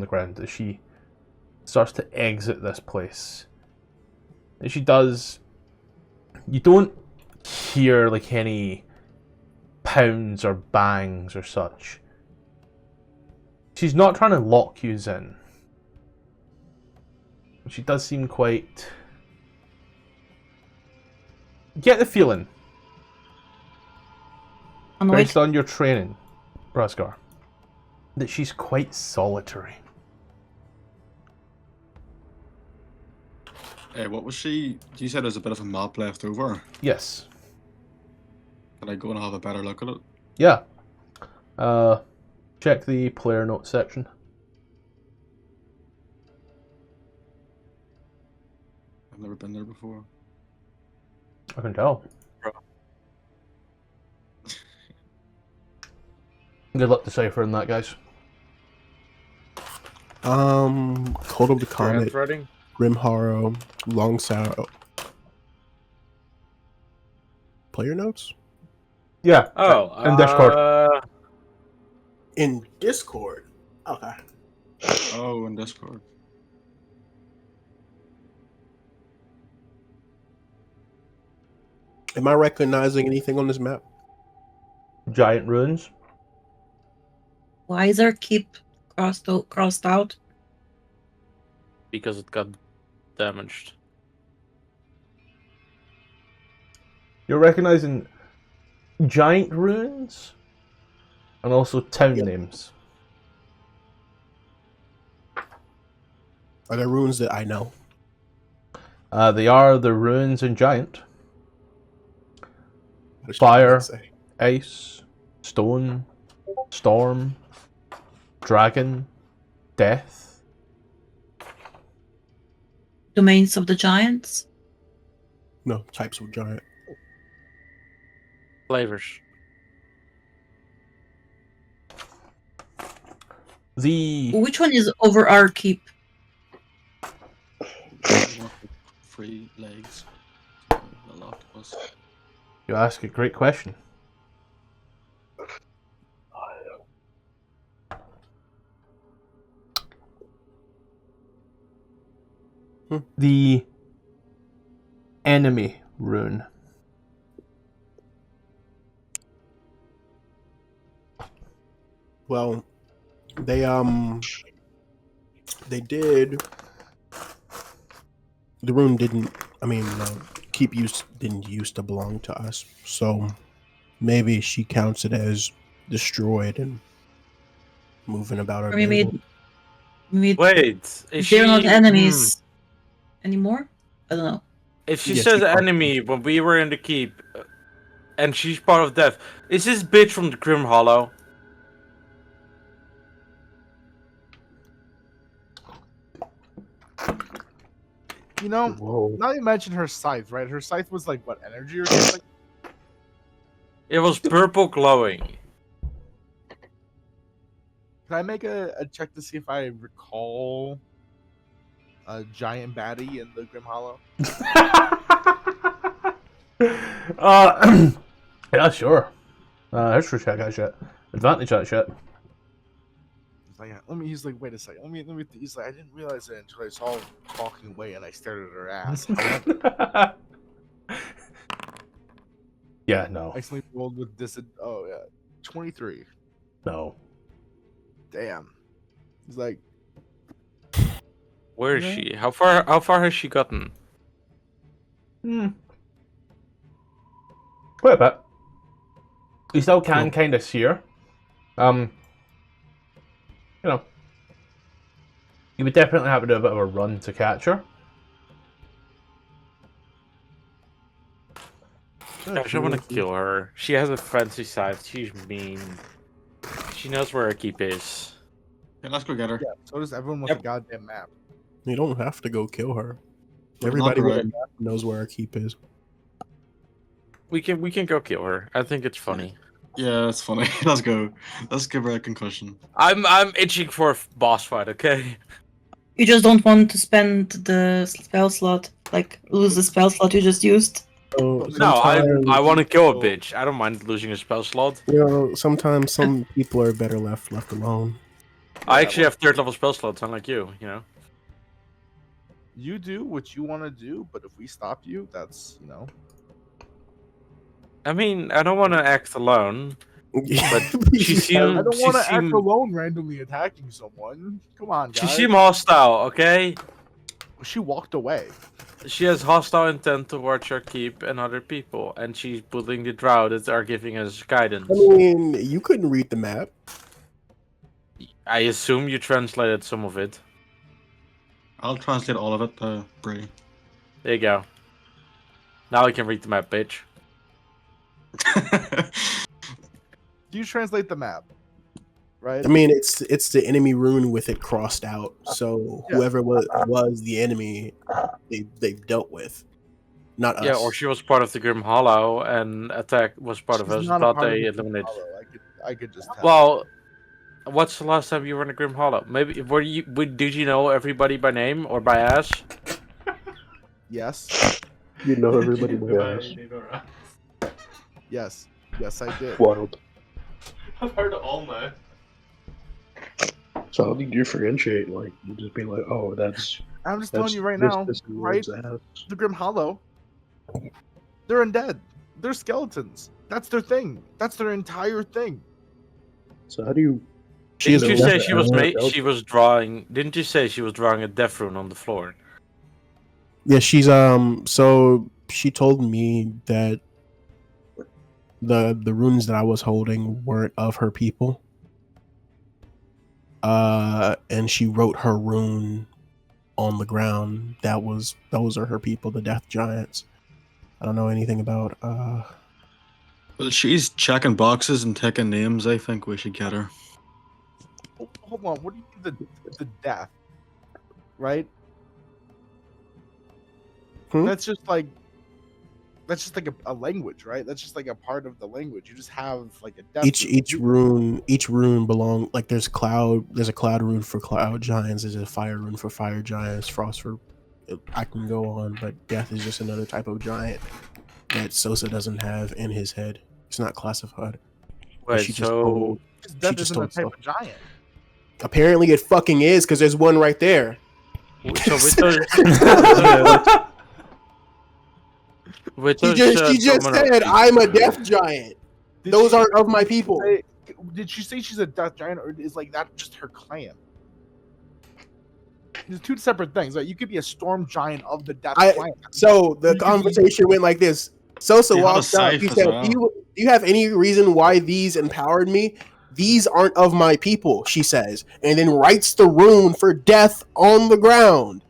ground as she starts to exit this place. As she does, you don't hear like any pounds or bangs or such. She's not trying to lock you in. She does seem quite... Get the feeling, Annoyed. based on your training, Braskar, that she's quite solitary. What was she? You said there's a bit of a map left over. Yes. Can I go and have a better look at it? Yeah. Check the player notes section. I've never been there before. I can tell. Good luck deciphering that, guys. Code of the Comet, Handwriting? Grim Horror, Long Sorrow. Player notes? Yeah. Oh, in Discord. In Discord. Okay. Oh, in Discord. Am I recognizing anything on this map? Giant ruins. Why is our keep crossed out? Because it got damaged. You're recognizing giant ruins and also town Yep. names. Are there runes that I know? They are the ruins in Giant. What does Fire. that say? Ice, stone, storm, dragon, death. Domains of the giants? No, types of giant. Flavors. Which one is over our keep? 3 legs. A lot of us. You ask a great question. The enemy rune. Well, they did. The rune didn't. I mean, keep didn't used to belong to us, so maybe she counts it as destroyed and moving about our Or we business. made Wait, is they're not she- enemies anymore? I don't know. If she Yeah, says she part- enemy when we were in the keep, and she's part of death, is this bitch from the Grim Hollow? You know, Whoa. now you mentioned her scythe, right? Her scythe was like what, energy or something? It was purple glowing. Can I make a check to see if I recall a giant baddie in the Grim Hollow? Yeah, sure. History check that shit. Advantage that shit. He's like, he's like, wait a second. He's like, I didn't realize it until I saw him walking away and I stared at her ass. However, Yeah, no. I accidentally rolled with oh yeah, 23. No. Damn. He's like, Where is Yeah. she? How far has she gotten? Quite a bit. You still can kind of see her. You know. You would definitely have to do a bit of a run to catch her. Gosh, I want to kill her. She has a fancy side. She's mean. She knows where her keep is. Yeah, let's go get her. yeah, so does everyone with Yep. a goddamn map. You don't have to go kill her. But Everybody not with a right. map knows where our keep is. We can go kill her. I think it's funny. Yeah, that's funny. Let's go. Let's give her a concussion. I'm itching for a boss fight. Okay. You just don't want to spend the spell slot, like lose the spell slot you just used. So No, sometimes, I want to kill a bitch. I don't mind losing a spell slot. you know, sometimes some people are better left alone. I actually have 3rd level spell slots, unlike you. You know. You do what you want to do, but if we stop you, that's, you know. I mean, I don't want to act alone. But she I seemed don't she want to act seemed alone randomly attacking someone. Come on, she guys. seemed hostile. Okay. She walked away. She has hostile intent towards her keep and other people, and she's bullying the Drow that are giving us guidance. I mean, you couldn't read the map. I assume you translated some of it. I'll translate all of it, Brie. There you go. Now I can read the map, bitch. Do you translate the map? Right? I mean, it's the enemy rune with it crossed out. So Yeah. whoever was the enemy, they dealt with, not us. Yeah, or she was part of the Grim Hollow, and Attack was part of She's us. not a Thought part of they the Grim eliminated. Hollow. I could just tell. Well, what's the last time you were in the Grim Hollow? Maybe did you know everybody by name or by ass? Yes. You know everybody by ass. Yes. Yes, I did. Wild. I've heard it all now. So how do you differentiate? Like, you just be like, oh, that's I'm just telling you right this, now, this and right? that. The Grim Hollow, they're undead. They're skeletons. That's their thing. That's their entire thing. So how do you? Didn't you say Death she was Element? she was drawing? Didn't you say she was drawing a death rune on the floor? Yeah, she's so she told me that the runes that I was holding weren't of her people. And she wrote her rune on the ground. Those are her people, the Death Giants. I don't know anything about Well, she's checking boxes and taking names. I think we should get her. Hold on. What do you mean the death? Right? That's just like a language, right? That's just like a part of the language. You just have like a death each rune belong like there's a cloud rune for cloud giants, there's a fire rune for fire giants, frost for I can go on, but death is just another type of giant that Sosa doesn't have in his head. It's not classified. Wait, She just so told- Death just isn't a told type stuff. of giant. Apparently it fucking is, because there's one right there. so with She those, just domino said, pieces, I'm a death giant. Did Those she aren't of my people. Did she say she's a death giant, or is like that just her clan? There's two separate things. Like you could be a storm giant of the death clan. So the You could be- conversation went like this. Sosa He had a walks up. He scythe as said, well. do you have any reason why these empowered me? These aren't of my people, she says, and then writes the rune for death on the ground.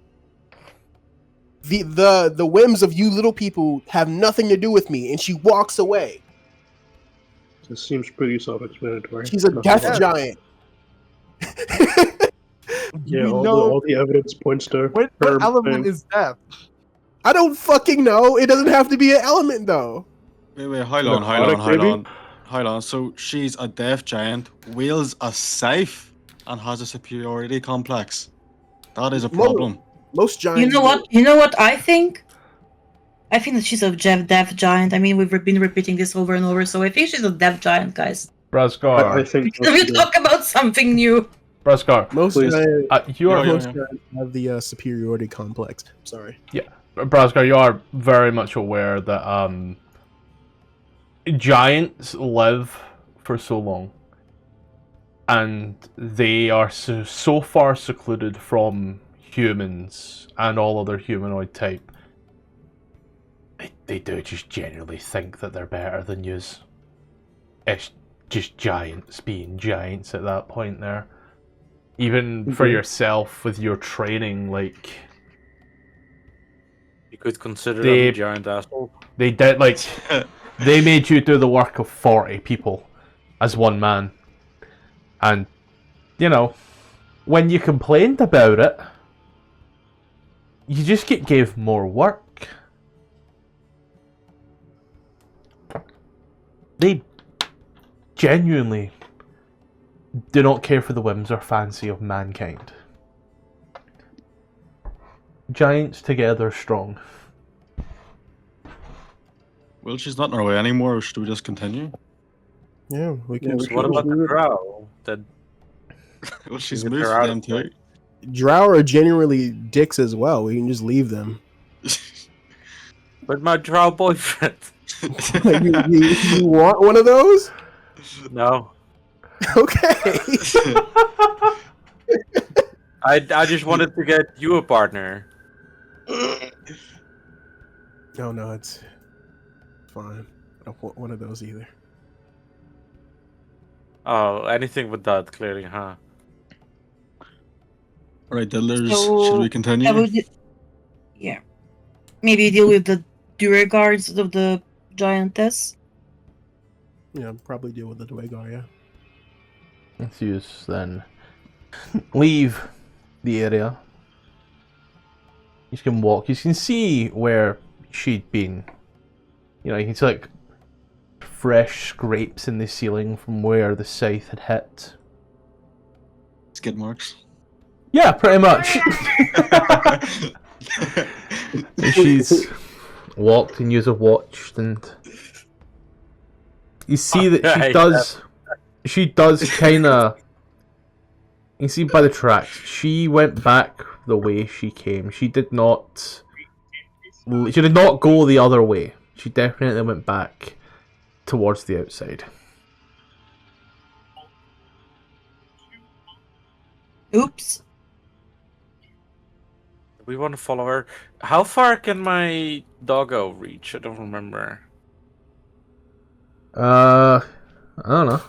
The whims of you little people have nothing to do with me, and she walks away. This seems pretty self-explanatory. She's a death giant. Yeah, We all know the evidence points to what her element being- is death. I don't fucking know. It doesn't have to be an element though. Wait, hold Necrotic, on. maybe? Hold on. So she's a death giant, wields a scythe, and has a superiority complex. That is a problem. Most giants. You know what? You know what I think? I think that she's a death giant. I mean, we've been repeating this over and over, so I think she's a death giant, guys. I Brazgar. think Because we talk about something new. Brazgar. Most Please. giants, You are Yeah. most giants have the superiority complex. Sorry. Brazgar, you are very much aware that giants live for so long, and they are so far secluded from humans and all other humanoid type. They do just genuinely think that they're better than yous. It's just giants being giants at that point there. Even for Mhm. yourself with your training, like you could consider They- them a giant asshole. they did, like they made you do the work of 40 people as one man. And, you know, when you complained about it, you just get gave more work. They genuinely do not care for the whims or fancy of mankind. Giants together strong. Well, she's not in our way anymore. Or should we just continue? Yeah, we Yeah, can. we So what about the drow? That Well, she's Get moved her out them of too. Drow are genuinely dicks as well. We can just leave them. but my drow boyfriend. you want one of those? No, Okay. I just wanted to get you a partner. No, it's fine. I don't want one of those either. Oh, anything but that, clearly, huh? Alright, Diddlers, So, should we continue? Yeah. Maybe deal with the Duergards of the giantess. Yeah, probably deal with the Dwagar, yeah. Let's use then leave the area. You can walk. You can see where she'd been. You know, you can see like fresh scrapes in the ceiling from where the scythe had hit. Skid marks. Yeah, pretty much. And she's walked and you have watched, and you see that Right. she does kind of You see by the tracks, she went back the way she came. She did not go the other way. She definitely went back towards the outside. Oops. We want to follow her. How far can my doggo reach? I don't remember. I don't know.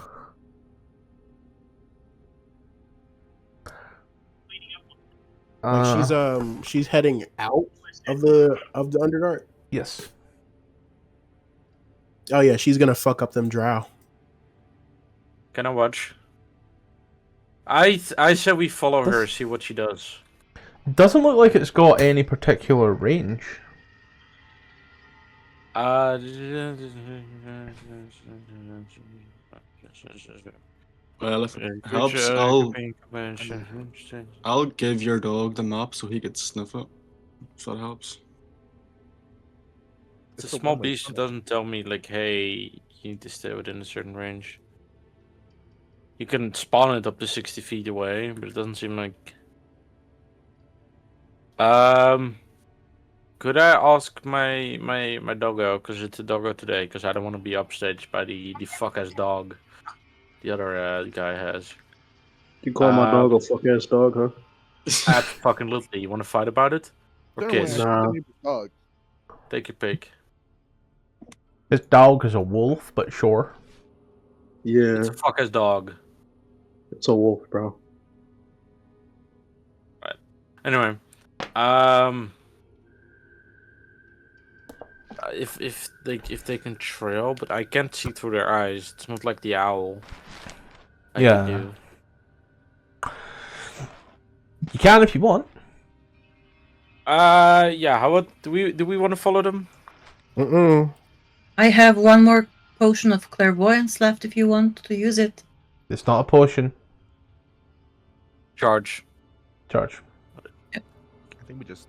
She's heading out of the Underdark. Yes. Oh yeah, she's gonna fuck up them Drow. Can I watch? I said we follow her, see what she does. Doesn't look like it's got any particular range. Well, Well, if it helps, I'll give your dog the map so he could sniff it. If that helps. It's a small beast who doesn't tell me, like, hey, you need to stay within a certain range. You can spawn it up to 60 feet away, but it doesn't seem like... Could I ask my doggo, because it's a doggo today, because I don't want to be upstaged by the fuck-ass dog the other guy has. You call my dog a fuck ass dog, huh? Absolutely. You want to fight about it? Or kiss? Nah. Dog. Take your pick. This dog is a wolf, but sure. Yeah, It's a fuck-ass dog. it's a wolf, bro. Right. Anyway, if they can trail, but I can't see through their eyes. It's not like the owl. I Yeah. can do. You can if you want. Yeah. How about do we want to follow them? I have one more potion of clairvoyance left if you want to use it. It's not a potion. Charge. Charge. I think we just.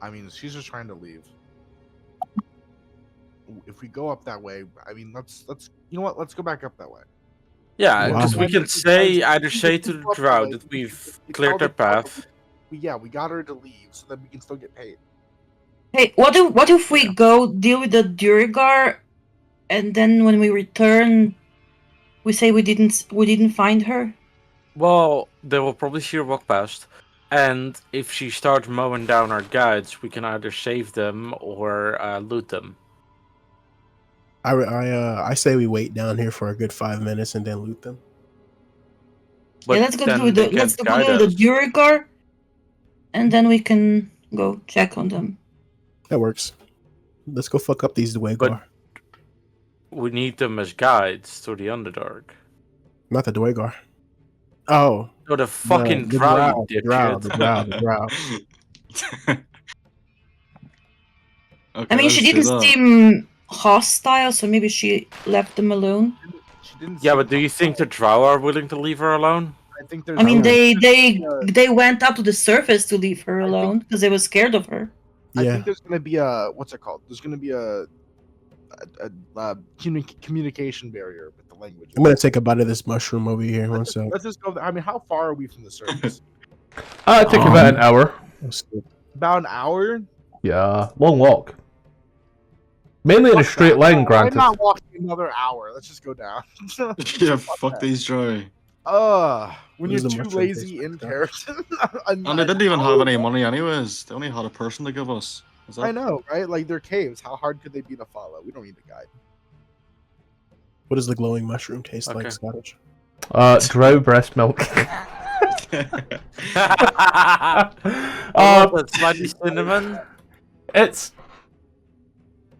I mean, she's just trying to leave. If we go up that way, I mean, let's. You know what? Let's go back up that way. Yeah, Wow. because we can either say to the Drow that we've cleared their path. We got her to leave so that we can still get paid. Hey, what if we go deal with the Durigar, and then when we return, we say we didn't find her? Well, they will probably see her walk past, and if she starts mowing down our guides, we can either save them or loot them. I say we wait down here for a good 5 minutes and then loot them. But Yeah, let's go then do they the let's can't go guide do us. the Durigar, and then we can go check on them. That works. Let's go fuck up these Dwegar. But we need them as guides to the Underdark. Not the Dwegar. Oh, No, the fucking the Drow, the you Drow, dipshit. the Drow. Okay, I mean, she let's do didn't that. seem hostile, so maybe she left them alone. She didn't. Yeah, seem- but do you think the Drow are willing to leave her alone? I think there's. I mean, no- they went up to the surface to leave her I think- alone because they were scared of her. I Yeah. think there's gonna be a what's it called? There's gonna be a communication barrier with the language. I'm gonna take a bite of this mushroom over here. One sec. Let's just go. I mean, how far are we from the surface? It took about an hour. About an hour. Yeah, long walk. Mainly in a Fuck straight that. line, No, granted. I'm not walking another hour. Let's just go down. Yeah, fuck these Drow. When Use you're the too mushroom lazy taste in like that. character. And they didn't even have any money anyways. They only had a person to give us. Is that... I know, right? Like they're caves. How hard could they be to follow? We don't need a guide. What does the glowing mushroom taste Okay. like, Scottish? Drow breast milk. That's slightly cinnamon. It's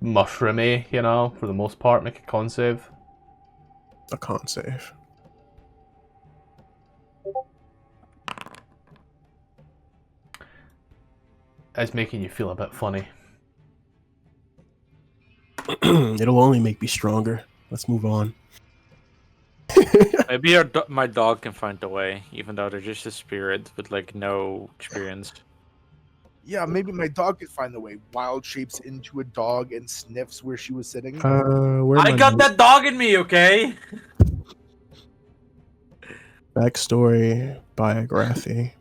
mushroomy, you know, for the most part. Make a con save. I can't save. It's making you feel a bit funny. It'll only make me stronger. Let's move on. Maybe my dog can find the way, even though they're just a spirit with like no experience. Yeah, maybe my dog could find the way. Wild shapes into a dog and sniffs where she was sitting. Where I got that dog in me, okay? Backstory, biography.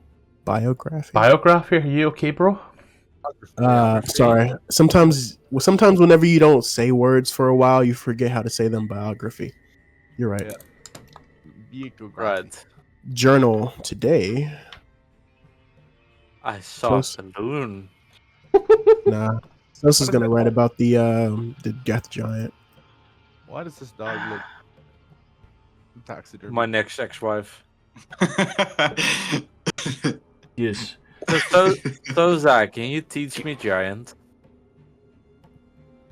Biography, are you okay, bro? Sorry. Sometimes whenever you don't say words for a while, you forget how to say them. Biography. You're right. Yeah. Right. Journal today. I saw a Close. balloon. Nah. Sus is gonna write about the death giant. Why does this dog look taxidermy? My next ex-wife. Yes. So Zach, can you teach me giant?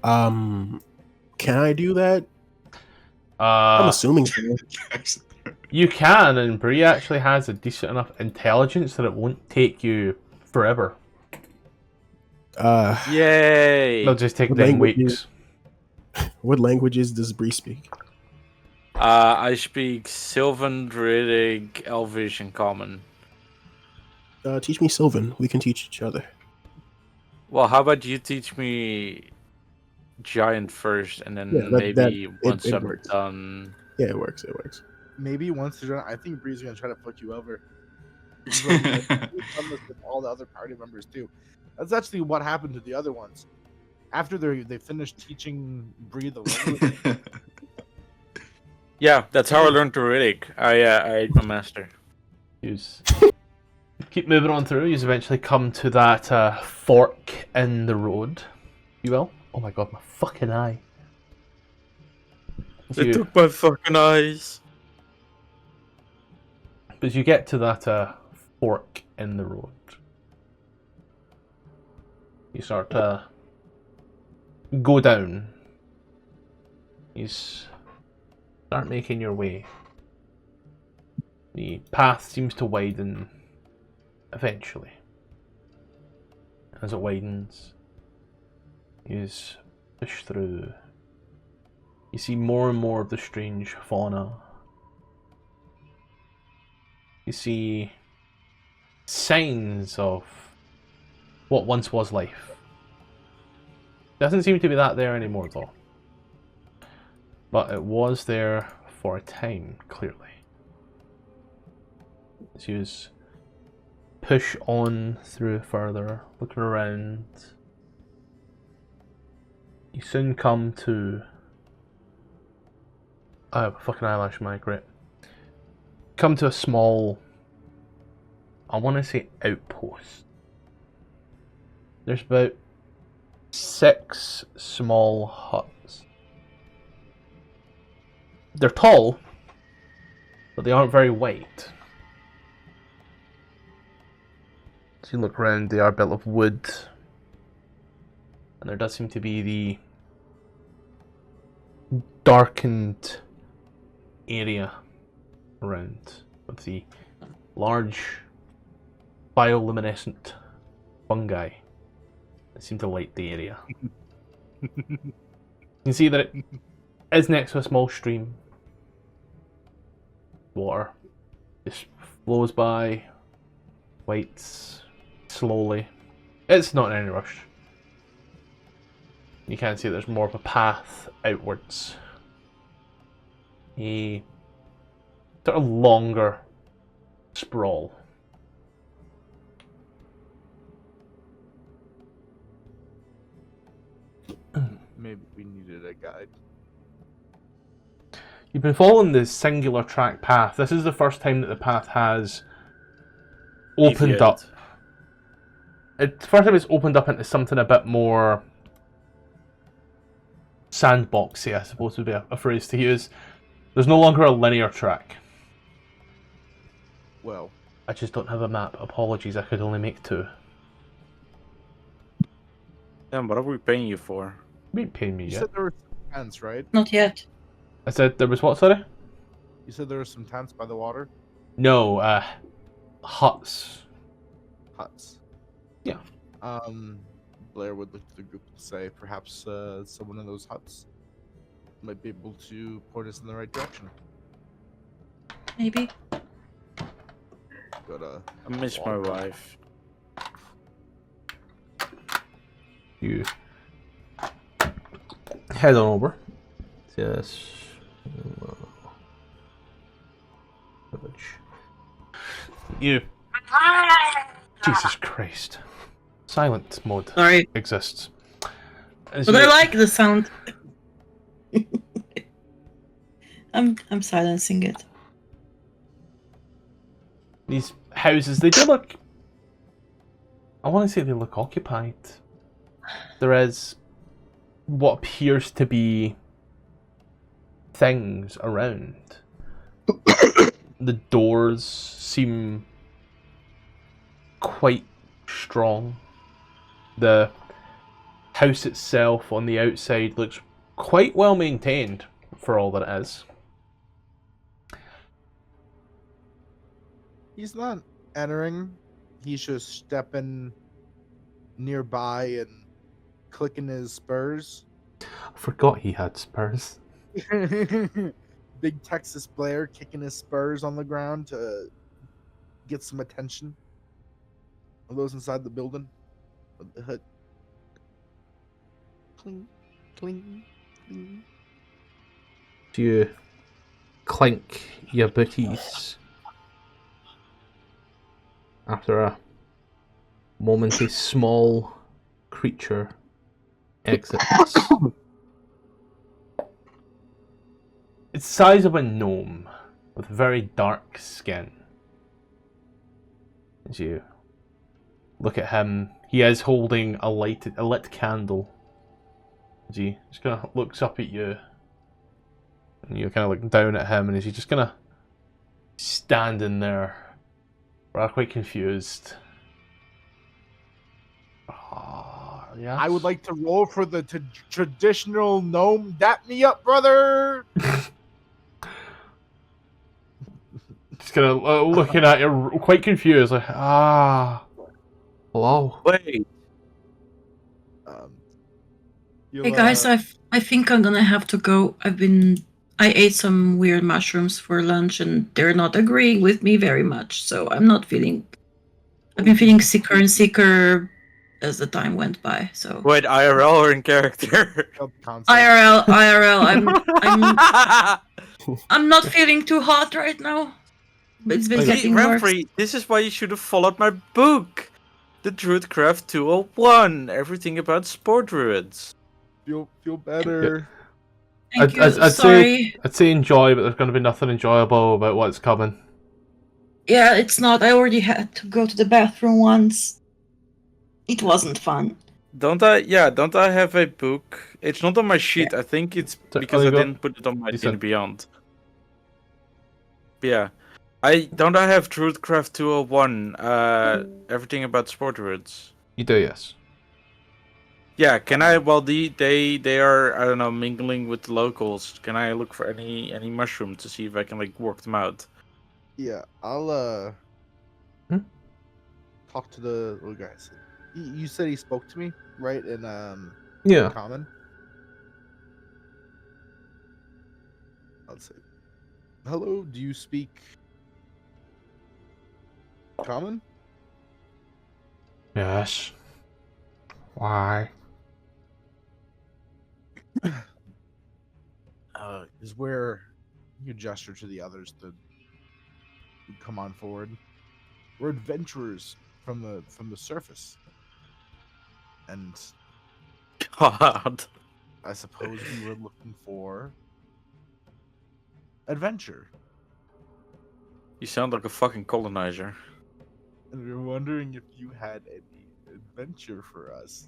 Can I do that? I'm assuming so. You can, and Bree actually has a decent enough intelligence that it won't take you forever. Yay! It'll just take What them language weeks. What languages does Bree speak? I speak Sylvan, Druidic, Elvish, and Common. Teach me Sylvan. We can teach each other. Well, how about you teach me giant first, and then Yeah, maybe once it I'm works. done. Yeah, it works. It works. Maybe once you're done, I think Bree's gonna try to fuck you over. He's like, we've done this with all the other party members too. That's actually what happened to the other ones. After they finished teaching Bree the language, Yeah, that's how I learned Druidic. I ate my master. Use. Keep moving on through. You eventually come to that fork in the road. You will. Oh my god, my fucking eye. They took my fucking eyes. As you get to that fork in the road, you start to go down. You start making your way. The path seems to widen eventually. As it widens, you push through. You see more and more of the strange fauna. You see signs of what once was life. Doesn't seem to be that there anymore though. But it was there for a time, clearly. As you push on through further, looking around, you soon come to... I have a fucking eyelash mic, right? Come to a small, I want to say outpost. There's about 6 small huts. They're tall, but they aren't very wide. As you look around, they are built of wood, and there does seem to be the darkened area around with the large bioluminescent fungi that seem to light the area. You can see that it is next to a small stream. Water just flows by, waits slowly. It's not in any rush. You can see there's more of a path outwards. A sort of longer sprawl. maybe we needed a guide. You've been following the singular track path. This is the first time that the path has opened up. It's the first time it's opened up into something a bit more sandboxy, I suppose would be a phrase to use. There's no longer a linear track. Well, I just don't have a map. Apologies, I could only make 2. Damn, what are we paying you for? You ain't paying me you yet. said there were some tents, right? Not yet. I said there was what, sorry? You said there were some tents by the water? No, huts. Huts. Yeah. Blair would look to the group to say perhaps someone in those huts might be able to point us in the right direction. Maybe. Gotta I miss my wife. You head on over. Yes. You. Jesus Christ. Silent mode Sorry, exists. As but you- I like the sound. I'm silencing it. These houses, they do look... I want to say they look occupied. There is what appears to be things around. The doors seem quite strong. The house itself on the outside looks quite well maintained for all that it is. He's not entering. He's just stepping nearby and clicking his spurs. I forgot he had spurs. Big Texas Blair kicking his spurs on the ground to get some attention of those inside the building. Of the hood. Cling, cling, cling. Do you clink your booties after a moment a small creature exits? It's the size of a gnome with very dark skin. As you look at him, he is holding a lit candle. As he just kind of looks up at you, and you kind of look down at him, and is he just kind of standing there, rather quite confused? Yeah. I would like to roll for the traditional gnome dap me up, brother. Just kind of looking at you, quite confused, like, hello. Wait. Hey guys, I think I'm gonna have to go. I ate some weird mushrooms for lunch and they're not agreeing with me very much, so I've been feeling sicker and sicker as the time went by. So Wait, IRL or in character? IRL, I'm not feeling too hot right now. It's been See, getting worse. Renfrey, this is why you should have followed my book. The Druidcraft 201. Everything about sport druids. Feel better. Thank you. Sorry. I'd say enjoy, but there's going to be nothing enjoyable about what's coming. Yeah, it's not. I already had to go to the bathroom once. It wasn't fun. Don't I have a book? It's not on my sheet. I think it's So, because I go. didn't put it on my Decent. in Beyond. Yeah. I have Druidcraft 201, everything about sport druids. You do, yes. Yeah, can I they are, I don't know, mingling with the locals. Can I look for any mushroom to see if I can like work them out? Yeah, I'll Hmm? talk to the little guys. You said he spoke to me, right? In Yeah. common. I'll say, hello. Do you speak common? Yes. Why? Is where you gesture to the others to come on forward. We're adventurers from the surface, and God. I suppose we were looking for adventure. You sound like a fucking colonizer. And we were wondering if you had any adventure for us.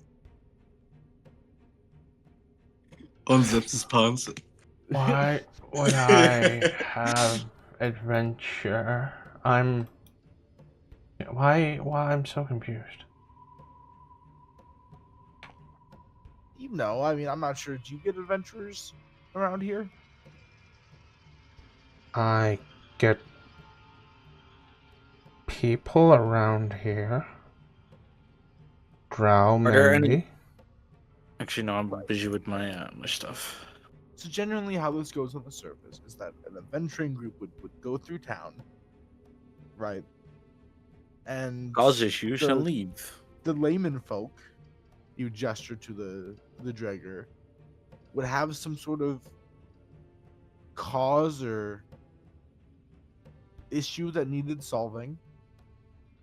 Unzips his pants. Why would I have adventure? Why I'm so confused. You know, I mean, I'm not sure. Do you get adventurers around here? I get people around here. Drow, Are there maybe. Actually, no, I'm busy with my my stuff. So generally how this goes on the surface is that an adventuring group would go through town, right? And Cause issues the- and leave. the layman folk, you gesture to the Draegr, would have some sort of cause or issue that needed solving,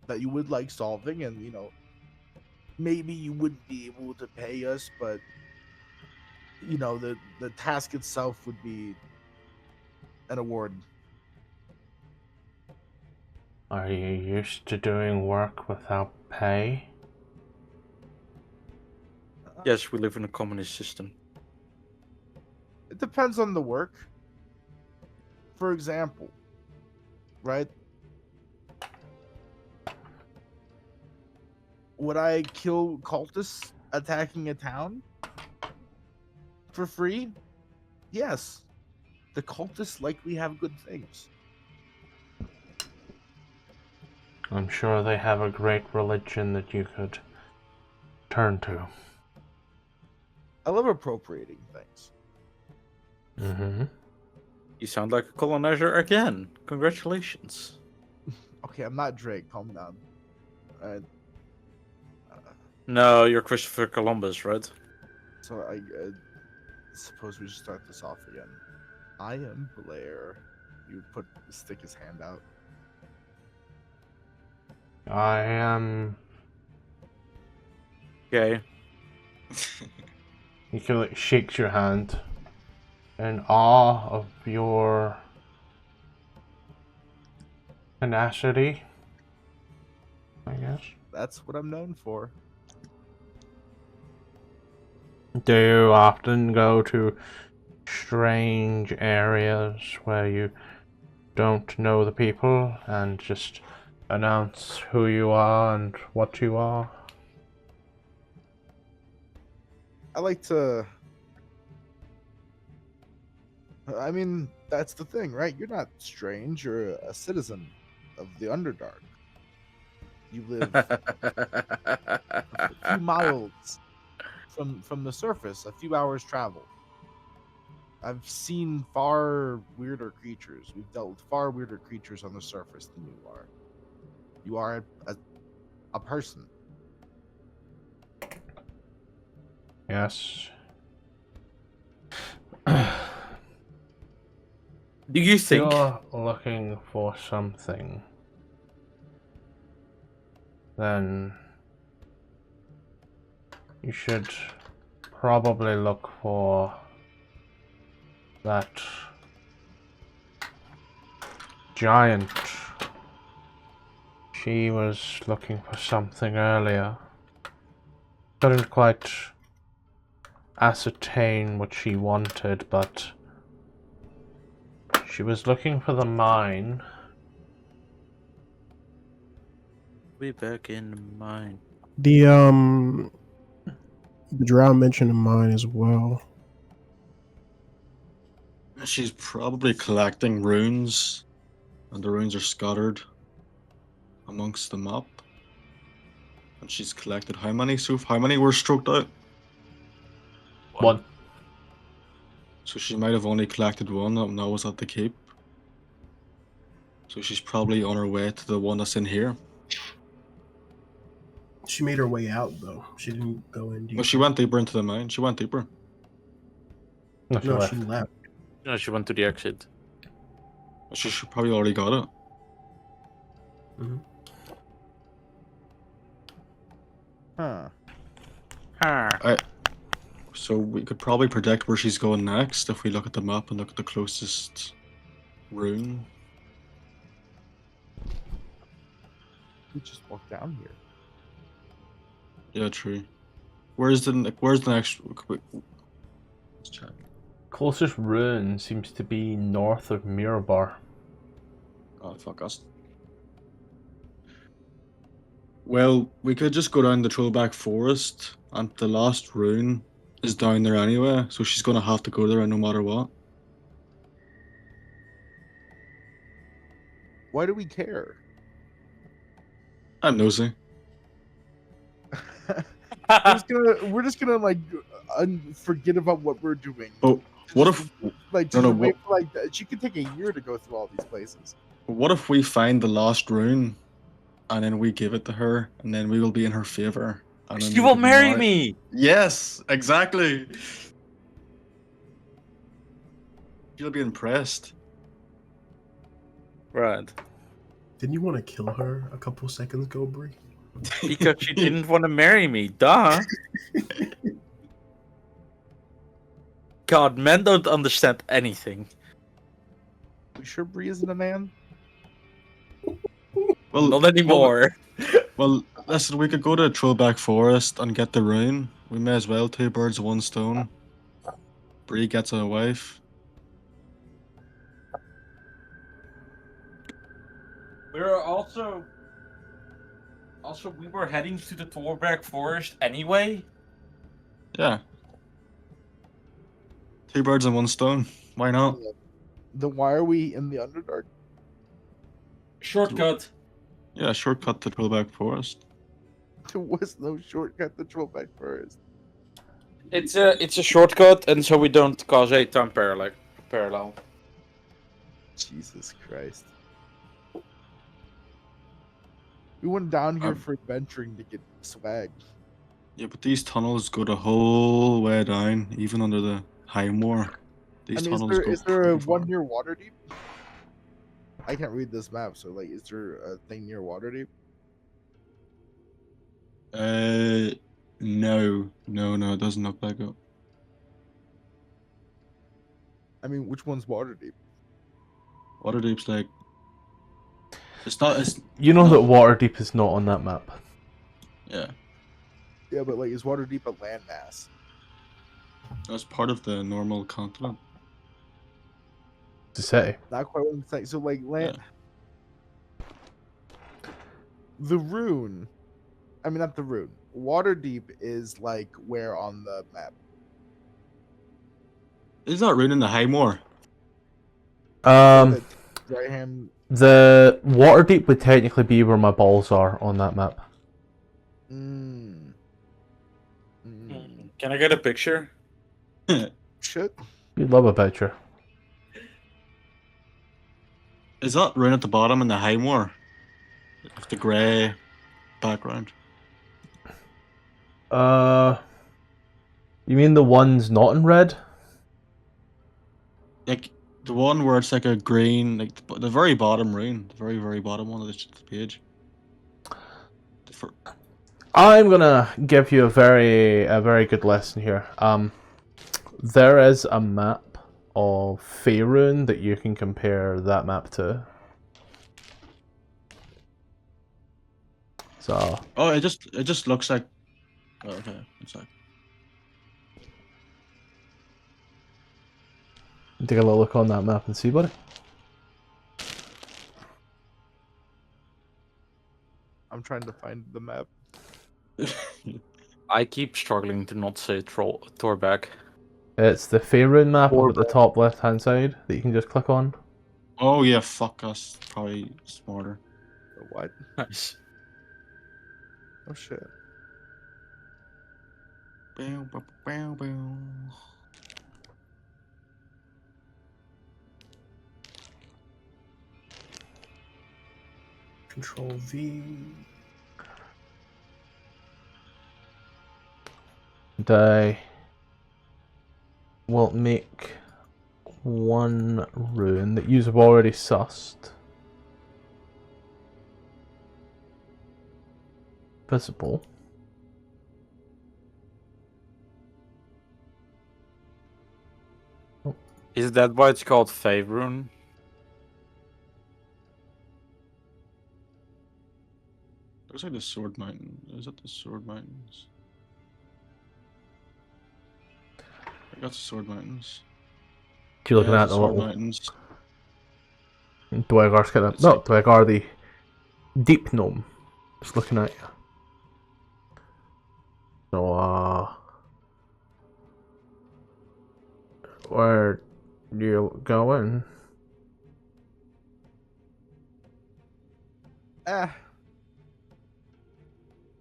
that you would like solving, and maybe you wouldn't be able to pay us, but the task itself would be an award. Are you used to doing work without pay? Yes, we live in a communist system. It depends on the work. For example, right? Would I kill cultists attacking a town for free? Yes. The cultists likely have good things. I'm sure they have a great religion that you could turn to. I love appropriating things. Mm-hmm. You sound like a colonizer again. Congratulations. Okay, I'm not Drake. Calm down. Alright. No, you're Christopher Columbus, right? So I suppose we should start this off again. I am Blair. You stick his hand out. I am... Okay. He kind of shakes your hand in awe of your tenacity, I guess. That's what I'm known for. Do you often go to strange areas where you don't know the people and just announce who you are and what you are? I like to... I mean, that's the thing, right? You're not strange. You're a citizen of the Underdark. You live a few miles from the surface, a few hours travel. I've seen far weirder creatures. We've dealt with far weirder creatures on the surface than you are. You are a person. Yes. Do you think? You're looking for something, then you should probably look for that giant. She was looking for something earlier. Couldn't quite ascertain what she wanted, but she was looking for the mine. We back in mine. The Drow mentioned a mine as well. She's probably collecting runes, and the runes are scattered amongst the map. And she's collected how many? So how many were stroked out? One. So she might have only collected one that was at the keep. So she's probably on her way to the one that's in here. She made her way out though. She didn't go in deep. Well, she went deeper into the mine. She went deeper. No, No, she left. No, she went to the exit. She probably already got it. Mm-hmm. Huh. So we could probably predict where she's going next if we look at the map and look at the closest rune. We just walked down here. Yeah, true. Where's the next? Let's check. Closest rune seems to be north of Mirabar. Oh, fuck us. Well, we could just go down the Trollback Forest, and the last rune is down there anyway, so she's gonna have to go there no matter what. Why do we care? I'm nosy. We're just gonna like forget about what we're doing. But what if Like, No, no, wait for, like she could take a year to go through all these places. we find the last rune, and then we give it to her, and then we will be in her favor. And then She we will can marry marry- me. Yes, exactly. She'll be impressed. Right. Didn't you want to kill her a couple seconds ago, Brie? Because she didn't want to marry me, duh. God, men don't understand anything. We sure Bree isn't a man? Well, Not anymore. Well, listen, we could go to Trollback Forest and get the rune. We may as well 2 birds, 1 stone. Bree gets a wife. We're also we were heading to the Torberg Forest anyway. Yeah. 2 birds and 1 stone. Why not? Then why are we in the Underdark? Shortcut. Yeah, shortcut to Trollback Forest. There was no shortcut to Trollback Forest. It's a shortcut, and so we don't cause a time parallel. Jesus Christ. We went down here for adventuring to get swag. Yeah, but these tunnels go the whole way down, even under the high moor. These tunnels go is there a pretty far. one near Waterdeep? I can't read this map, so like, is there a thing near Waterdeep? No, it doesn't look like it. I mean, which one's Waterdeep? Waterdeep's like, it's not. It's You know no. that Waterdeep is not on that map. Yeah, Yeah, but like, is Waterdeep a landmass? that's part of the normal continent. To say. Not quite what I'm saying. So like, land. The rune. I mean, not the rune. Waterdeep is like where on the map? Is that rune in the high moor? Right hand. The Waterdeep would technically be where my balls are on that map. Mm. Can I get a picture? Shit. You'd love a picture. Is that rune at the bottom in the high moor? With the grey background. You mean the ones not in red? Like the one where it's like a green, like the very bottom rune, the very, very bottom one of the page. I'm gonna give you a very good lesson here. There is a map of Faerun that you can compare that map to. So. Oh, it just looks like. Oh, okay, it's like. Take a little look on that map and see, buddy. I'm trying to find the map. I keep struggling to not say Torback. It's the Faerun map up at the top left-hand side that you can just click on. Oh yeah, fuck us. Probably smarter. What? Nice. Oh shit. Bow, bow, bow, bow. Control V. And I will make one rune that you have already sussed visible. Is that why it's called Faerun? Looks like the Sword Mountain. Is it the Sword Mountains? I got the Sword Mountains. You're looking Yeah, at the Sword little Mountains. Dwegar's kind of not Dwegar, the deep gnome. Just looking at you. So where you going?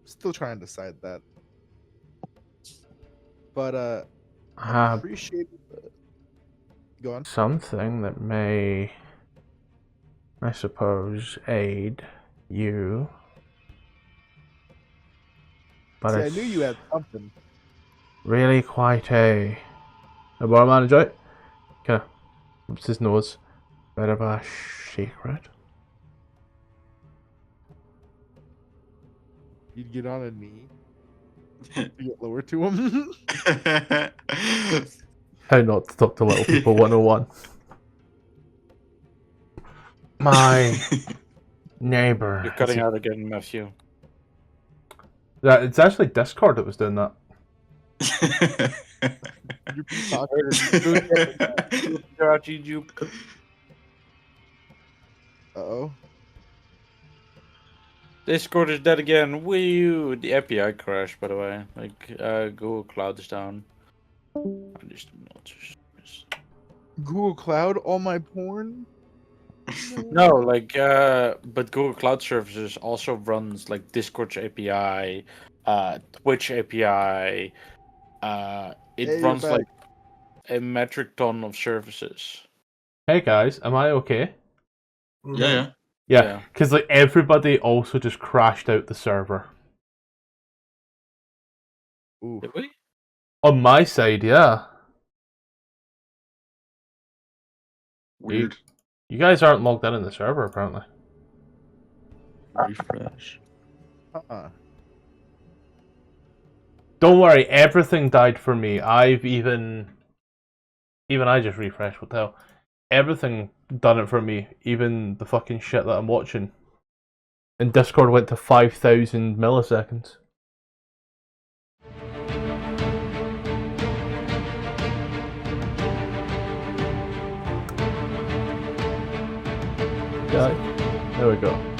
Still trying to decide that. But I have appreciate go on. something that may, I suppose, aid you. But See, I it's knew you had something. really quite a bar manager. Kind of rubs his nose. Bit of a secret. You'd get on a knee to get lower to him. How not to talk to little people 101. My neighbor. You're cutting out again, Matthew. Yeah, it's actually Discord that was doing that. You peacocker. Uh-oh. Discord is dead again. Woo! The API crashed, by the way. Like, Google Cloud is down. I just noticed. Google Cloud, all my porn? No, like, but Google Cloud Services also runs like Discord's API, Twitch API. It Hey, runs you're back. like a metric ton of services. Hey guys, am I okay? Yeah. Yeah, because like everybody also just crashed out the server. Ooh. Did we? On my side, yeah. Weird. You guys aren't logged in the server, apparently. Refresh. Uh-uh. Don't worry, everything died for me. I've even I just refreshed, what the hell. Everything done it for me, even the fucking shit that I'm watching. And Discord went to 5,000 milliseconds. Yeah, there we go.